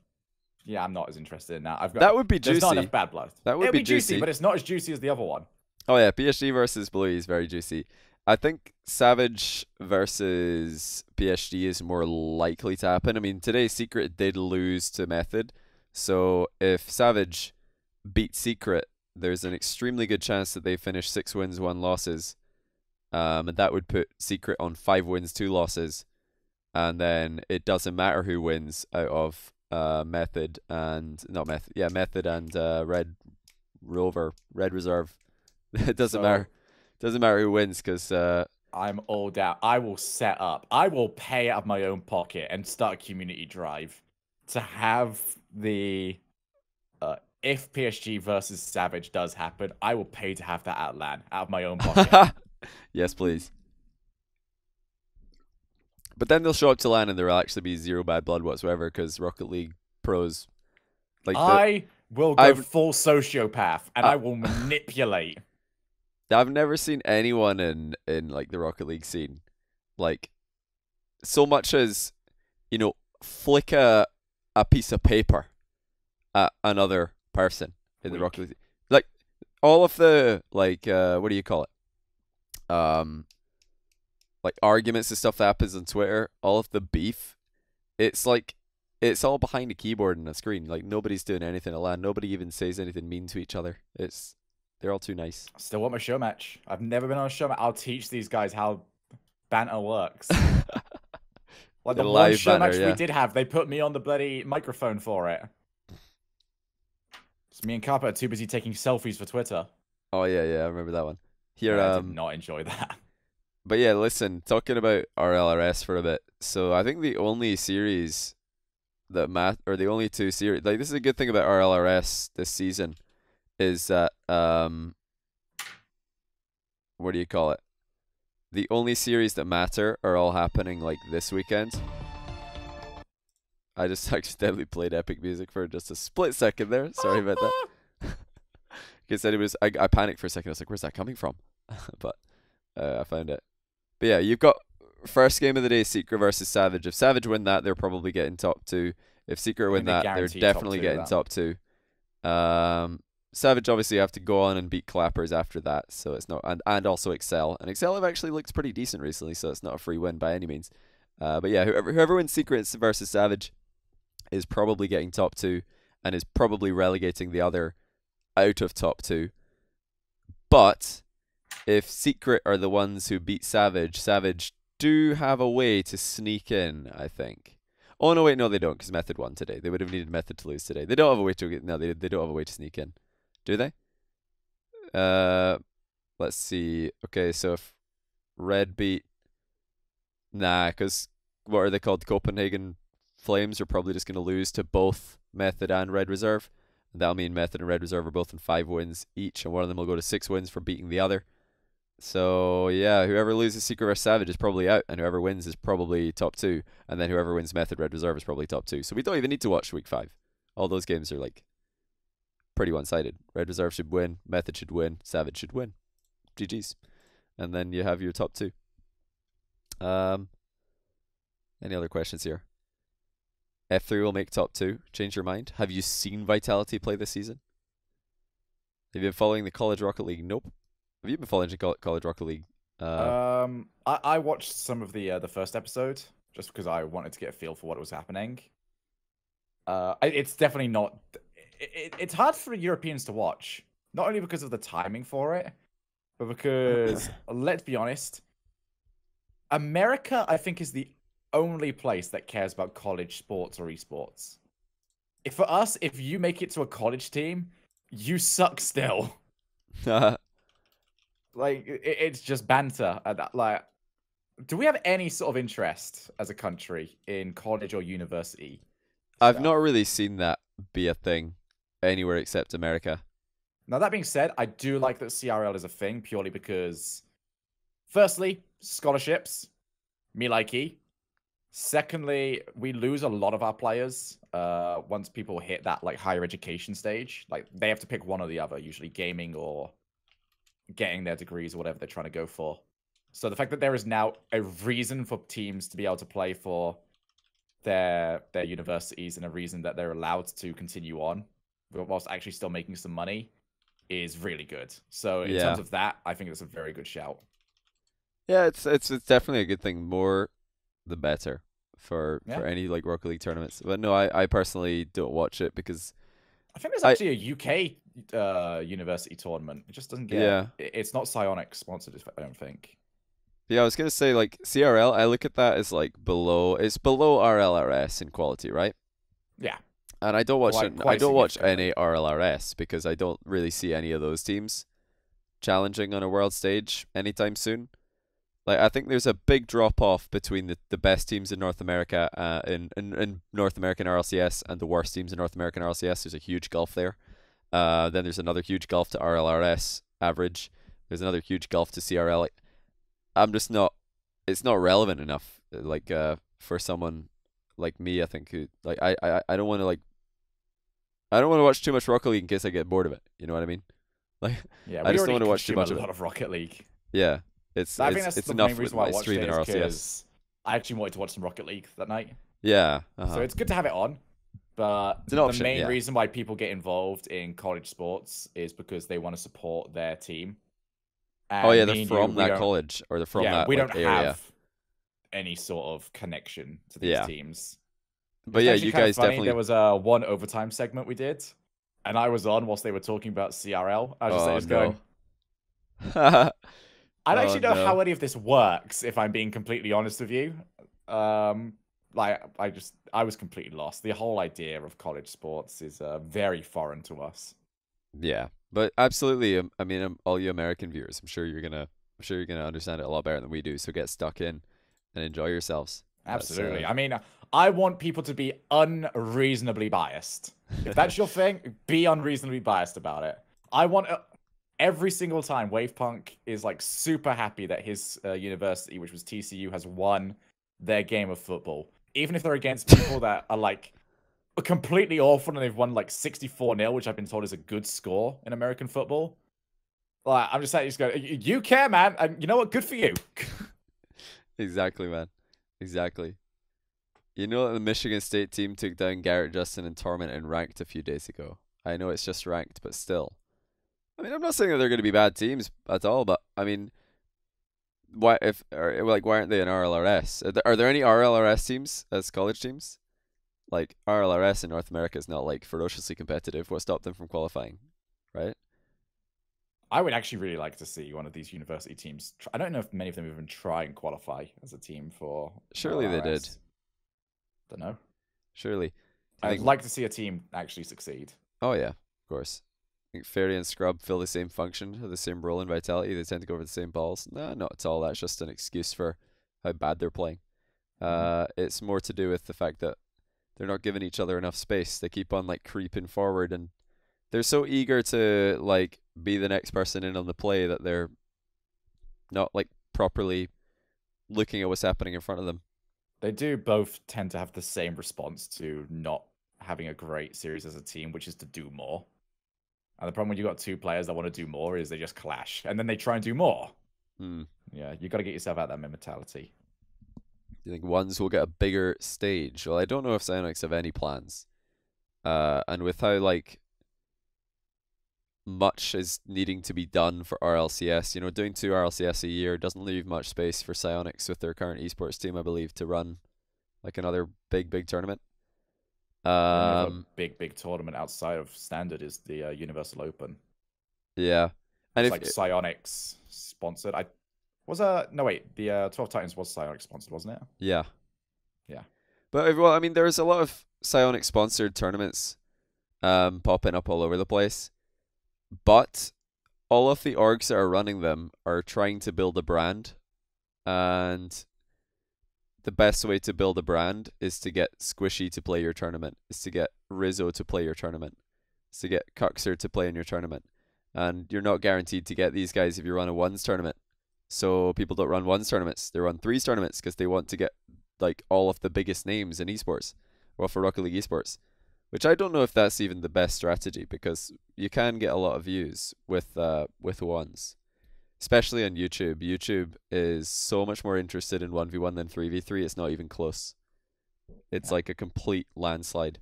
Yeah, I'm not as interested in that. That would be There's juicy. not enough bad blood. That would It'll be juicy, juicy. but it's not as juicy as the other one. Oh yeah, PSG versus Bluey is very juicy. I think Savage versus PSG is more likely to happen. I mean, today Secret did lose to Method, so if Savage beat Secret, there's an extremely good chance that they finish 6 wins, 1 losses, and that would put Secret on 5 wins, 2 losses, and then it doesn't matter who wins out of Method and Method and Red Reserve. It doesn't matter. Doesn't matter who wins because I'm all down. I will set up. I will pay out of my own pocket and start a community drive to have the if PSG versus Savage does happen, I will pay to have that out of my own pocket. Yes, please. But then they'll show up to LAN and there'll actually be 0 bad blood whatsoever because Rocket League pros. Like I will go full sociopath and I will manipulate. I've never seen anyone in like the Rocket League scene like so much as, you know, flick a piece of paper at another person in the Rocket League. Like all of the like what do you call it? Like arguments and stuff that happens on Twitter, all of the beef, it's like it's all behind a keyboard and a screen. Like nobody's doing anything at LAN. Nobody even says anything mean to each other. They're all too nice. Still want my show match. I've never been on a show match. I'll teach these guys how banter works. Like the one show match we did have, they put me on the bloody microphone for it. So me and Kappa are too busy taking selfies for Twitter. Oh yeah, I remember that one. Here, I did not enjoy that. But yeah, listen, talking about RLRS for a bit. So I think the only series that the only 2 series, like this is a good thing about RLRS this season, is that what do you call it? The only series that matter are all happening like this weekend. I just accidentally played epic music for just a split second there. Sorry about that. Because I panicked for a second. I was like, where's that coming from? But I found it. But yeah, you've got first game of the day, Secret versus Savage. If Savage win that, they're probably getting top 2. If Secret win that, they're definitely getting top 2. Savage obviously have to go on and beat Clappers after that, so it's not, and also Excel. And Excel have actually looked pretty decent recently, so it's not a free win by any means. But yeah, whoever wins Secret versus Savage is probably getting top 2 and is probably relegating the other out of top 2. But if Secret are the ones who beat Savage, Savage do have a way to sneak in, I think. Oh no, wait, no, they don't, because Method won today. They would have needed Method to lose today. They don't have a way to get. No, they don't have a way to sneak in, do they? Let's see. Okay, so if Red beat, nah, because what are they called? Copenhagen Flames are probably just going to lose to both Method and Red Reserve. That'll mean Method and Red Reserve are both in 5 wins each, and one of them will go to 6 wins for beating the other. So yeah, whoever loses Secret vs Savage is probably out, and whoever wins is probably top 2, and then whoever wins Method Red Reserve is probably top 2. So we don't even need to watch week 5. All those games are like pretty one-sided. Red Reserve should win, Method should win, Savage should win. GG's. And then you have your top 2. Any other questions here? F3 will make top 2. Change your mind. Have you seen Vitality play this season? Have you been following the College Rocket League? Nope. Have you been following College Rocket League? I watched some of the first episode just because I wanted to get a feel for what was happening. It's definitely not. It's hard for Europeans to watch, not only because of the timing for it, but because let's be honest, America, I think, is the only place that cares about college sports or esports. For us, if you make it to a college team, you suck still. Like, it's just banter. Like, do we have any sort of interest as a country in college or university? I've not really seen that be a thing anywhere except America. Now, that being said, I do like that CRL is a thing purely because, firstly, scholarships, me likey. Secondly, we lose a lot of our players once people hit that like higher education stage. Like they have to pick one or the other, usually gaming or getting their degrees or whatever they're trying to go for. So the fact that there is now a reason for teams to be able to play for their universities and a reason that they're allowed to continue on whilst actually still making some money is really good. So in Yeah. terms of that, I think it's a very good shout. Yeah, it's definitely a good thing. More the better Yeah. for any like Rocket League tournaments. But no, I personally don't watch it because I think there's I actually a UK university tournament. It just doesn't get. yeah. It's not Psionic sponsored, I don't think. Yeah, I was gonna say like CRL, I look at that as like it's below RLRS in quality, right? Yeah, And I don't watch I quite don't watch significantly. any RLRS because I don't really see any of those teams challenging on a world stage anytime soon. Like I think there's a big drop off between the best teams in North America in North American RLCS and the worst teams in North American RLCS. There's a huge gulf there. Then there's another huge gulf to RLRS average. There's another huge gulf to CRL. Like I'm just not. It's not relevant enough. Like for someone like me, I think who like I don't want to like I don't want to watch too much Rocket League in case I get bored of it. You know what I mean? Like Yeah, I we just don't already want to watch too consume a much of it. lot of Rocket League. Yeah, it's I think that's it's the main enough with reason why I my watched streaming it is RLCS. because I actually wanted to watch some Rocket League that night. Yeah, So it's good to have it on. But it's an the option. main Yeah. reason why people get involved in college sports is because they want to support their team. Oh yeah, And they're me and you, from we that don't. college or they're from Yeah, that we like don't area. have any sort of connection to these Yeah, temes. but It's yeah, actually you kind of guys funny. There definitely. was a one overtime segment we did, and I was on whilst they were talking about CRL. I was just, Oh just going, no. I don't Oh actually know no. how any of this works, if I'm being completely honest with you. Like I was completely lost. The whole idea of college sports is very foreign to us. Yeah, but absolutely. I mean, all you American viewers, I'm sure you're gonna understand it a lot better than we do. So get stuck in and enjoy yourselves. That's Absolutely. I mean, I want people to be unreasonably biased. If that's your thing, be unreasonably biased about it. I want every single time Wavepunk is like super happy that his university, which was TCU, has won their game of football, even if they're against people that are like completely awful and they've won like 64-0, which I've been told is a good score in American football. Like, I'm just saying, just go, you care, man, and you know what? Good for you. exactly, man. Exactly. You know that the Michigan State team took down Garrett Justin and Torment in ranked a few days ago. I know it's just ranked, but still. I mean, I'm not saying that they're going to be bad teams at all, but I mean, why aren't they in RLRS? Are there any RLRS teams as college teams? Like RLRS in North America is not like ferociously competitive. What stopped them from qualifying, right? I would actually really like to see one of these university teams. I don't know if many of them even try and qualify as a team for Surely they did. RLRS. Don't know. Surely. Do you I'd think? like to see a team actually succeed. Oh yeah, of course. I think Fairy and Scrub fill the same function, have the same role in Vitality. They tend to go for the same balls. No, not at all. That's just an excuse for how bad they're playing. It's more to do with the fact that they're not giving each other enough space. They keep on like creeping forward, and they're so eager to like be the next person in on the play that they're not like properly looking at what's happening in front of them. They do both tend to have the same response to not having a great series as a team, which is to do more. And the problem when you got two players that want to do more is they just clash, and then they try and do more. Hmm. Yeah, you got to get yourself out of that mentality. Do you think ones will get a bigger stage? Well, I don't know if Psyonix have any plans. And with how like much is needing to be done for RLCS, doing 2 RLCS a year doesn't leave much space for Psyonix with their current esports team, I believe, to run like another big tournament. The only other Um, big tournament outside of standard is the Universal Open. yeah, and It's if like Psionics sponsored. No wait, the 12 Titans was Psionics sponsored, wasn't it? yeah, Yeah. but well, I mean, there's a lot of Psyonix sponsored tournaments popping up all over the place, but all of the orgs that are running them are trying to build a brand, and the best way to build a brand is to get Squishy to play your tournament, is to get Rizzo to play your tournament, is to get Cuxer to play in your tournament. and you're not guaranteed to get these guys if you run a ones tournament. So people don't run ones tournaments; they run threes tournaments because they want to get like all of the biggest names in esports, or for Rocket League esports. Which I don't know if that's even the best strategy, because you can get a lot of views with ones, especially on YouTube. YouTube is so much more interested in 1v1 than 3v3. It's not even close. It's like a complete landslide.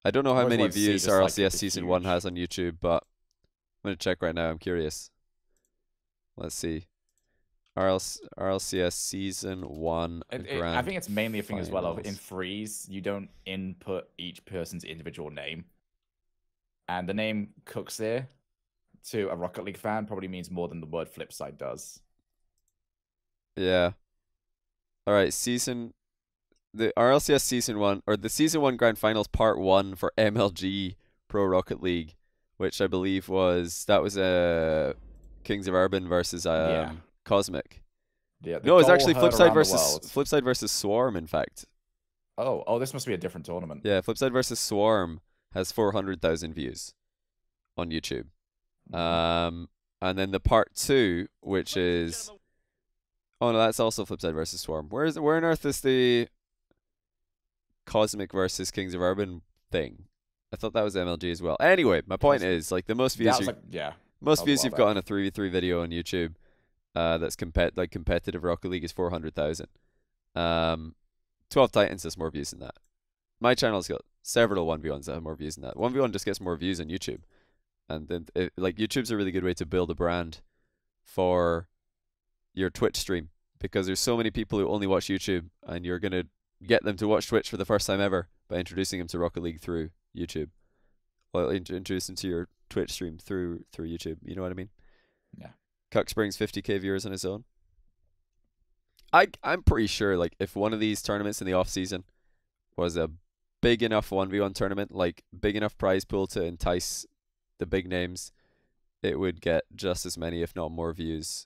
I don't know how many views RLCS Season 1 has on YouTube, but I'm going to check right now. I'm curious. Let's see. RLCS Season 1 Grand I think it's mainly a thing as well of in Finals. freeze, you don't input each person's individual name. And the name Cooksir to a Rocket League fan probably means more than the word Flipside does. Yeah. All right, the RLCS Season 1, or the Season 1 Grand Finals Part 1 for MLG Pro Rocket League, which I believe was Kings of Urban versus Cosmic. Yeah, no, it's actually Flipside versus Swarm, in fact. Oh, this must be a different tournament. Yeah, Flipside versus Swarm has 400,000 views on YouTube. And then the part 2, which is oh no, that's also Flipside versus Swarm. Where on earth is the Cosmic versus Kings of Urban thing? I thought that was MLG as well. Anyway, my point is, like, the most views you've got on a 3v3 video on YouTube that's competitive Rocket League is 400,000. 12 Titans has more views than that. My channel's got several 1v1s that have more views than that. 1v1 just gets more views on YouTube. And then YouTube's a really good way to build a brand for your Twitch stream, because there's so many people who only watch YouTube, and you're going to get them to watch Twitch for the first time ever by introducing them to Rocket League through YouTube. Well, introduce them to your Twitch stream through YouTube. You know what I mean? Yeah. Cuck brings 50k viewers on his own. I'm pretty sure, like, if one of these tournaments in the off season was a big enough 1v1 tournament, like big enough prize pool to entice the big names, it would get just as many, if not more, views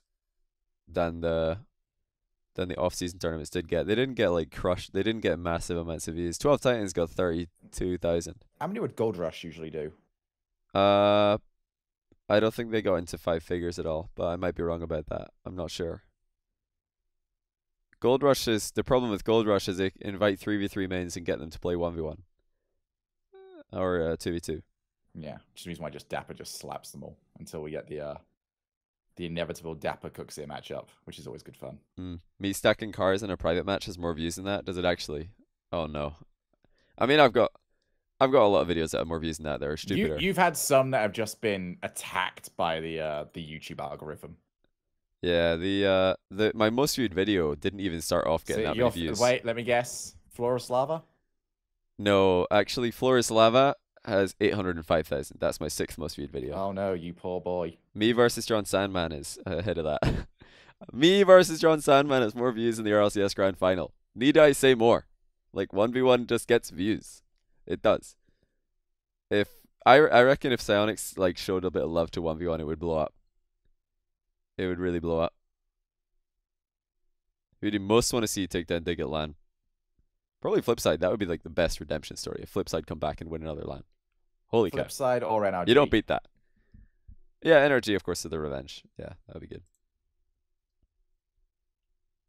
than the off-season tournaments did get. They didn't get like crushed. They didn't get massive amounts of views. 12 Titans got 32,000. How many would Gold Rush usually do? I don't think they got into 5 figures at all, but I might be wrong about that. I'm not sure. The problem with Gold Rush is they invite 3v3 mains and get them to play 1v1 or 2v2. Yeah, which means Dapper just slaps them all until we get the inevitable Dapper Cooksir matchup, which is always good fun. Me stacking cars in a private match has more views than that. Does it actually? Oh no. I mean, I've got a lot of videos that have more views than that. They're stupider. You've had some that have just been attacked by the YouTube algorithm. Yeah, my most viewed video didn't even start off getting that many views. Wait, let me guess. Florus Lava? No, actually, Florus Lava has 805,000. That's my 6th most viewed video. Oh no, you poor boy. Me versus John Sandman is ahead of that. Me versus John Sandman has more views in the RLCS Grand Final. Need I say more? Like, 1v1 just gets views. It does. I reckon if Psyonix like showed a bit of love to 1v1, it would blow up. It would really blow up. Who do you most want to see take down Dig at LAN? Probably Flipside. That would be like the best redemption story. If Flipside come back and win another LAN. Holy cow. Flipside or NRG? You don't beat that. Yeah, NRG, of course, to the revenge. Yeah, that would be good.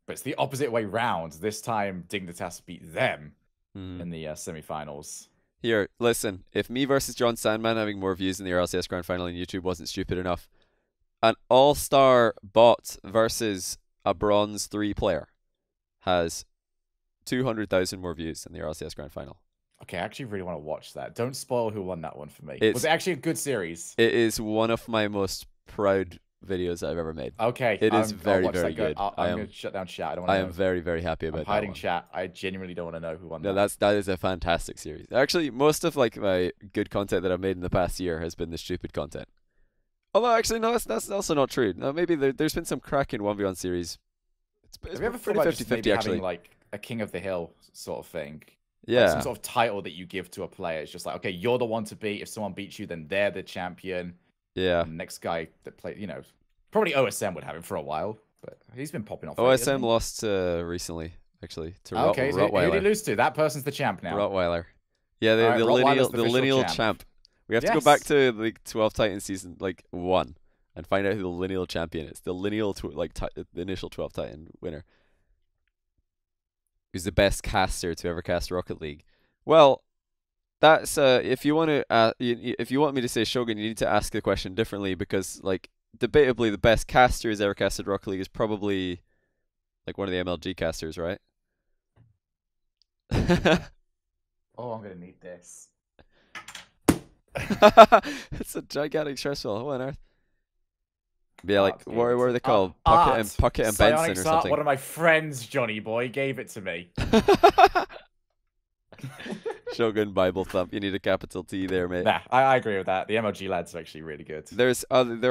But it's the opposite way round. This time, Dignitas beat them in the semifinals. Here, listen. If me versus John Sandman having more views in the RLCS Grand Final on YouTube wasn't stupid enough, an all-star bot versus a bronze 3 player has 200,000 more views than the RLCS Grand Final. Okay, I actually really want to watch that. Don't spoil who won that one for me. Was it actually a good series? It is one of my most proud videos I've ever made. Okay, it is very, very good. I'm going to shut down chat. I am very, very happy about that. I'm hiding chat. I genuinely don't want to know who won that. No, that is a fantastic series. Actually, most of like my good content that I've made in the past year has been the stupid content. Although, actually, no, that's also not true. No, maybe there's been some cracking 1v1 series. It's Have you ever thought about 50-50 actually having like a King of the Hill sort of thing? Yeah. Like some sort of title that you give to a player. It's just like, okay, you're the one to beat. If someone beats you, then they're the champion. Yeah. And the next guy that played, probably OSM would have him for a while, but he's been popping off. OSM lost recently, actually, to Rottweiler. Who did he lose to? That person's the champ now. Rottweiler. Yeah, the lineal champ. We have to go back Yes. to the 12 Titan season like 1 and find out who the lineal champion is. The lineal the initial 12 Titan winner. Who's the best caster to ever cast Rocket League? Well, that's if you want to if you want me to say Shogun, you need to ask the question differently because like debatably the best caster who's ever casted Rocket League is probably like one of the MLG casters, right? Oh, I'm gonna need this. It's a gigantic stress ball. What on earth? Yeah, like Art gave it what are to they called? Art. Puckett and Benson or Psionics Art. something. One of my friends, Johnny Boy, gave it to me. Shogun Bible thump. You need a capital T there, mate. Nah, I agree with that. The MLG lads are actually really good. There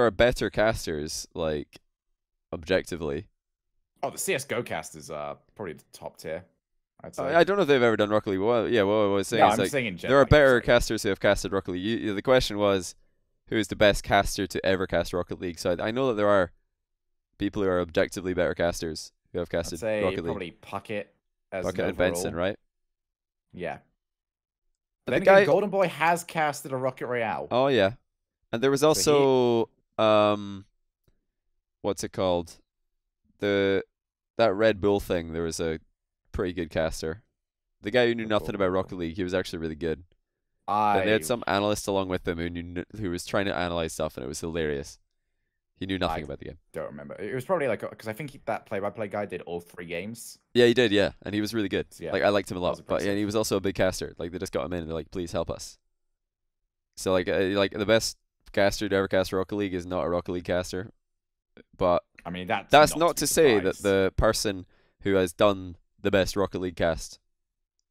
are better casters, like objectively. Oh, the CS:GO casters are probably the top tier, I'd say. I don't know if they've ever done Rocket League. Well, yeah, what I was saying No, is I'm like saying in there general. are better casters who have casted Rocket League. The question was, who is the best caster to ever cast Rocket League? So I know that there are people who are objectively better casters who have I'd casted say Rocket League. probably Puckett as Puckett an and Benson, overall. right? Yeah. But Then again, Golden Boy has casted a Rocket Royale. Oh yeah, and there was also what's it called? That Red Bull thing. There was a pretty good caster. The guy who knew nothing about Rocket League, he was actually really good. Then they had some analyst along with him who was trying to analyze stuff, and it was hilarious. He knew nothing about the game. Don't remember. It was probably like because I think that play-by-play guy did all 3 games. Yeah, he did. Yeah, and he was really good. So, yeah, like I liked him a lot. But impressive. yeah, he was also a big caster. Like they just got him in and they're like, please help us. So like the best caster to ever cast Rocket League is not a Rocket League caster. But I mean that's not to say that the person who has done the best Rocket League cast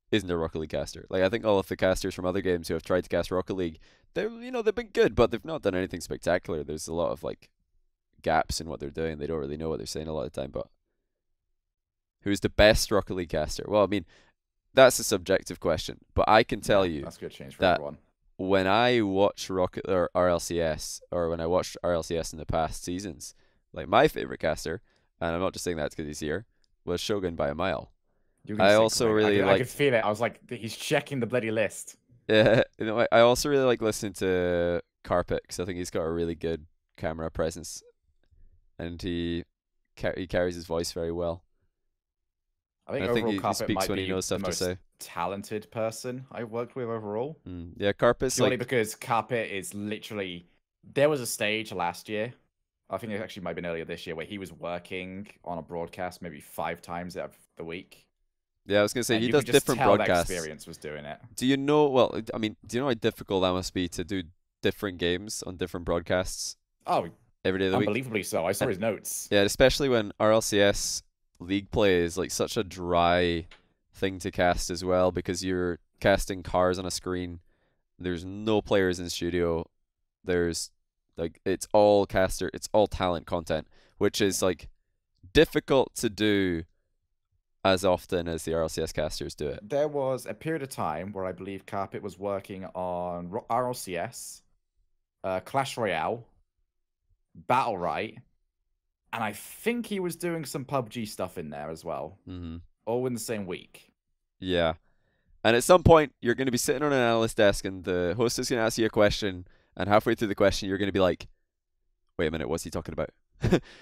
isn't a Rocket League caster. Like I think all of the casters from other games who have tried to cast Rocket League, they've been good, but they've not done anything spectacular. There's a lot of like gaps in what they're doing. They don't really know what they're saying a lot of the time. But who's the best Rocket League caster? Well, I mean, that's a subjective question, but I can tell you that's a good change for that everyone. When I watch Rocket or RLCS, or when I watched RLCS in the past seasons, like my favorite caster, and I'm not just saying that because he's here, was Shogun by a mile. I also really I could feel it. I was like, he's checking the bloody list. Yeah, I also really like listening to Carpet because I think he's got a really good camera presence, and he carries his voice very well. I think overall he speaks when he knows stuff to say. Talented person I've worked with overall. Yeah, Carpet's purely because Carpet is literally. There was a stage last year, I think it actually might have been earlier this year, where he was working on a broadcast maybe 5 times out of the week. Yeah, I was gonna say he does different broadcasts. That experience was doing it. Do you know? Well, I mean, do you know how difficult that must be to do different games on different broadcasts? Oh, every day of the week. Unbelievably so. I saw his notes. Yeah, especially when RLCS League play is like such a dry thing to cast as well because you're casting cars on a screen. There's no players in studio. There's like it's all talent content, which is like difficult to do as often as the RLCS casters do it. There was a period of time where I believe Carpet was working on RLCS, Clash Royale, Battle Right, and I think he was doing some PUBG stuff in there as well. All in the same week. Yeah. And at some point, you're going to be sitting on an analyst desk and the host is going to ask you a question, and halfway through the question, you're going to be like, wait a minute, what's he talking about?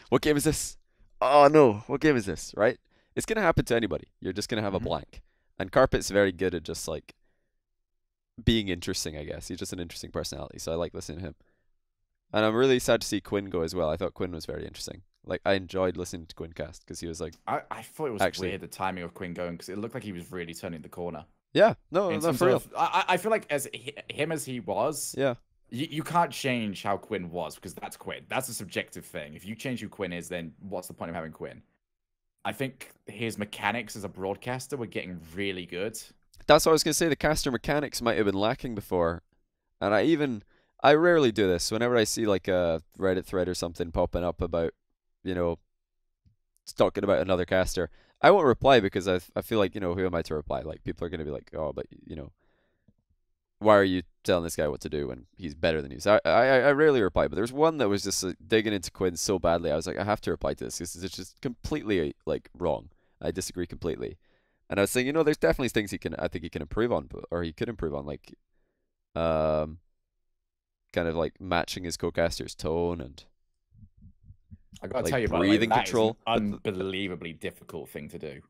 What game is this? Oh no, what game is this, right? It's going to happen to anybody. You're just going to have a blank. And Carpet's very good at just like being interesting, I guess. He's just an interesting personality, so I like listening to him. And I'm really sad to see Quinn go as well. I thought Quinn was very interesting. Like, I enjoyed listening to Quinn cast because he was like... I thought it was weird, the timing of Quinn going, because it looked like he was really turning the corner. Yeah, no, for real. I feel like as he was... Yeah. You can't change how Quinn was, because that's Quinn. That's a subjective thing. If you change who Quinn is, then what's the point of having Quinn? I think his mechanics as a broadcaster were getting really good. That's what I was going to say. The caster mechanics might have been lacking before. And I rarely do this. Whenever I see like a Reddit thread or something popping up about, you know, talking about another caster, I won't reply because I feel like, you know, who am I to reply? Like, people are going to be like, oh, but, you know, why are you telling this guy what to do when he's better than you? So I rarely reply, but there's one that was just digging into Quinn so badly. I was like, I have to reply to this because it's just completely like wrong. I disagree completely. And I was saying, you know, there's definitely things I think he can improve on, or he could improve on. Like, kind of like matching his co-caster's tone and I gotta like tell you, by the way, breathing that is an control. unbelievably difficult thing to do.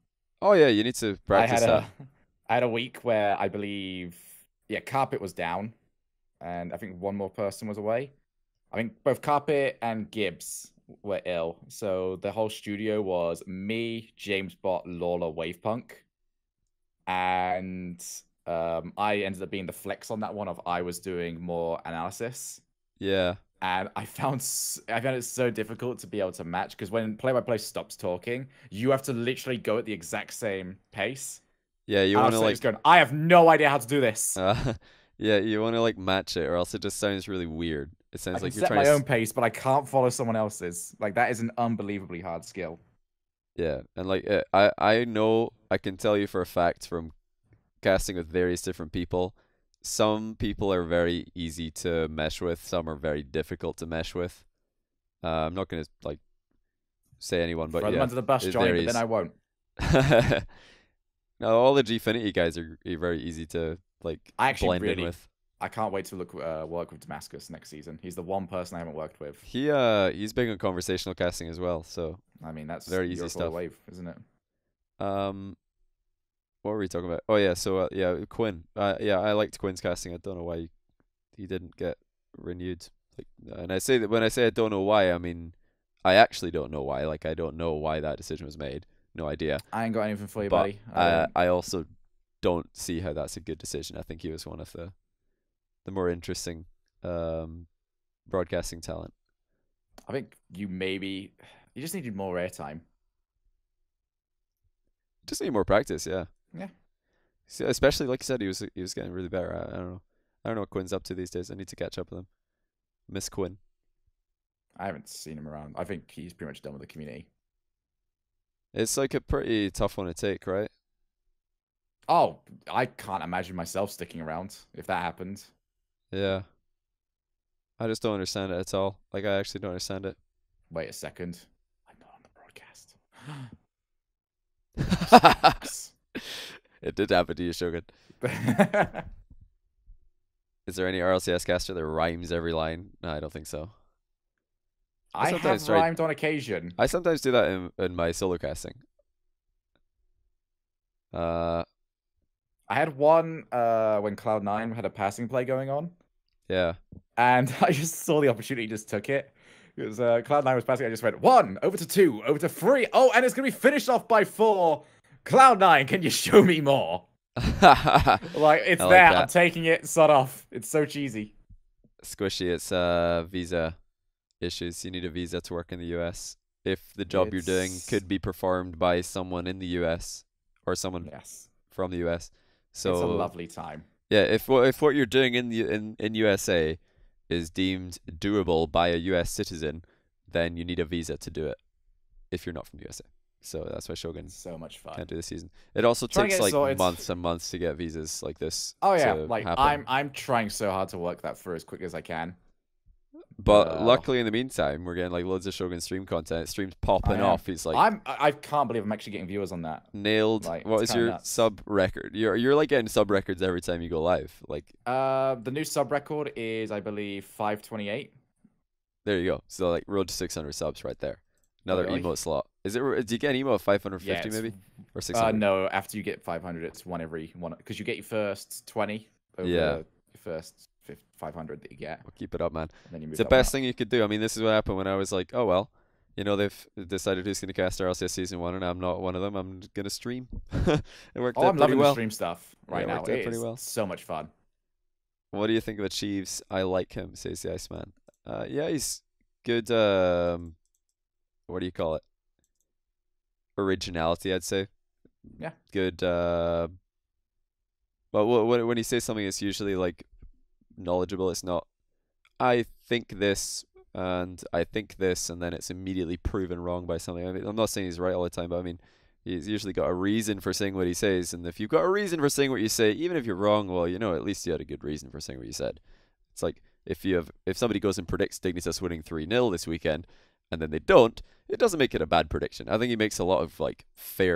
Oh yeah, you need to I practice had that. a I had a week where I believe, yeah, Carpet was down, and I think one more person was away. I think both Carpet and Gibbs were ill, so the whole studio was me, James Bot, Lawler, Wavepunk, and I ended up being the flex on that one. Of I was doing more analysis, Yeah. and I found it so difficult to be able to match because when play-by-play stops talking, you have to literally go at the exact same pace. Yeah, you And I want was to just going, I have no idea how to do this. yeah, you want to like match it, or else it just sounds really weird. It I sounds can like you're set trying my to. own pace, but I can't follow someone else's. Like that is an unbelievably hard skill. Yeah, and like I know I can tell you for a fact from casting with various different people. Some people are very easy to mesh with. Some are very difficult to mesh with. I'm not gonna like say anyone, but Throw them yeah, under the bus, it Johnny, but then varies. I won't. No, all the Gfinity guys are very easy to like I actually blend in really, with. I can't wait to work with Damascus next season. He's the one person I haven't worked with. He's big on conversational casting as well, so I mean, that's very easy Europe all the stuff. wave, isn't it? Um, what were we talking about? Oh yeah, so yeah, Quinn. Yeah, I liked Quinn's casting. I don't know why he didn't get renewed. Like, and I say that when I say I don't know why, I mean I actually don't know why. Like I don't know why that decision was made. No idea. I ain't got anything for you, But buddy. I also don't see how that's a good decision. I think he was one of the more interesting broadcasting talent. I think you just needed more airtime. Just need more practice, yeah. Yeah. So, especially like you said, he was getting really better. I don't know. I don't know what Quinn's up to these days. I need to catch up with him. Miss Quinn. I haven't seen him around. I think he's pretty much done with the community. It's like a pretty tough one to take, right? Oh, I can't imagine myself sticking around if that happened. Yeah. I just don't understand it at all. Like I actually don't understand it. Wait a second. I'm not on the broadcast. It did happen to you, Shogun. Is there any RLCS caster that rhymes every line? No, I don't think so. I have rhymed on occasion. I sometimes do that in my solo casting. I had one when Cloud9 had a passing play going on. Yeah. And I just saw the opportunity, just took it. Because Cloud9 was passing, I just went 1, over to 2, over to 3. Oh, and it's going to be finished off by 4. Cloud9, can you show me more? Like, it's there. I'm taking it. Sod off. It's so cheesy. Squishy, it's visa issues. You need a visa to work in the US. If the job you're doing could be performed by someone in the US or someone from the US. So it's a lovely time. Yeah, if what you're doing in USA is deemed doable by a US citizen, then you need a visa to do it if you're not from the USA. So that's why Shogun so much fun. Can't do this season. It also takes like months and months to get visas like this. Oh yeah, like I'm trying so hard to work that through as quick as I can. But luckily, in the meantime, we're getting like loads of Shogun stream content. Streams popping off. He's like, I can't believe I'm actually getting viewers on that. Nailed. Like, what is your sub record? You're like getting sub records every time you go live. Like, the new sub record is I believe 528. There you go. So like road to 600 subs right there. Another emote slot. Is it? Do you get an emote of 550 maybe or 600? No, after you get 500, it's one every one because you get your first 20 over your first 500 that you get. Well, keep it up, man. It's the best thing you could do. I mean, this is what happened when I was like, oh well, you know, they've decided who's going to cast RLCS season 1, and I'm not one of them. I'm going to stream. It worked out pretty well. I'm loving the stream stuff right now. It worked out pretty well. So much fun. What do you think of Achieves? I like him, says the Iceman. Yeah, he's good. What do you call it? Originality, I'd say. Yeah. Good. But when he says something, it's usually like knowledgeable. It's not, I think this and I think this, and then it's immediately proven wrong by something. I mean, I'm not saying he's right all the time, but I mean, he's usually got a reason for saying what he says. And if you've got a reason for saying what you say, even if you're wrong, well, you know, at least you had a good reason for saying what you said. It's like if somebody goes and predicts Dignitas winning 3-0 this weekend, and then they don't, it doesn't make it a bad prediction. I think he makes a lot of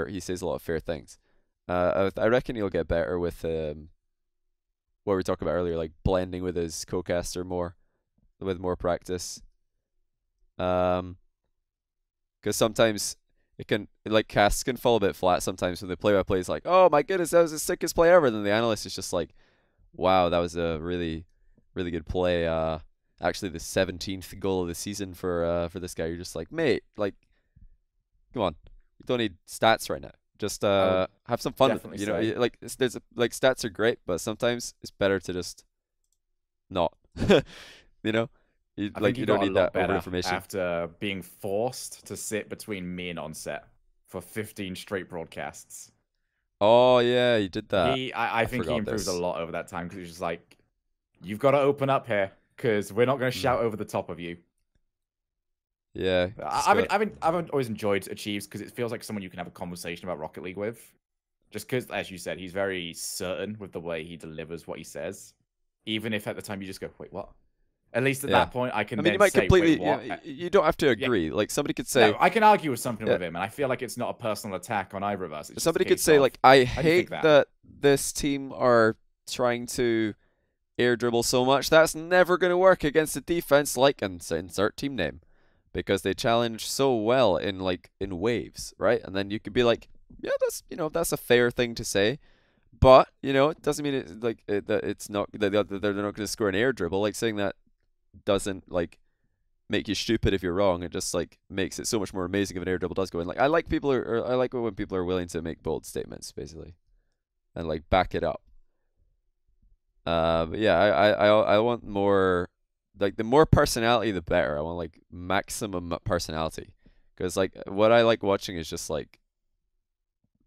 he says a lot of fair things. I reckon he'll get better with what we talked about earlier, like blending with his co-caster more. with more practice. Because sometimes it can, like, casts can fall a bit flat sometimes when the play-by-play is like, oh my goodness, that was the sickest play ever. Then the analyst is just like, wow, that was a really, really good play. Actually, the 17th goal of the season for this guy. You're just like, mate, like, come on, we don't need stats right now. Just have some fun with them. You know, like like stats are great, but sometimes it's better to just not. You know, you don't need that over information. After being forced to sit between me and Onset for 15 straight broadcasts. Oh yeah, he did that. I think he improved a lot over that time because he's just like, you've got to open up here because we're not going to shout over the top of you. Yeah, I've always enjoyed Achieves because it feels like someone you can have a conversation about Rocket League with. Just because, as you said, he's very certain with the way he delivers what he says. Even if at the time you just go, wait, what? At least at that point, I can. I mean, you might say, completely. Wait, what? You don't have to agree. Like somebody could say, no, I can argue with something with him, and I feel like it's not a personal attack on either of us. Somebody could say, like, I hate that this team are trying to air dribble so much. That's never going to work against a defense like, and insert team name, because they challenge so well in waves, right? And then you could be like, yeah, that's a fair thing to say. But, it doesn't mean that it's not that they're not going to score an air dribble. Like, saying that doesn't make you stupid if you're wrong. It just makes it so much more amazing if an air dribble does go in. Like, I like when people are willing to make bold statements, basically, and back it up. But yeah, I want more, the more personality the better. I want maximum personality, because what I like watching is just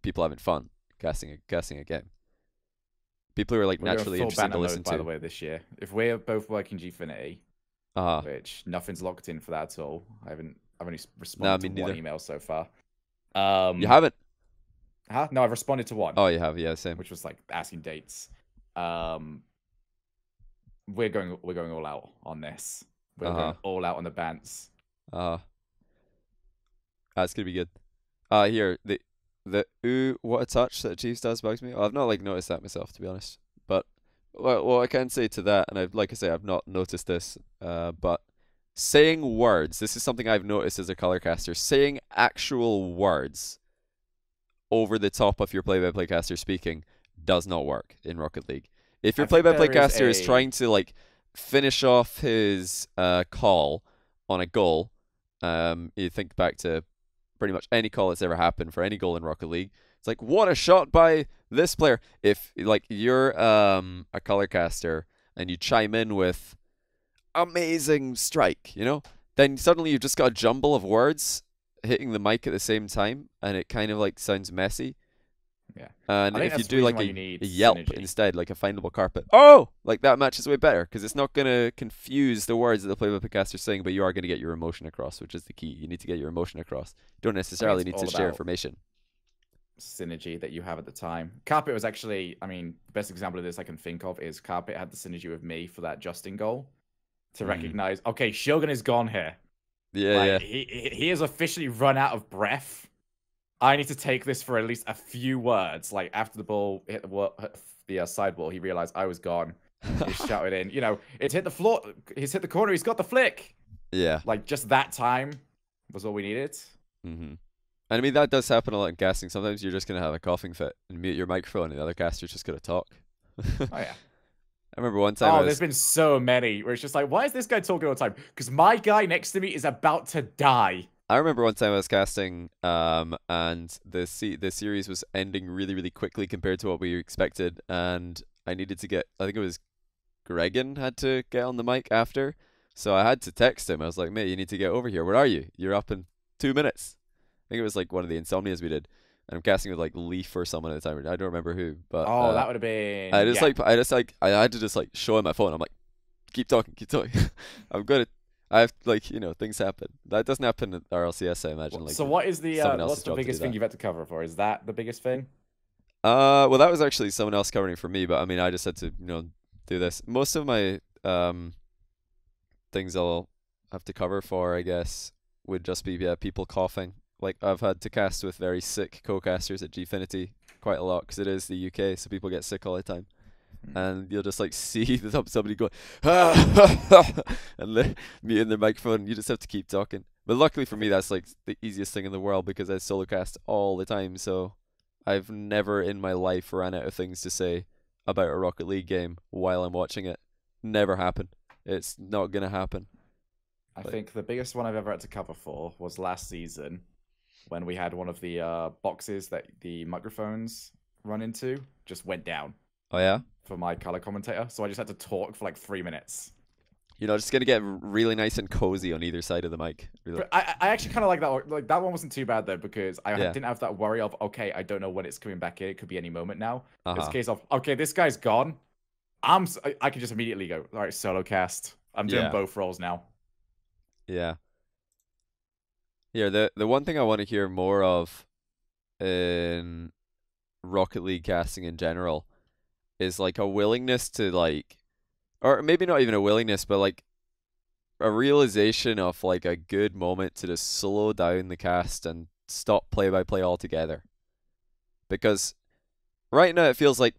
people having fun casting a game. People who are naturally interesting to listen to. By the way, this year, if we're both working Gfinity, which nothing's locked in for that at all. I've only responded to one email so far. You haven't? Huh? No, I've responded to one. Oh, you have? Yeah, same. Which was asking dates. We're going all out on this. We're going all out on the bants. That's gonna be good. Here the ooh, what a touch that Chiefs does bugs me. I've not noticed that myself, to be honest. But what I can say to that, and I've not noticed this, but saying words, this is something I've noticed as a color caster. Saying actual words over the top of your play-by-play caster speaking does not work in Rocket League. If your play-by-play caster is trying to finish off his call on a goal, you think back to pretty much any call that's ever happened for any goal in Rocket League. It's what a shot by this player. If you're a color caster and you chime in with amazing strike, then suddenly you've just got a jumble of words hitting the mic at the same time, and it kind of like sounds messy. Yeah. And if you do like a yelp synergy instead, like a findable carpet, oh, like that matches way better because it's not gonna confuse the words that the play-by-play caster's saying, but you are gonna get your emotion across, which is the key. You need to get your emotion across. You don't necessarily need to share information. Synergy that you have at the time. Carpet was actually, I mean, the best example of this I can think of is Carpet had the synergy with me for that Justin goal to recognize, okay, Shogun is gone here. Yeah, yeah. He has officially run out of breath. I need to take this for at least a few words. Like after the ball hit the sidewall, he realized I was gone. He shouted in, it's hit the floor. He's hit the corner. He's got the flick. Yeah. Just that time was all we needed. Mm-hmm. And I mean, that does happen a lot in casting. Sometimes you're just going to have a coughing fit and mute your microphone and the other caster's just going to talk. Oh, yeah. I remember one time. There's been so many where it's just why is this guy talking all the time? Because my guy next to me is about to die. I remember one time I was casting, and the series was ending really, really quickly compared to what we expected, and I needed to get. I think it was Gregan had to get on the mic after, so I had to text him. I was like, "Mate, you need to get over here. Where are you? You're up in 2 minutes." I think it was one of the insomnias we did, and I'm casting with Leaf or someone at the time. I don't remember who, but that would have been. I had to just show him my phone. I'm like, keep talking. I'm good at. I have things happen. That doesn't happen at RLCS, I imagine. So what is what's the biggest thing you've had to cover for? Is that the biggest thing? Well, that was actually someone else covering for me, but I mean, I just had to do this. Most of my things I'll have to cover for, I guess, would just be people coughing. I've had to cast with very sick co-casters at Gfinity quite a lot because it is the UK, so people get sick all the time. and you'll just like see somebody going, and they're muting their microphone. You just have to keep talking. But luckily for me, that's like the easiest thing in the world because I solo cast all the time. So I've never in my life ran out of things to say about a Rocket League game while I'm watching it. Never happened. It's not gonna happen. I think the biggest one I've ever had to cover for was last season when we had one of the boxes that the microphones run into just went down. Oh yeah? For my color commentator. So I just had to talk for like 3 minutes. You know, just gonna get really nice and cozy on either side of the mic. Really. But I actually kind of like that one. Like that one wasn't too bad though because I Yeah. didn't have that worry of okay, I don't know when it's coming back in. It could be any moment now. It's a Uh-huh. case of okay, this guy's gone. I can just immediately go all right, solo cast. I'm doing Yeah. both roles now. Yeah. Yeah, the one thing I want to hear more of in Rocket League casting in general is like a willingness to like, or maybe not even a willingness, but like a realization of like a good moment to just slow down the cast and stop play-by-play altogether. Because right now it feels like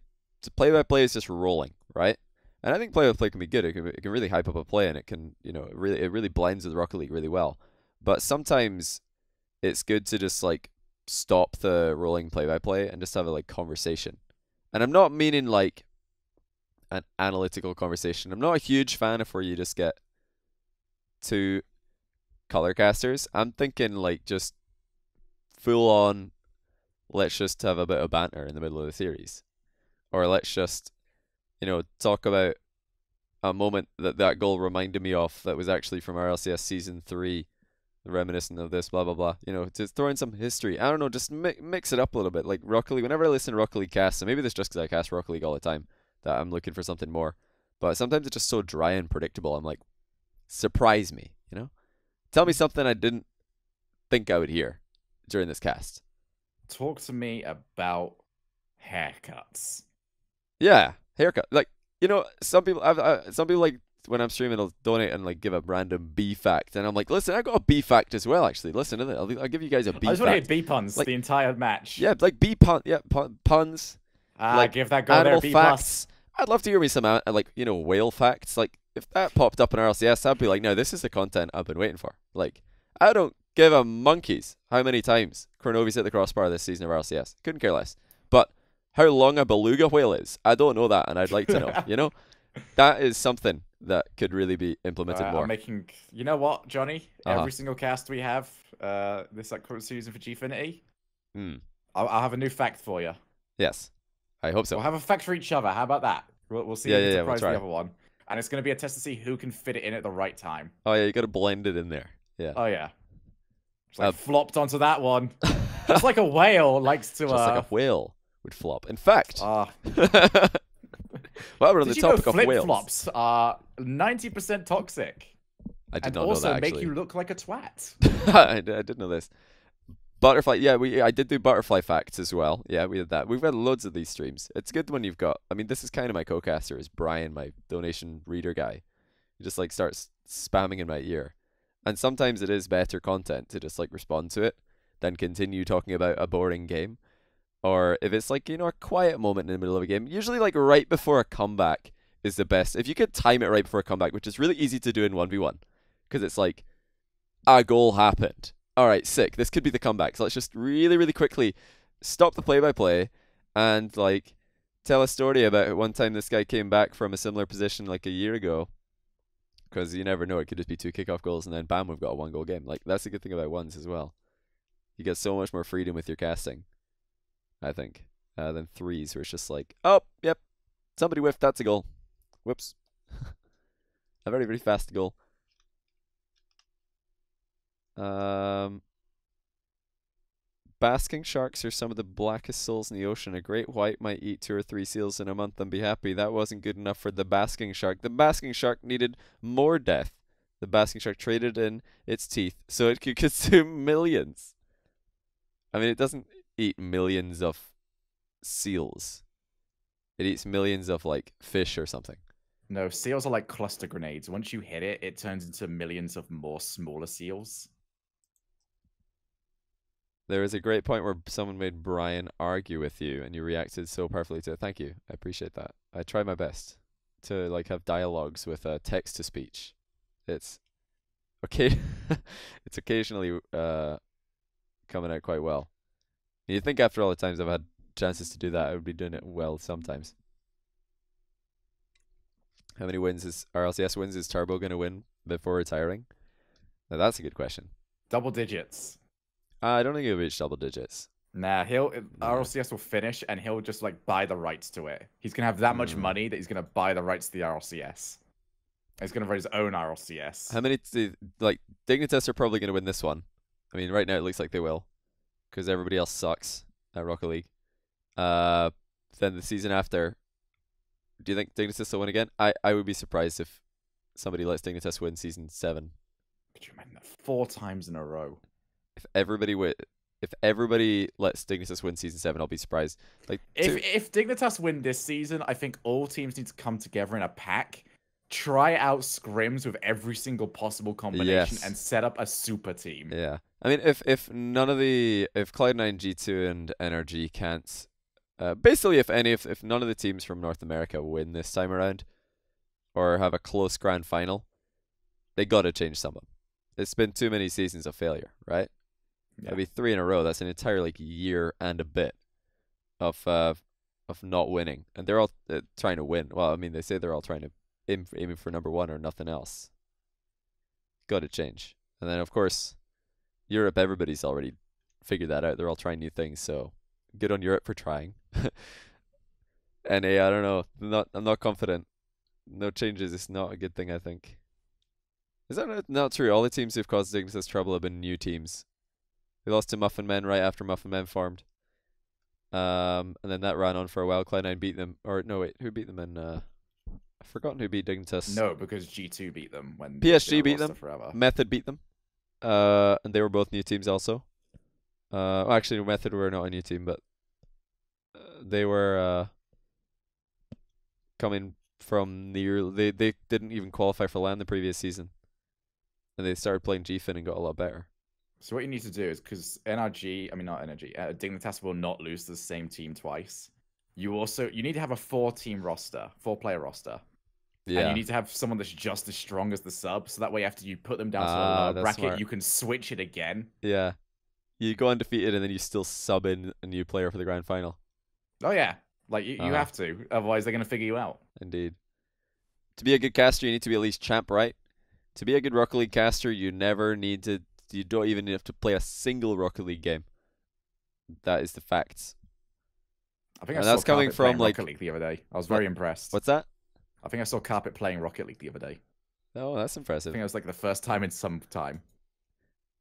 play-by-play is just rolling, right? And I think play-by-play can be good. It can really hype up a play, and it can, you know, it really blends with Rocket League really well. But sometimes it's good to just like stop the rolling play-by-play and just have a like conversation. And I'm not meaning like an analytical conversation. I'm not a huge fan of where you just get two color casters. I'm thinking like just full on, let's just have a bit of banter in the middle of the series. Or let's just, you know, talk about a moment that goal reminded me of that was actually from RLCS Season 3, reminiscent of this, blah, blah, blah. You know, just throw in some history. I don't know, just mix it up a little bit. Like Rocket League, whenever I listen to Rocket League casts, and maybe this just because I cast Rocket League all the time, that I'm looking for something more. But sometimes it's just so dry and predictable. I'm like, surprise me, you know? Tell me something I didn't think I would hear during this cast. Talk to me about haircuts. Yeah, haircut. Like, you know, some people like when I'm streaming, they'll donate and like give a random B fact, and I'm like, listen, I got a B fact as well. Actually, listen to it. I'll give you guys a B I just want to fact. hear B puns Like, the entire match. Yeah, like puns. Like give that girl Animal their B facts. I'd love to hear me some like, you know, whale facts. Like if that popped up in RLCS, I'd be like, no, this is the content I've been waiting for. Like I don't give a monkeys how many times Cordova's hit the crossbar this season of RLCS. Couldn't care less. But how long a beluga whale is, I don't know that, and I'd like to know. You know, that is something that could really be implemented more. I'm making. You know what, Johnny? Uh-huh. Every single cast we have this like current season for Gfinity, Mm. I'll have a new fact for you. Yes, I hope so. We'll have a fact for each other. How about that? We'll see Yeah, if it yeah, we'll surprises try. the other one. And it's going to be a test to see who can fit it in at the right time. Oh yeah, you got to blend it in there. Yeah. Oh yeah. It's like flopped onto that one. Just like a whale likes to. Just like a whale would flop. In fact. Well, we're on the topic of flip whales. flops are 90% toxic. I did And not know also that, actually. make you look like a twat. I did know this. Butterfly, yeah, I did do butterfly facts as well. Yeah, we did that. We've got loads of these streams. It's good when you've got. I mean, this is kind of my co-caster, is Brian, my donation reader guy. He just like starts spamming in my ear, and sometimes it is better content to just like respond to it than continue talking about a boring game, or if it's like, you know, a quiet moment in the middle of a game. Usually, like right before a comeback is the best. If you could time it right before a comeback, which is really easy to do in 1v1, because it's like a goal happened. All right, sick. This could be the comeback. So let's just really, really quickly stop the play-by-play and like tell a story about one time this guy came back from a similar position like a year ago. Because you never know, it could just be 2 kickoff goals and then bam, we've got a 1-goal game. Like that's the good thing about ones as well. You get so much more freedom with your casting, I think, than threes, where it's just like, oh, yep, somebody whiffed. That's a goal. Whoops, a very, very fast goal. Basking sharks are some of the blackest souls in the ocean. A great white might eat 2 or 3 seals in a month and be happy. That wasn't good enough for the basking shark. The basking shark needed more death. The basking shark traded in its teeth so it could consume millions. I mean, it doesn't eat millions of seals. It eats millions of like fish or something. No, seals are like cluster grenades. Once you hit it, it turns into millions of more smaller seals. There was a great point where someone made Brian argue with you, and you reacted so powerfully to it. Thank you. I appreciate that. I try my best to like have dialogues with text to speech. It's okay. It's occasionally coming out quite well. You think after all the times I've had chances to do that, I would be doing it well sometimes. How many wins is RLCS wins is Turbo gonna win before retiring? Now that's a good question. Double digits. I don't think he'll reach double digits. Nah, RLCS will finish and he'll just like buy the rights to it. He's gonna have that much money that he's gonna buy the rights to the RLCS. He's gonna write his own RLCS. How many like Dignitas are probably gonna win this one? I mean, right now it looks like they will, because everybody else sucks at Rocket League. Then the season after, do you think Dignitas will win again? I would be surprised if somebody lets Dignitas win season 7. Could you imagine that 4 times in a row? If everybody lets Dignitas win season 7, I'll be surprised. Like if Dignitas win this season, I think all teams need to come together in a pack, try out scrims with every single possible combination, and set up a super team. Yeah. I mean, if Cloud9, G2, and NRG can't, basically if none of the teams from North America win this time around, or have a close grand final, they gotta change someone. It's been too many seasons of failure, right? Yeah. That'd be 3 in a row. That's an entire like year and a bit of not winning, and they're all trying to win. Well, I mean, they say they're all trying to aiming for #1 or nothing else. Got to change. And then of course, Europe. Everybody's already figured that out. They're all trying new things. So good on Europe for trying. NA, I don't know. I'm not confident. No changes is not a good thing, I think. Is that not true? All the teams who've caused Dignitas trouble have been new teams. They lost to Muffin Men right after Muffin Men formed. And then that ran on for a while. Cloud9 beat them. Or no, wait, who beat them in I've forgotten who beat Dignitas. No, because G2 beat them when PSG beat them. Forever. Method beat them. And they were both new teams also. Well, actually, Method were not a new team, but they were coming from they didn't even qualify for LAN the previous season, and they started playing GFIN and got a lot better. So what you need to do is, because Dignitas will not lose to the same team twice. You need to have a 4-player roster. Yeah. And you need to have someone that's just as strong as the sub, so that way after you put them down to a lower bracket, smart. You can switch it again. Yeah. You go undefeated and then you still sub in a new player for the grand final. Oh yeah. Like you have to, otherwise they're gonna figure you out. Indeed. To be a good caster, you need to be at least champ, right? To be a good Rocket League caster, you don't even have to play a single Rocket League game. That is the facts. I think that's coming from Rocket League the other day. I was very impressed. What's that? I think I saw Carpet playing Rocket League the other day. Oh, that's impressive. I think it was like the first time in some time.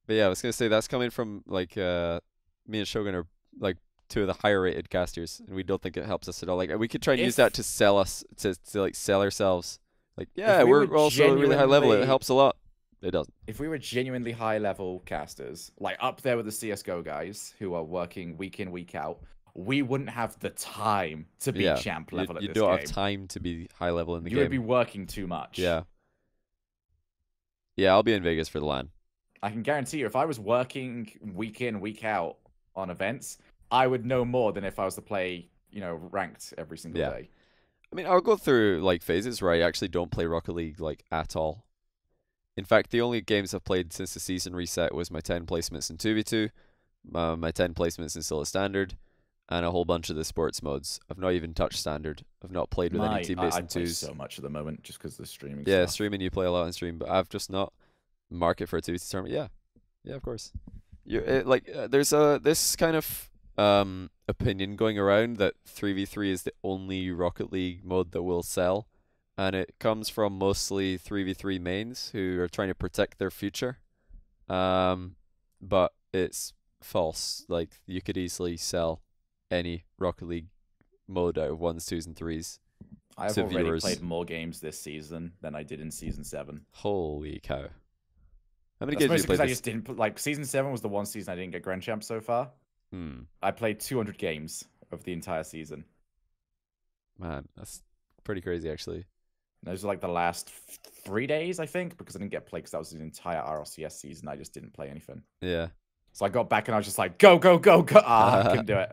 But yeah, I was gonna say that's coming from like me and Shogun are like 2 of the higher rated casters, and we don't think it helps us at all. Like we could try and use that to sell us to like sell ourselves. Like yeah, we're also really high level. It helps a lot. It doesn't. If we were genuinely high level casters, like up there with the CS:GO guys who are working week in week out, we wouldn't have the time to be champ level at this game. You don't have time to be high level in the game. You would be working too much. Yeah. Yeah, I'll be in Vegas for the LAN. I can guarantee you, if I was working week in, week out on events, I would know more than if I was to play, ranked every single day. I mean, I'll go through like phases where I actually don't play Rocket League like at all. In fact, the only games I've played since the season reset was my 10 placements in 2v2, my 10 placements in solo standard, and a whole bunch of the sports modes. I've not even touched standard. I've not played with any team-based in 2s. I play so much at the moment just because of the streaming Yeah, stuff. Streaming, you play a lot on stream, but I've just not market for a 2v2 tournament. Yeah, of course. There's this kind of opinion going around that 3v3 is the only Rocket League mode that will sell, and it comes from mostly 3v3 mains who are trying to protect their future. But it's false. Like you could easily sell any Rocket League mode out of 1s, 2s, and 3s. I've already played more games this season than I did in season 7. Holy cow! How many games did you play? I just didn't season 7 was the one season I didn't get Grand Champ so far. I played 200 games of the entire season. Man, that's pretty crazy, actually. Those are like the last 3 days, I think, because I didn't get play because that was the entire RLCS season. I just didn't play anything. Yeah. So I got back and I was just like, go, go, go, go. Ah, I couldn't do it.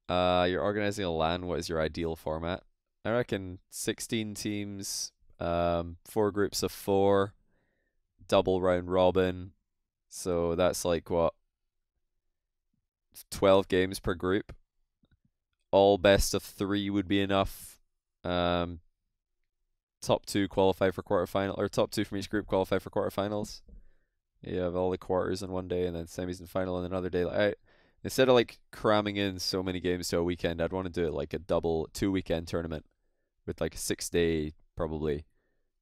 You're organizing a LAN. What is your ideal format? I reckon 16 teams, 4 groups of 4, double round robin. So that's like what, 12 games per group. All best of 3 would be enough. Top 2 qualify for quarterfinal, or top 2 from each group qualify for quarterfinals. You have all the quarters on one day and then semis and final on another day. Like, instead of like cramming in so many games to a weekend, I'd want to do it like a double 2 weekend tournament with like a 6 day probably.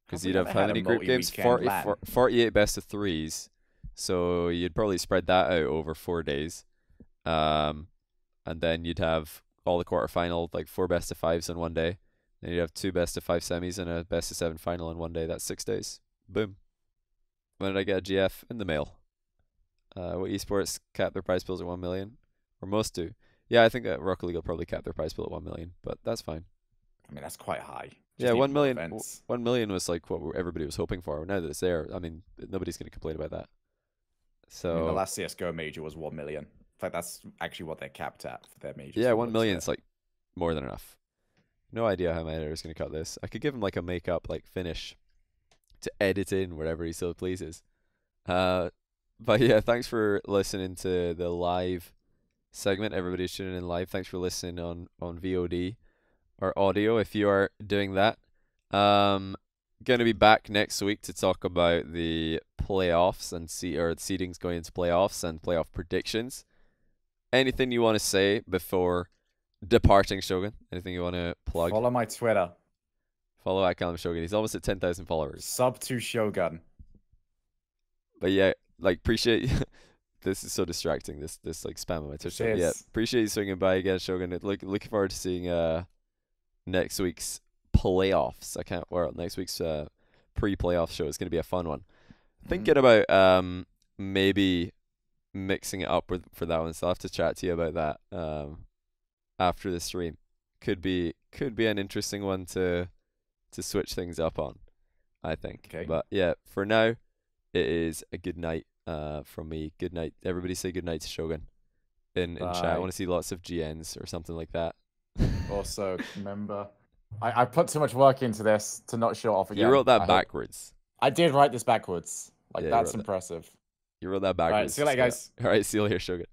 Because you'd have how many group games? 48 best of 3s. So you'd probably spread that out over 4 days. And then you'd have all the quarterfinal, like 4 best of 5s on one day. Then you'd have 2 best of 5 semis and a best of 7 final on one day. That's 6 days. Boom. When did I get a GF? In the mail. What esports cap their prize pools at 1 million? Or most do. Yeah, I think that Rocket League will probably cap their prize pool at 1 million, but that's fine. I mean, that's quite high. Yeah, 1 million. 1 million was like what everybody was hoping for. Now that it's there, I mean, nobody's going to complain about that. So I mean, the last CS:GO major was 1 million. In fact, that's actually what they're capped at for their major. Yeah, 1 million is like more than enough. No idea how my editor is going to cut this. I could give him like a makeup like finish to edit in wherever he so pleases. But yeah, thanks for listening to the live segment. Everybody's tuning in live. Thanks for listening on VOD or audio if you are doing that. Gonna be back next week to talk about the playoffs and seedings going into playoffs and playoff predictions. Anything you want to say before departing, Shogun? Anything you want to plug? Follow my Twitter. Follow at Callum Shogun. He's almost at 10,000 followers. Sub to Shogun. But yeah, like appreciate this is so distracting. This like spam on my Twitter. Yeah, appreciate you swinging by again, Shogun. Looking forward to seeing next week's playoffs. Next week's pre-playoff show is going to be a fun one. Thinking about maybe mixing it up for that one. So I'll have to chat to you about that after the stream. Could be an interesting one to switch things up on, I think. Okay. But yeah, for now, it is a good night from me. Good night. Everybody say good night to Shogun in chat. I want to see lots of GNs or something like that. Also, remember, I put too much work into this to not show off again. You wrote that backwards. I did write this backwards. Like, yeah, that's impressive. You wrote that backwards. All right, see you later, guys. All right, see you later, Shogun.